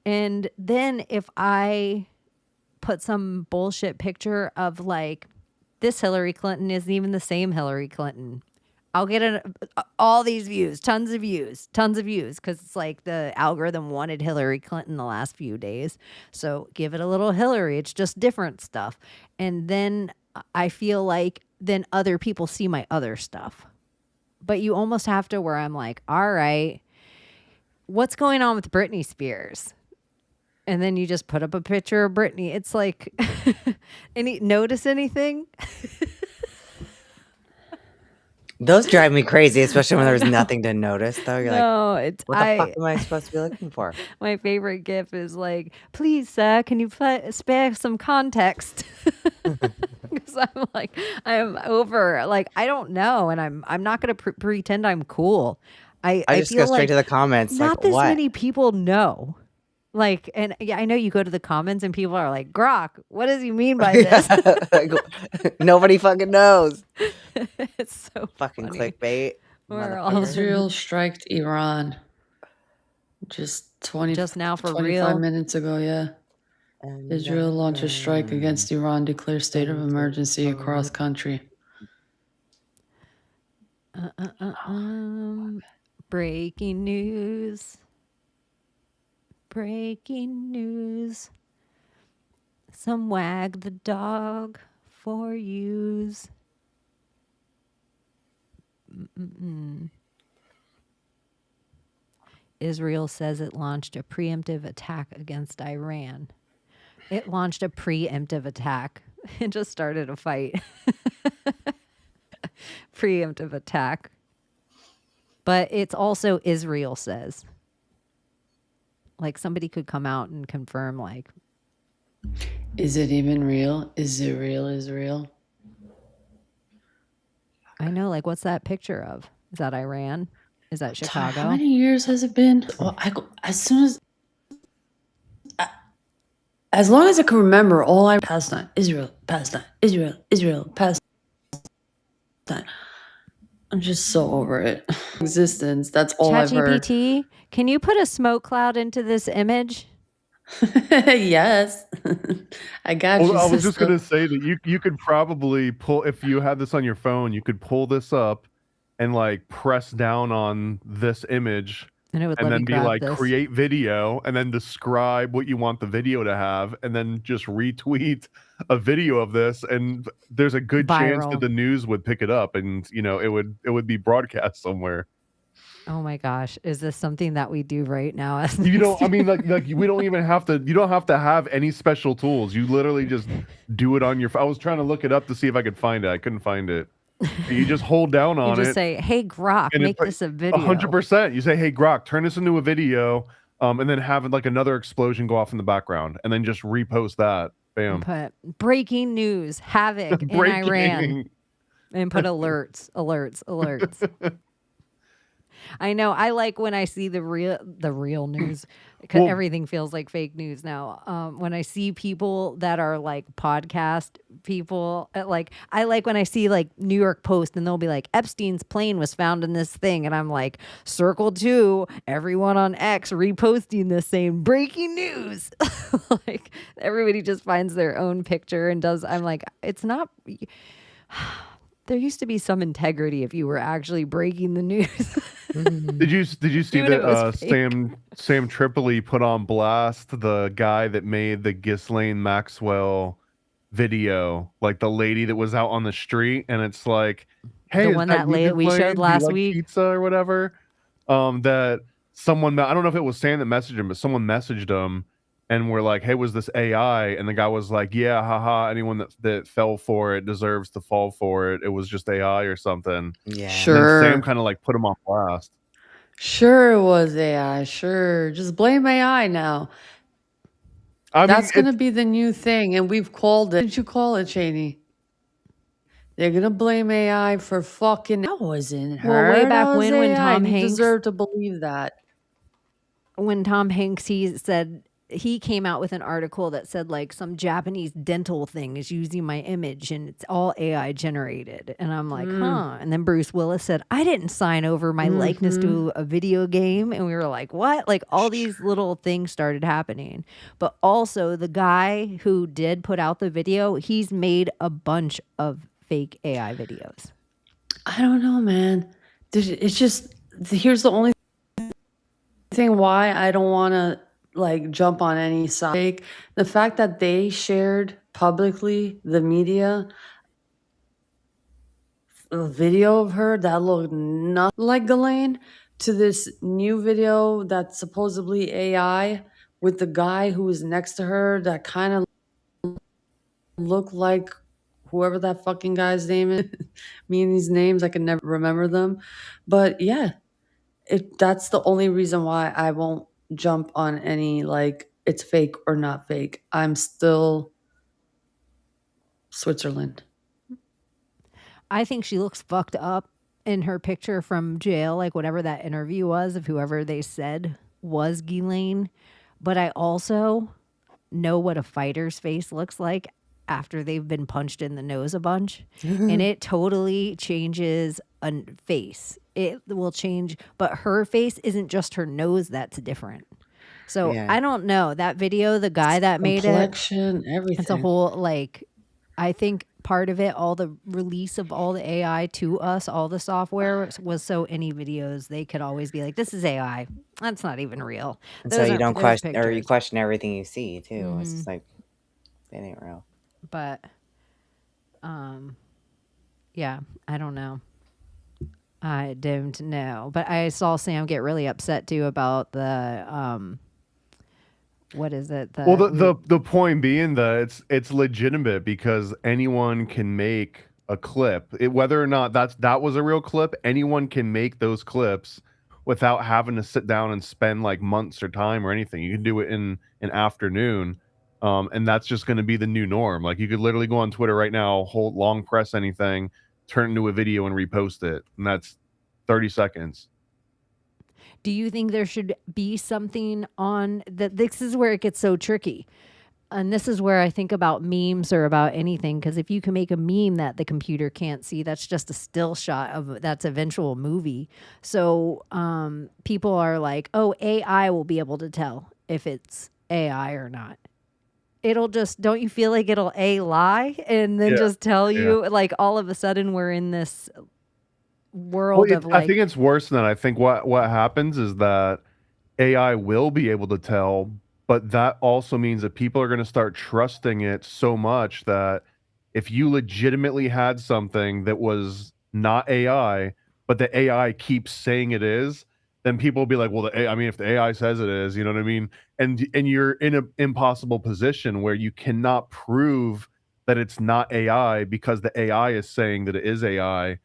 S5: And then if I put some bullshit picture of like, this Hillary Clinton isn't even the same Hillary Clinton, I'll get all these views, tons of views, because it's like the algorithm wanted Hillary Clinton the last few days. So give it a little Hillary. It's just different stuff. And then I feel like then other people see my other stuff. But you almost have to, where I'm like, all right, what's going on with Britney Spears? And then you just put up a picture of Britney. It's like, notice anything?
S8: Those drive me crazy, especially when there's nothing to notice, though. You're like,
S5: No, it's
S8: what the fuck am I supposed to be looking for?
S5: My favorite gif is like, please, sir, can you spare some context? Because I'm like, I'm over. Like, I don't know, and I'm not going to pretend I'm cool.
S8: I just
S5: feel
S8: go straight
S5: like
S8: to the comments.
S5: not
S8: Like,
S5: this
S8: what?
S5: many people know. Like, and yeah, I know you go to the comments and people are like, Grok, what does he mean by this?
S8: Like, nobody fucking knows.
S5: It's so
S8: Fucking
S5: funny.
S8: clickbait.
S5: We're all
S8: motherfucker.
S7: Israel striked Iran just
S5: now for
S7: 25
S5: real.
S7: minutes ago, yeah.
S8: And
S7: Israel launches strike against Iran, declares state of emergency across country.
S5: Breaking news. Breaking news. Some wag the dog for use. Israel says it launched a preemptive attack against Iran. It launched a preemptive attack. It just started a fight. Preemptive attack. But it's also Israel says. Like, somebody could come out and confirm, like,
S7: is it even real? Is it real? Is real?
S5: I know, like, what's that picture of? Is that Iran? Is that Chicago?
S7: How many years has it been? Well, as soon as As long as I can remember, all I Palestine, Israel, Palestine, Israel, Israel, Palestine. I'm just so over it. Existence. That's all I've heard.
S5: ChatGPT, can you put a smoke cloud into this image?
S7: Yes. I got
S6: Well,
S7: you,
S6: I was just
S7: sister.
S6: gonna say that you could probably pull, if you had this on your phone, you could pull this up and like press down on this image
S5: And it would
S6: and
S5: let me
S6: then be
S5: grab
S6: like
S5: this.
S6: create video and then describe what you want the video to have and then just retweet a video of this, and there's a good chance that
S5: Viral.
S6: the news would pick it up and it would be broadcast somewhere.
S5: Oh my gosh, is this something that we do right now? As
S6: You don't, I
S5: next
S6: mean,
S5: year?
S6: like we don't even have to, you don't have to have any special tools. You literally just do it on your I was trying to look it up to see if I could find it. I couldn't find it. You just hold down
S5: You
S6: on
S5: just
S6: it
S5: say, "Hey Grok,
S6: and
S5: make this a video."
S6: 100%. You say, "Hey Grok, turn this into a video," and then have like another explosion go off in the background, and then just repost that. Bam.
S5: Put breaking news, havoc in Iran,
S6: Breaking.
S5: and put alerts. I know. I like when I see the real news, because
S6: Well-
S5: everything feels like fake news now. When I see people that are like podcast people, like I like when I see like New York Post and they'll be like, Epstein's plane was found in this thing, and I'm like, circle 2, everyone on X reposting this saying breaking news. Like everybody just finds their own picture and does. I'm like, it's not. There used to be some integrity if you were actually breaking the news.
S6: Did you see
S5: Even if it
S6: that
S5: was fake.
S6: Sam Tripoli put on blast the guy that made the Ghislaine Maxwell video, like the lady that was out on the street, and it's like, hey,
S5: The
S6: is
S5: one
S6: that
S5: that
S6: you,
S5: we
S6: Ghislaine?
S5: showed
S6: Do you
S5: last
S6: like
S5: week?
S6: pizza or whatever? That someone, I don't know if it was Sam that messaged him, but someone messaged him and we're like, hey, was this AI? And the guy was like, yeah, haha, anyone that fell for it deserves to fall for it. It was just AI or something.
S8: Yeah.
S6: And
S7: Sure.
S6: then Sam kind of like put him on blast.
S7: Sure it was AI. Sure. Just blame AI now.
S6: I mean,
S7: That's going to
S6: it's-
S7: be the new thing. And we've called it. What did you call it, Chaney? They're going to blame AI for fucking. That wasn't her.
S5: Well, way back
S7: That was
S5: when
S7: AI,
S5: Tom
S7: and you
S5: Hanks-
S7: deserve to believe that.
S5: When Tom Hanks, he said he came out with an article that said like some Japanese dental thing is using my image and it's all AI generated. And I'm like, huh. And then Bruce Willis said, I didn't sign over my likeness to a video game. And we were like, what? Like all these little things started happening. But also the guy who did put out the video, he's made a bunch of fake AI videos.
S7: I don't know, man. It's just, here's the only thing why I don't want to like jump on any side. The fact that they shared publicly, the media, a video of her that looked nothing like Ghislaine, to this new video that's supposedly AI with the guy who was next to her that kind of looked like whoever that fucking guy's name is. Me and these names, I can never remember them. But yeah, that's the only reason why I won't jump on any like it's fake or not fake. I'm still Switzerland.
S5: I think she looks fucked up in her picture from jail, like whatever that interview was of whoever they said was Ghislaine. But I also know what a fighter's face looks like after they've been punched in the nose a bunch. And it totally changes a face. It will change, but her face isn't just her nose that's different. So
S8: Yeah.
S5: I don't know. That video, the guy that made it,
S7: Complexion, everything.
S5: it's a whole like, I think part of it, all the release of all the AI to us, all the software was so any videos they could always be like, this is AI. That's not even real.
S8: And
S5: Those
S8: so you
S5: aren't-
S8: don't
S5: those
S8: question, or you
S5: pictures."
S8: question everything you see too. It's just like, it ain't real.
S5: But yeah, I don't know. I don't know. But I saw Sam get really upset too about the what is it?
S6: Well, the point being that it's legitimate because anyone can make a clip. Whether or not that was a real clip, anyone can make those clips without having to sit down and spend like months or time or anything. You can do it in an afternoon, and that's just going to be the new norm. Like you could literally go on Twitter right now, hold long press anything, turn it into a video, and repost it, and that's 30 seconds.
S5: Do you think there should be something on that? This is where it gets so tricky. and this is where I think about memes or about anything, because if you can make a meme that the computer can't see, that's just a still shot of that's eventual movie. So people are like, oh, AI will be able to tell if it's AI or not. It'll just, don't you feel like it'll lie and then
S6: Yeah.
S5: just tell
S6: Yeah.
S5: you, like, all of a sudden we're in this
S6: Well,
S5: world of
S6: I think
S5: like,
S6: it's worse than that. I think what happens is that AI will be able to tell, but that also means that people are going to start trusting it so much that if you legitimately had something that was not AI, but the AI keeps saying it is, then people will be like, well, I mean, if the AI says it is, you know what I mean? And you're in an impossible position where you cannot prove that it's not AI because the AI is saying that it is AI,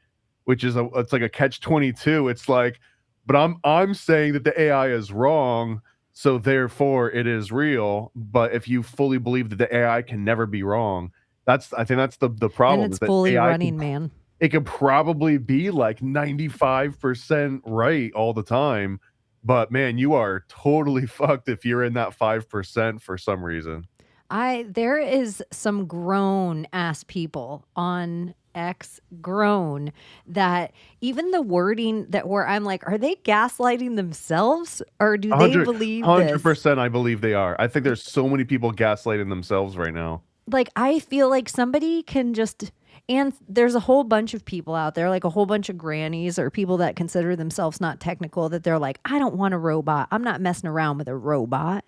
S6: which is it's like a catch 22. It's like, but I'm saying that the AI is wrong, so therefore it is real. But if you fully believe that the AI can never be wrong, I think that's the
S5: and
S6: problem,
S5: it's
S6: is that
S5: fully
S6: AI
S5: running, man.
S6: it could probably be like 95% right all the time. But man, you are totally fucked if you're in that 5% for some reason.
S5: There is some grown ass people on X, grown, that even the wording that where I'm like, are they gaslighting themselves or do they
S6: 100
S5: believe this?
S6: 100% I believe they are. I think there's so many people gaslighting themselves right now.
S5: Like, I feel like somebody can just, and there's a whole bunch of people out there, like a whole bunch of grannies or people that consider themselves not technical, that they're like, I don't want a robot. I'm not messing around with a robot.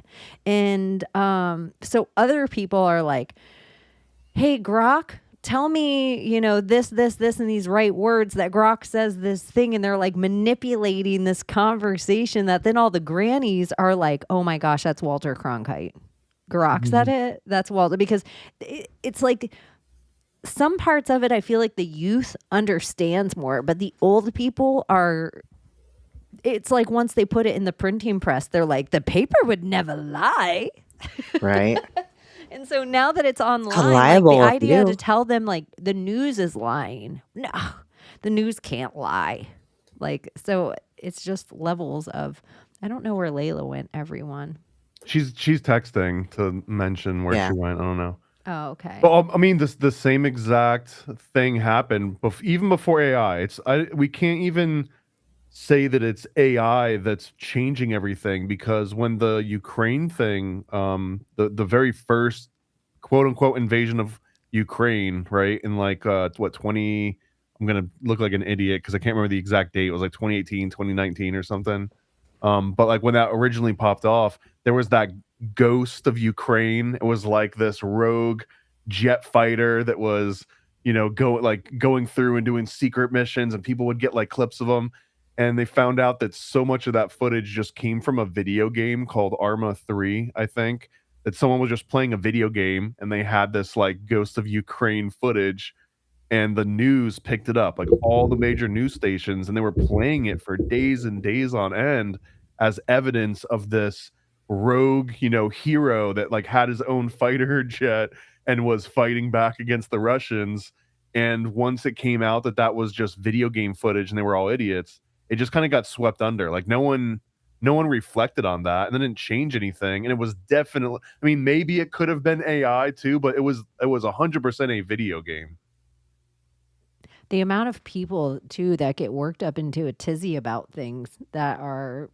S5: And so other people are like, hey, Grok, tell me, this, and these right words that Grok says this thing. And they're like manipulating this conversation that then all the grannies are like, oh my gosh, that's Walter Cronkite. Grok said it. That's Walter. Because it's like some parts of it, I feel like the youth understands more, but the old people are. It's like once they put it in the printing press, they're like, the paper would never lie.
S8: Right.
S5: And so now that it's online, like
S8: Reliable
S5: the
S8: if
S5: idea
S8: you
S5: to
S8: do.
S5: tell them like the news is lying. No, the news can't lie. Like, so it's just levels of, I don't know where Layla went, everyone.
S6: She's texting to mention where
S8: Yeah.
S6: she went. I don't know.
S5: Oh, okay.
S6: But I mean, the same exact thing happened even before AI. We can't even say that it's AI that's changing everything, because when the Ukraine thing, the very first quote unquote invasion of Ukraine, right? In like what 20, I'm gonna look like an idiot because I can't remember the exact date. It was like 2018, 2019 or something. But like when that originally popped off, there was that ghost of Ukraine. It was like this rogue jet fighter that was, going through and doing secret missions, and people would get like clips of them. And they found out that so much of that footage just came from a video game called Arma 3, I think. That someone was just playing a video game and they had this like Ghost of Ukraine footage, and the news picked it up, like all the major news stations, and they were playing it for days and days on end as evidence of this rogue, hero that like had his own fighter jet and was fighting back against the Russians. And once it came out that that was just video game footage and they were all idiots, it just kind of got swept under. Like no one reflected on that, and then didn't change anything. And it was definitely, I mean, maybe it could have been AI too, but it was 100% a video game.
S5: The amount of people too that get worked up into a tizzy about things that are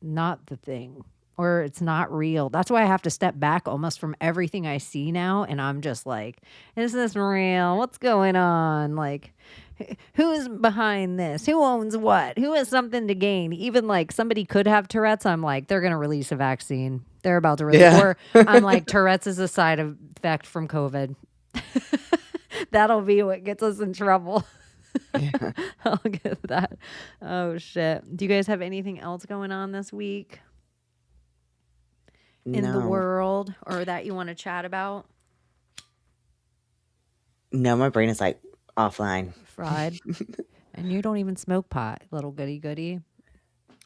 S5: not the thing, or it's not real. That's why I have to step back almost from everything I see now, and I'm just like, is this real? What's going on? Like, who's behind this? Who owns what? Who has something to gain? Even like somebody could have Tourette's. I'm like, they're gonna release a vaccine. They're about to release,
S8: Yeah.
S5: or I'm like, Tourette's is a side effect from COVID. That'll be what gets us in trouble.
S8: Yeah.
S5: I'll get that. Oh shit. Do you guys have anything else going on this week in the
S8: No.
S5: world, or that you want to chat about?
S8: No, my brain is like offline.
S5: Fried. And you don't even smoke pot, little goody goody.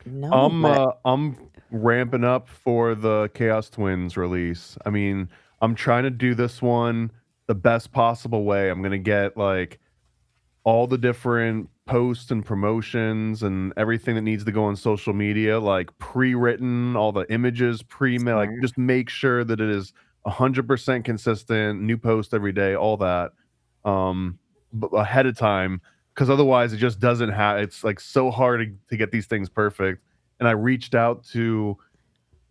S8: No, but
S6: I'm ramping up for the Chaos Twins release. I mean, I'm trying to do this one the best possible way. I'm gonna get like all the different posts and promotions and everything that needs to go on social media, like pre-written, all the images pre-made, like
S8: smart.
S6: just make sure that it is 100% consistent, new post every day, all that, ahead of time, because otherwise it just doesn't have. It's like so hard to get these things perfect. And I reached out to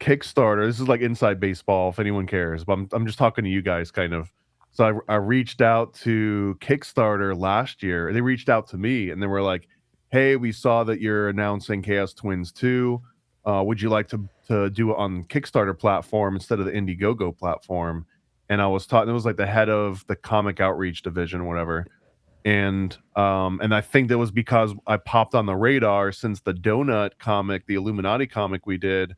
S6: Kickstarter. This is like inside baseball, if anyone cares, but I'm just talking to you guys, kind of. So I reached out to Kickstarter last year. They reached out to me and they were like, "Hey, we saw that you're announcing Chaos Twins 2. Would you like to do it on Kickstarter platform instead of the Indiegogo platform?" And I was talking. It was like the head of the comic outreach division, or whatever. And I think that was because I popped on the radar since the Donut comic, the Illuminati comic we did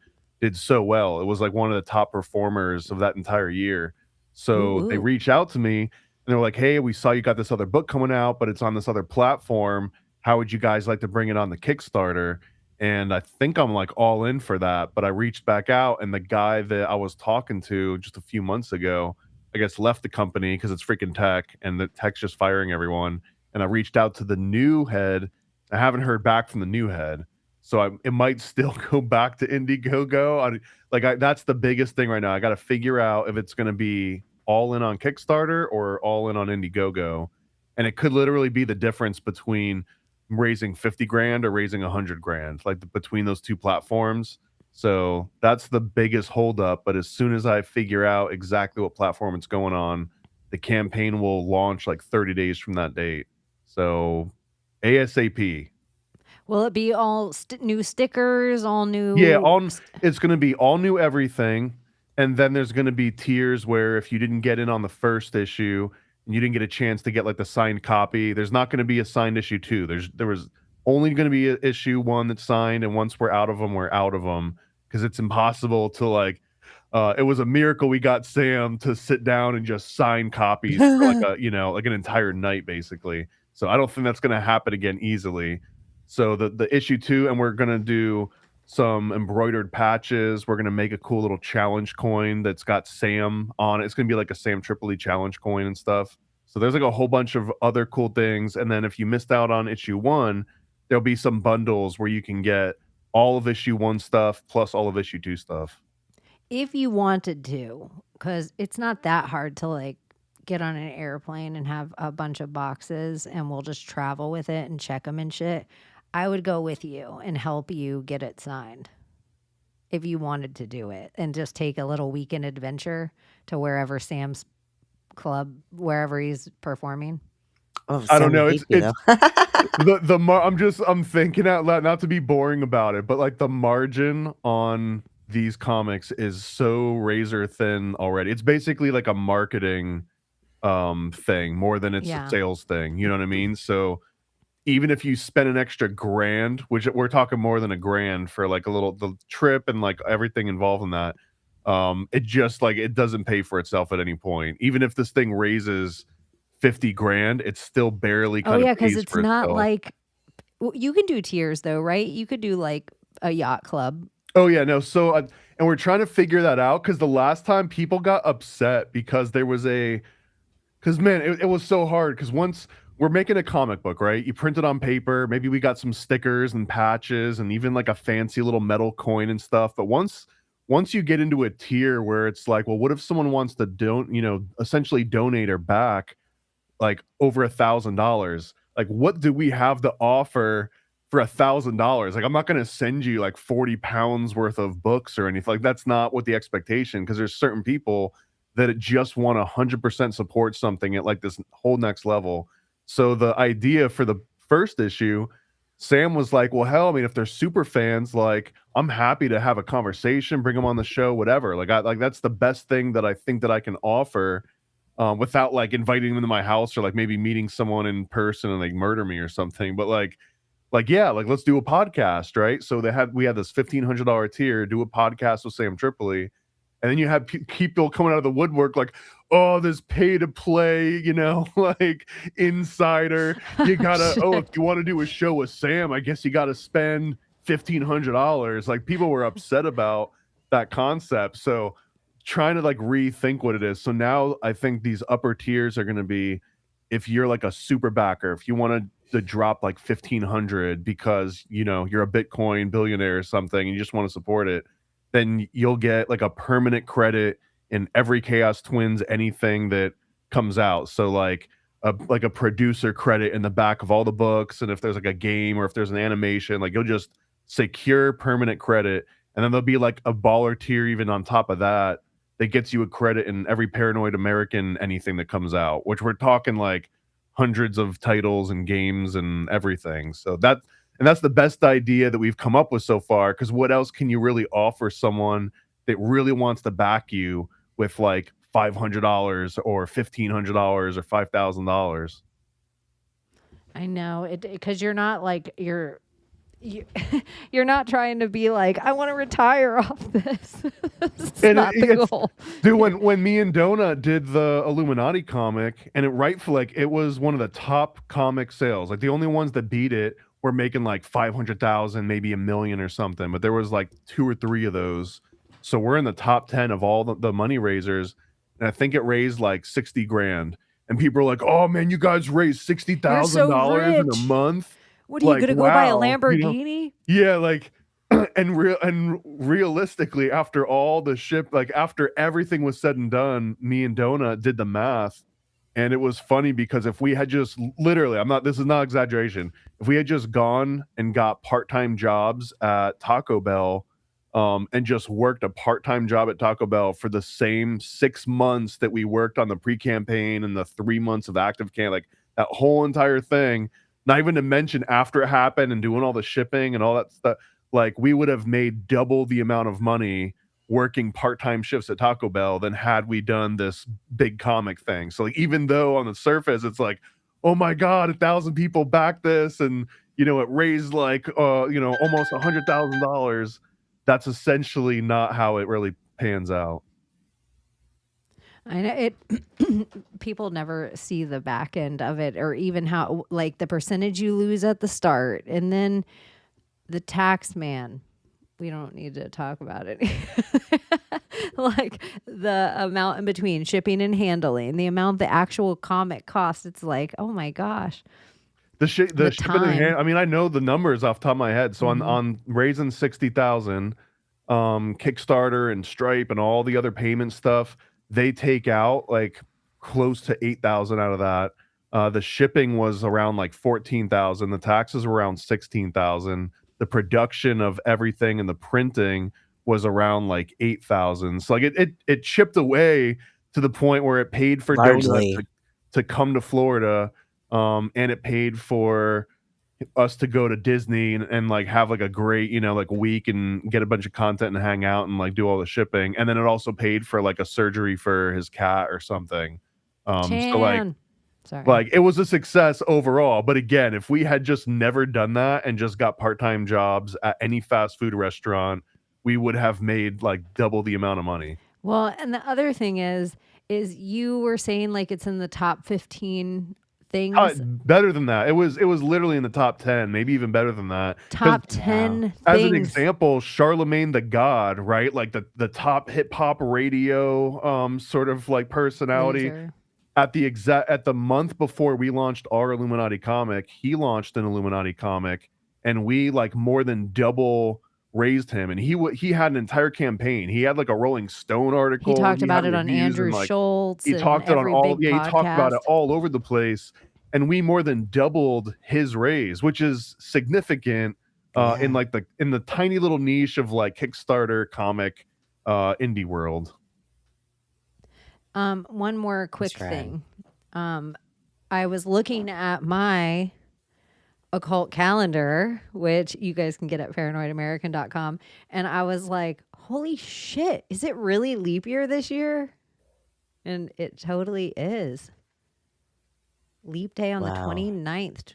S6: so well. It was like one of the top performers of that entire year. So they
S5: Ooh.
S6: reached out to me and they were like, "Hey, we saw you got this other book coming out, but it's on this other platform. How would you guys like to bring it on the Kickstarter?" And I think I'm like all in for that. But I reached back out and the guy that I was talking to just a few months ago, I guess, left the company because it's freaking tech and the tech's just firing everyone. And I reached out to the new head. I haven't heard back from the new head. So it might still go back to Indiegogo. That's the biggest thing right now. I got to figure out if it's going to be all in on Kickstarter or all in on Indiegogo. And it could literally be the difference between raising 50 grand or raising 100 grand, like between those two platforms. So that's the biggest holdup. But as soon as I figure out exactly what platform it's going on, the campaign will launch like 30 days from that date. So ASAP.
S5: Will it be all new stickers, all new?
S6: Yeah, it's going to be all new everything. And then there's going to be tiers where if you didn't get in on the first issue and you didn't get a chance to get like the signed copy, there's not going to be a signed issue 2. There was only going to be a issue 1 that's signed, and once we're out of them because it's impossible to like it was a miracle we got Sam to sit down and just sign copies for like like an entire night basically. So I don't think that's going to happen again easily. So the issue 2, and we're going to do some embroidered patches. We're going to make a cool little challenge coin that's got Sam on it. It's going to be like a Sam Tripoli challenge coin and stuff. So there's like a whole bunch of other cool things. And then if you missed out on issue 1, there'll be some bundles where you can get all of issue 1 stuff plus all of issue 2 stuff.
S5: If you wanted to, because it's not that hard to like get on an airplane and have a bunch of boxes and we'll just travel with it and check them and shit. I would go with you and help you get it signed if you wanted to do it and just take a little weekend adventure to wherever Sam's club, wherever he's performing.
S8: Oh,
S6: I don't know.
S8: Sammy
S6: It's
S8: Happy, though.
S6: I'm thinking out loud, not to be boring about it, but like the margin on these comics is so razor thin already. It's basically like a marketing thing more than it's a sales thing. You know what I mean? So even if you spend an extra grand, which we're talking more than a grand for like the trip and like everything involved in that, it just like it doesn't pay for itself at any point. Even if this thing raises 50 grand, it's still barely kind of
S5: because
S6: pays
S5: it's
S6: for
S5: not
S6: itself.
S5: like you can do tiers though, right? You could do like a yacht club.
S6: Oh yeah, no. So and we're trying to figure that out because the last time people got upset because there was because man, it was so hard because once we're making a comic book, right? You print it on paper. Maybe we got some stickers and patches and even like a fancy little metal coin and stuff. But once you get into a tier where it's like, well, what if someone wants to essentially donate or back like over $1,000? Like, what do we have to offer for $1,000? Like, I'm not going to send you like 40 pounds worth of books or anything. Like, that's not what the expectation, because there's certain people that just want to 100% support something at like this whole next level. So the idea for the first issue, Sam was like, well, hell, I mean, if they're super fans, like, I'm happy to have a conversation, bring them on the show, whatever. Like that's the best thing that I think that I can offer, without like inviting them to my house or like maybe meeting someone in person and like murder me or something. But like, yeah, like let's do a podcast, right? So we had this $1,500 tier, do a podcast with Sam Tripoli. And then you have people coming out of the woodwork like, oh, this pay to play, like insider. You gotta, if you want to do a show with Sam, I guess you gotta spend $1,500. Like, people were upset about that concept. So trying to like rethink what it is. So now I think these upper tiers are gonna be, if you're like a super backer, if you want to drop like $1,500 because you're a Bitcoin billionaire or something and you just want to support it, then you'll get like a permanent credit in every Chaos Twins anything that comes out. So like a producer credit in the back of all the books, and if there's like a game or if there's an animation, like you'll just secure permanent credit, and then there'll be like a baller tier even on top of that that gets you a credit in every Paranoid American anything that comes out, which we're talking like hundreds of titles and games and everything. So that's the best idea that we've come up with so far, because what else can you really offer someone that really wants to back you with like $500 or $1,500 or $5,000?
S5: I know it, because you're not like you're not trying to be like, I want to retire off this. It's not the goal.
S6: Dude, when me and Donut did the Illuminati comic, and it was one of the top comic sales. Like the only ones that beat it were making like 500,000, maybe $1 million or something. But there was like 2 or 3 of those. So we're in the top 10 of all the money raisers. And I think it raised like 60 grand. And people are like, oh man, you guys raised $60,000 in a month.
S5: What are you gonna go buy a Lamborghini?
S6: Yeah, like and realistically, after all the after everything was said and done, me and Donut did the math, and it was funny because if we had just literally, this is not exaggeration, if we had just gone and got part-time jobs at Taco Bell, and just worked a part-time job at Taco Bell for the same 6 months that we worked on the pre-campaign and the 3 months of active like that whole entire thing, not even to mention after it happened and doing all the shipping and all that stuff, like we would have made double the amount of money working part-time shifts at Taco Bell than had we done this big comic thing. So like, even though on the surface it's like, oh my God, 1,000 people backed this, and it raised like almost $100,000. That's essentially not how it really pans out.
S5: I know it. People never see the back end of it, or even how, like, the percentage you lose at the start, and then the tax man. We don't need to talk about it. Like the amount in between shipping and handling, the amount the actual comic cost. It's like, oh my gosh.
S6: The shipping and I mean, I know the numbers off the top of my head. So on raising 60,000, Kickstarter and Stripe and all the other payment stuff, they take out like close to 8,000 out of that. The shipping was around like 14,000. The taxes were around 16,000. The production of everything and the printing was around like 8,000. So like it chipped away to the point where it paid for Donut to come to Florida. And it paid for us to go to Disney and like have like a great, like week and get a bunch of content and hang out and like do all the shipping. And then it also paid for like a surgery for his cat or something. So like it was a success overall. But again, if we had just never done that and just got part-time jobs at any fast food restaurant, we would have made like double the amount of money.
S5: Well, and the other thing is you were saying like it's in the top 15 things.
S6: Better than that. It was literally in the top 10, maybe even better than that.
S5: Top 10 things.
S6: As an example, Charlemagne the God, right? Like the top hip hop radio sort of like personality.
S5: Loser.
S6: At the month before we launched our Illuminati comic, he launched an Illuminati comic, and we like more than double raised him, and he had an entire campaign. He had like a Rolling Stone article.
S5: He talked about it on Andrew Schultz.
S6: He talked it on he talked about it all over the place, and we more than doubled his raise, which is significant in the tiny little niche of like Kickstarter comic indie world.
S5: One more quick thing. I was looking at my occult calendar, which you guys can get at paranoidamerican.com, and I was like, holy shit, is it really leap year this year? And it totally is. Leap day on the 29th. Is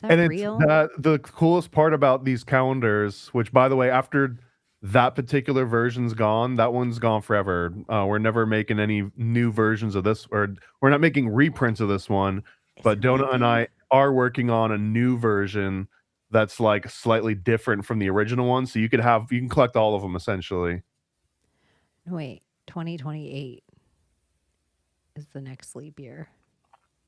S5: that real?
S6: The coolest part about these calendars, which by the way, after that particular version's gone, that one's gone forever. We're never making any new versions of this, or we're not making reprints of this one. But Donut and I are working on a new version that's like slightly different from the original one. So you can collect all of them essentially.
S5: Wait, 2028 is the next leap year.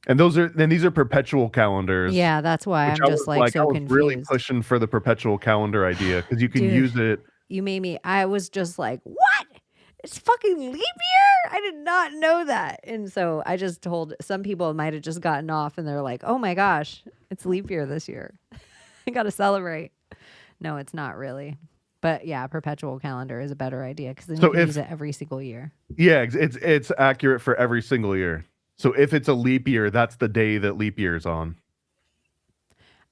S6: And these are perpetual calendars.
S5: Yeah, that's why I'm just so confused. I was
S6: really pushing for the perpetual calendar idea because you can use it.
S5: You made me. I was just like, what? It's fucking leap year? I did not know that. And so I just told some people might have just gotten off and they're like, oh my gosh, it's leap year this year. I got to celebrate. No, it's not really. But yeah, perpetual calendar is a better idea because then you can use it every single year.
S6: Yeah, it's accurate for every single year. So if it's a leap year, that's the day that leap year is on.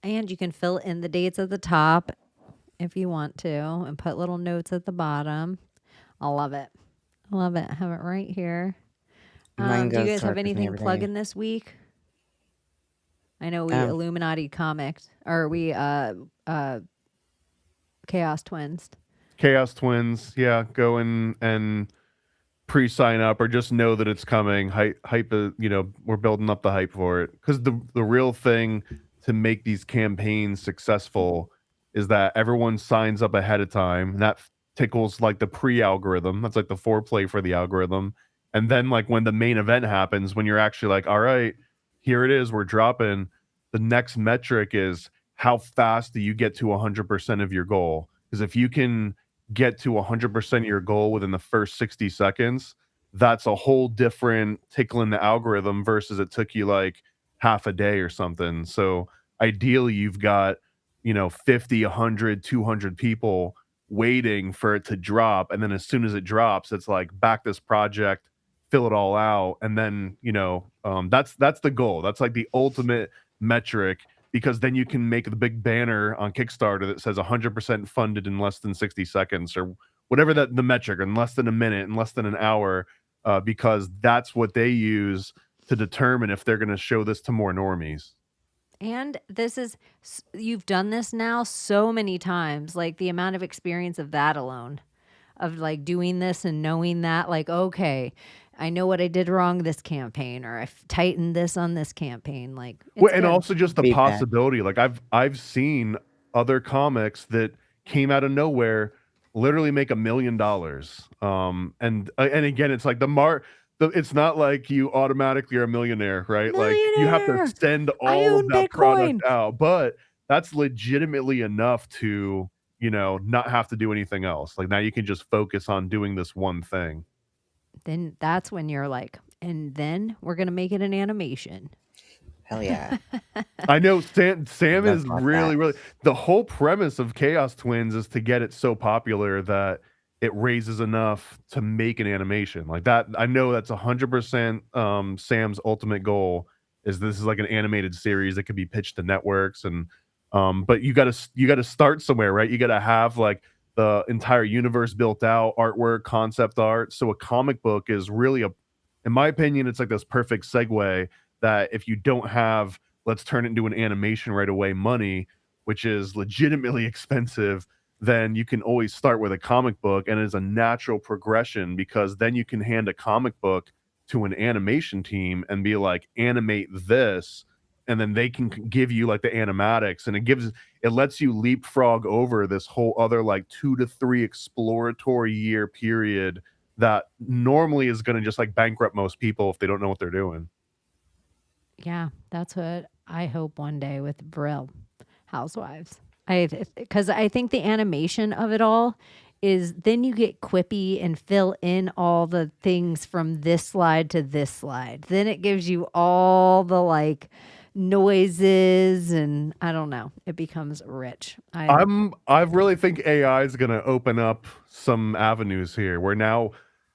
S5: And you can fill in the dates at the top if you want to and put little notes at the bottom. I love it. I love it. I have it right here. Do you guys have anything plugging this week? I know we Illuminati comicked, or we Chaos Twins.
S6: Chaos Twins, yeah, go in and pre-sign up or just know that it's coming. Hype, we're building up the hype for it. Because the real thing to make these campaigns successful is that everyone signs up ahead of time. And that tickles like the pre-algorithm. That's like the foreplay for the algorithm. And then like when the main event happens, when you're actually like, all right, here it is, we're dropping. The next metric is how fast do you get to 100% of your goal? Because if you can get to 100% of your goal within the first 60 seconds, that's a whole different tickle in the algorithm versus it took you like half a day or something. So ideally you've got, 50, 100, 200 people waiting for it to drop. And then as soon as it drops, it's like back this project, fill it all out. And then, that's the goal. That's like the ultimate metric, because then you can make the big banner on Kickstarter that says 100% funded in less than 60 seconds or whatever the metric, in less than a minute, in less than an hour, because that's what they use to determine if they're going to show this to more normies.
S5: And you've done this now so many times, like the amount of experience of that alone, of like doing this and knowing that, like, okay, I know what I did wrong this campaign, or I've tightened this on this campaign. Like,
S6: and also just the possibility. Like I've seen other comics that came out of nowhere literally make $1 million. And again, it's like it's not like you automatically are a millionaire, right? Like you have to send all of that product out, but that's legitimately enough to, not have to do anything else. Like now you can just focus on doing this one thing.
S5: Then that's when you're like, and then we're going to make it an animation.
S8: Hell yeah.
S6: I know Sam is really, the whole premise of Chaos Twins is to get it so popular that it raises enough to make an animation like that. I know that's 100% Sam's ultimate goal is this is like an animated series that could be pitched to networks. And but you gotta start somewhere, right? You gotta have like the entire universe built out, artwork, concept art. So a comic book is really in my opinion, it's like this perfect segue that if you don't have, let's turn it into an animation right away money, which is legitimately expensive, then you can always start with a comic book, and it is a natural progression because then you can hand a comic book to an animation team and be like, animate this, and then they can give you like the animatics, and it lets you leapfrog over this whole other like 2 to 3 exploratory year period that normally is going to just like bankrupt most people if they don't know what they're doing.
S5: Yeah, that's what I hope one day with Brill Housewives. Because I think the animation of it all is then you get quippy and fill in all the things from this slide to this slide. Then it gives you all the like noises, and I don't know. It becomes rich.
S6: I really think AI is going to open up some avenues here where now,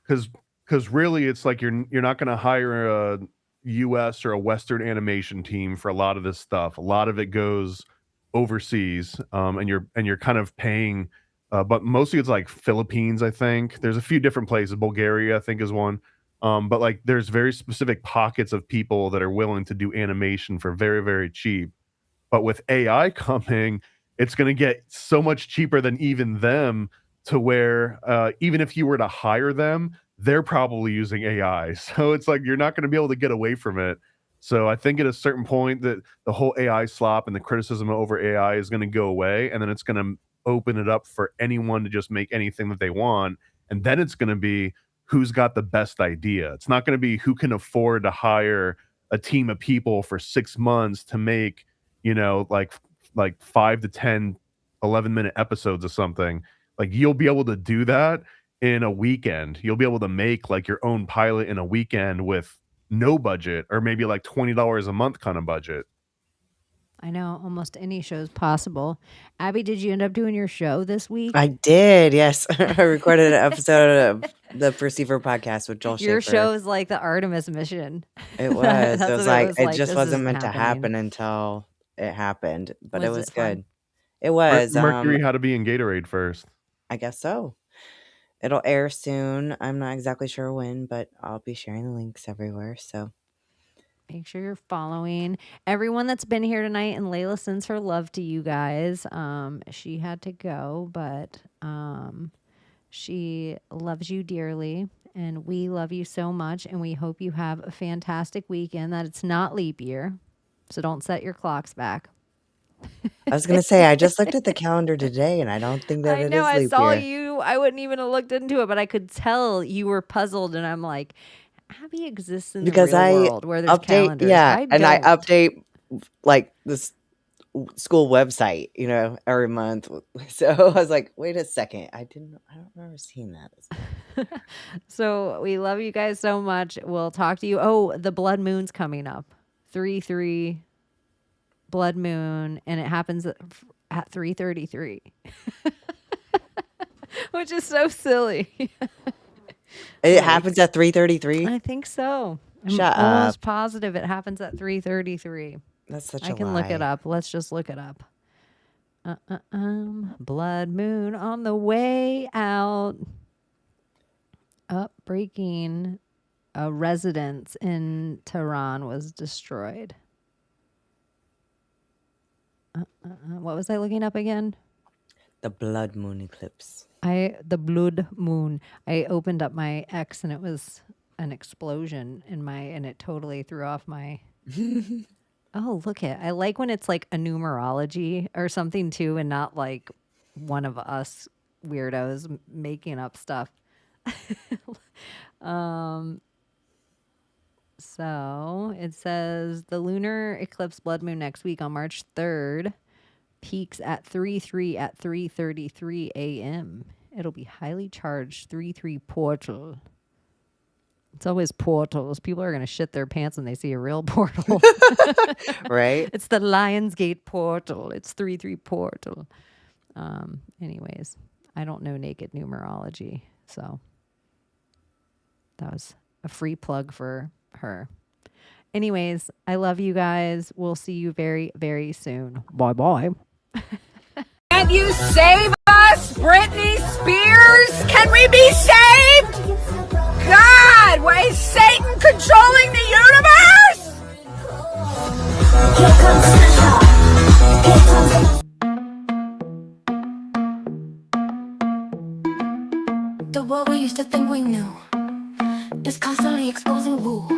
S6: because really it's like you're not going to hire a US or a Western animation team for a lot of this stuff. A lot of it goes overseas, and you're kind of paying, but mostly it's like Philippines. I think there's a few different places. Bulgaria, I think, is one. But like there's very specific pockets of people that are willing to do animation for very, very cheap. But with AI coming, it's going to get so much cheaper than even them, to where even if you were to hire them, they're probably using AI. So it's like you're not going to be able to get away from it. So I think at a certain point that the whole AI slop and the criticism over AI is going to go away, and then it's going to open it up for anyone to just make anything that they want. And then it's going to be who's got the best idea. It's not going to be who can afford to hire a team of people for 6 months to make, like 5 to 10, 11-minute episodes of something. Like you'll be able to do that in a weekend. You'll be able to make like your own pilot in a weekend with no budget, or maybe like $20 a month kind of budget.
S5: I know almost any show's possible. Abbie, did you end up doing your show this week?
S8: I did, yes. I recorded an episode of the Perceiver podcast with Joel
S5: Your
S8: Schaefer.
S5: show is like the Artemis mission.
S8: It was.
S5: That's
S8: It was
S5: what
S8: like it
S5: This
S8: just wasn't
S5: isn't
S8: meant to happen
S5: happening.
S8: until it happened, but it
S5: Was
S8: was
S5: it fun?
S8: good. It was.
S6: Mercury had to be in Gatorade first.
S8: I guess so. It'll air soon. I'm not exactly sure when, but I'll be sharing the links everywhere. So
S5: Make sure you're following everyone that's been here tonight. And Layla sends her love to you guys. She had to go, but she loves you dearly. And we love you so much. And we hope you have a fantastic weekend, that it's not leap year. So don't set your clocks back.
S8: I was gonna say I just looked at the calendar today, and I don't think that
S5: I
S8: it
S5: know,
S8: is
S5: I
S8: leap
S5: saw
S8: year.
S5: you. I wouldn't even have looked into it, but I could tell you were puzzled. And I'm like, Abbie exists in
S8: Because
S5: the real
S8: I
S5: world where there's
S8: update,
S5: calendars.
S8: yeah, and I
S5: don't.
S8: update like this school website, every month. So I was like, wait a second, I don't remember seeing that.
S5: So we love you guys so much. We'll talk to you. Oh, the blood moon's coming up. 3/3 blood moon, and it happens at 3:33. Which is so silly.
S8: It happens at 3:33.
S5: I think so. I'm
S8: Shut
S5: almost
S8: up.
S5: positive it happens at 3:33.
S8: That's such
S5: I
S8: a
S5: can
S8: lie.
S5: look it up. Let's just look it up. Blood moon on the way out. Breaking. A residence in Tehran was destroyed. What was I looking up again?
S8: The blood moon eclipse.
S5: The blood moon. I opened up my X and it was an explosion and it totally threw off my. Oh, look it. I like when it's like a numerology or something too, and not like one of us weirdos making up stuff. So it says the lunar eclipse blood moon next week on March 3rd peaks at 3/3 at 3:33 a.m. It'll be highly charged 3/3 portal. It's always portals. People are going to shit their pants when they see a real portal.
S8: Right?
S5: It's the Lionsgate portal. It's 3/3 portal. Anyways, I don't know naked numerology, so that was a free plug for her. Anyways, I love you guys. We'll see you very, very soon. Bye-bye.
S3: Can you save us, Britney Spears? Can we be saved? God, why is Satan controlling the universe?
S4: Here comes Santa. Here comes the world we used to think we knew is constantly exposing woo.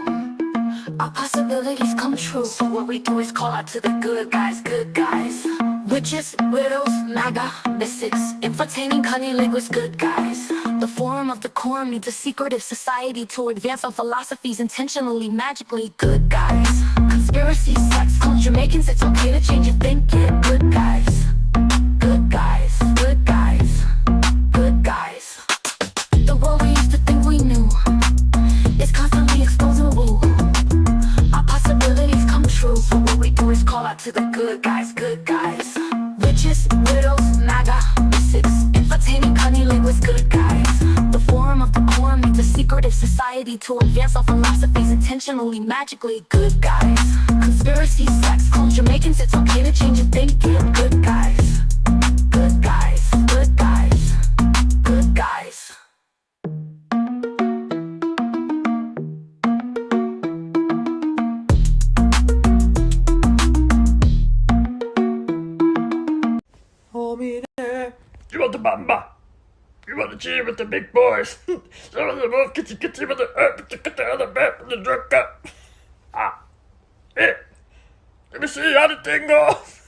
S4: Our possibilities come true. So what we do is call out to the good guys, good guys. Witches, widows, MAGA, mystics, entertaining cunning linguists, good guys. The forum of the quorum needs a secretive society to advance our philosophies intentionally, magically, good guys. Conspiracies, sex, culture, makings, it's okay to change your thinking, good guys. Good guys, good guys, good guys. The world we used to think we knew is constantly exposing woo. Our possibilities come true. So what we do is call out to the good guys, good guys. Witches, widows, MAGA, mystics, entertaining cunning linguists, good guys. The forum of the quorum needs a secretive society to advance our philosophies intentionally, magically, good guys. Conspiracy, sex, culture, makings, it's okay to change your thinking, good guys. Good guys, good guys, good guys.
S10: You want the bamba? You want to cheer with the big boys? Some of the both get you with the get the other back with the drunk up. Here. Let me see how the thing goes.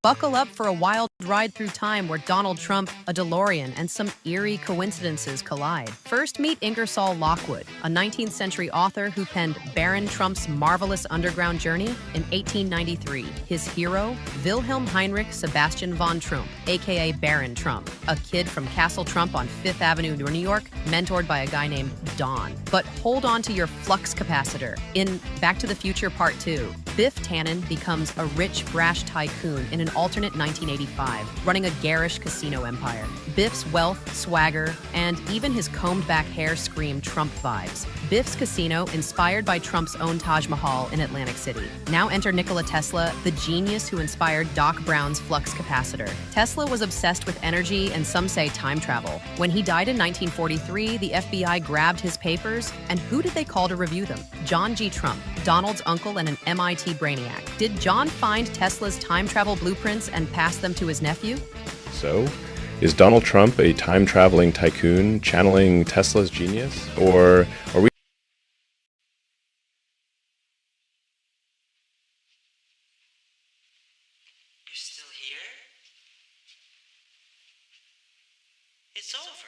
S11: Buckle up for a wild ride through time where Donald Trump, a DeLorean, and some eerie coincidences collide. First, meet Ingersoll Lockwood, a 19th century author who penned Baron Trump's marvelous underground journey in 1893. His hero, Wilhelm Heinrich Sebastian von Trump, aka Baron Trump, a kid from Castle Trump on Fifth Avenue, New York, mentored by a guy named Don. But hold on to your flux capacitor. In Back to the Future Part 2, Biff Tannen becomes a rich, brash tycoon in an alternate 1985, running a garish casino empire. Biff's wealth, swagger, and even his combed-back hair scream Trump vibes. Biff's casino, inspired by Trump's own Taj Mahal in Atlantic City. Now enter Nikola Tesla, the genius who inspired Doc Brown's flux capacitor. Tesla was obsessed with energy and some say time travel. When he died in 1943, the FBI grabbed his papers, and who did they call to review them? John G. Trump, Donald's uncle and an MIT brainiac. Did John find Tesla's time travel blueprints and pass them to his nephew?
S12: So, is Donald Trump a time-traveling tycoon channeling Tesla's genius? Or are we...
S13: You're still here? It's over.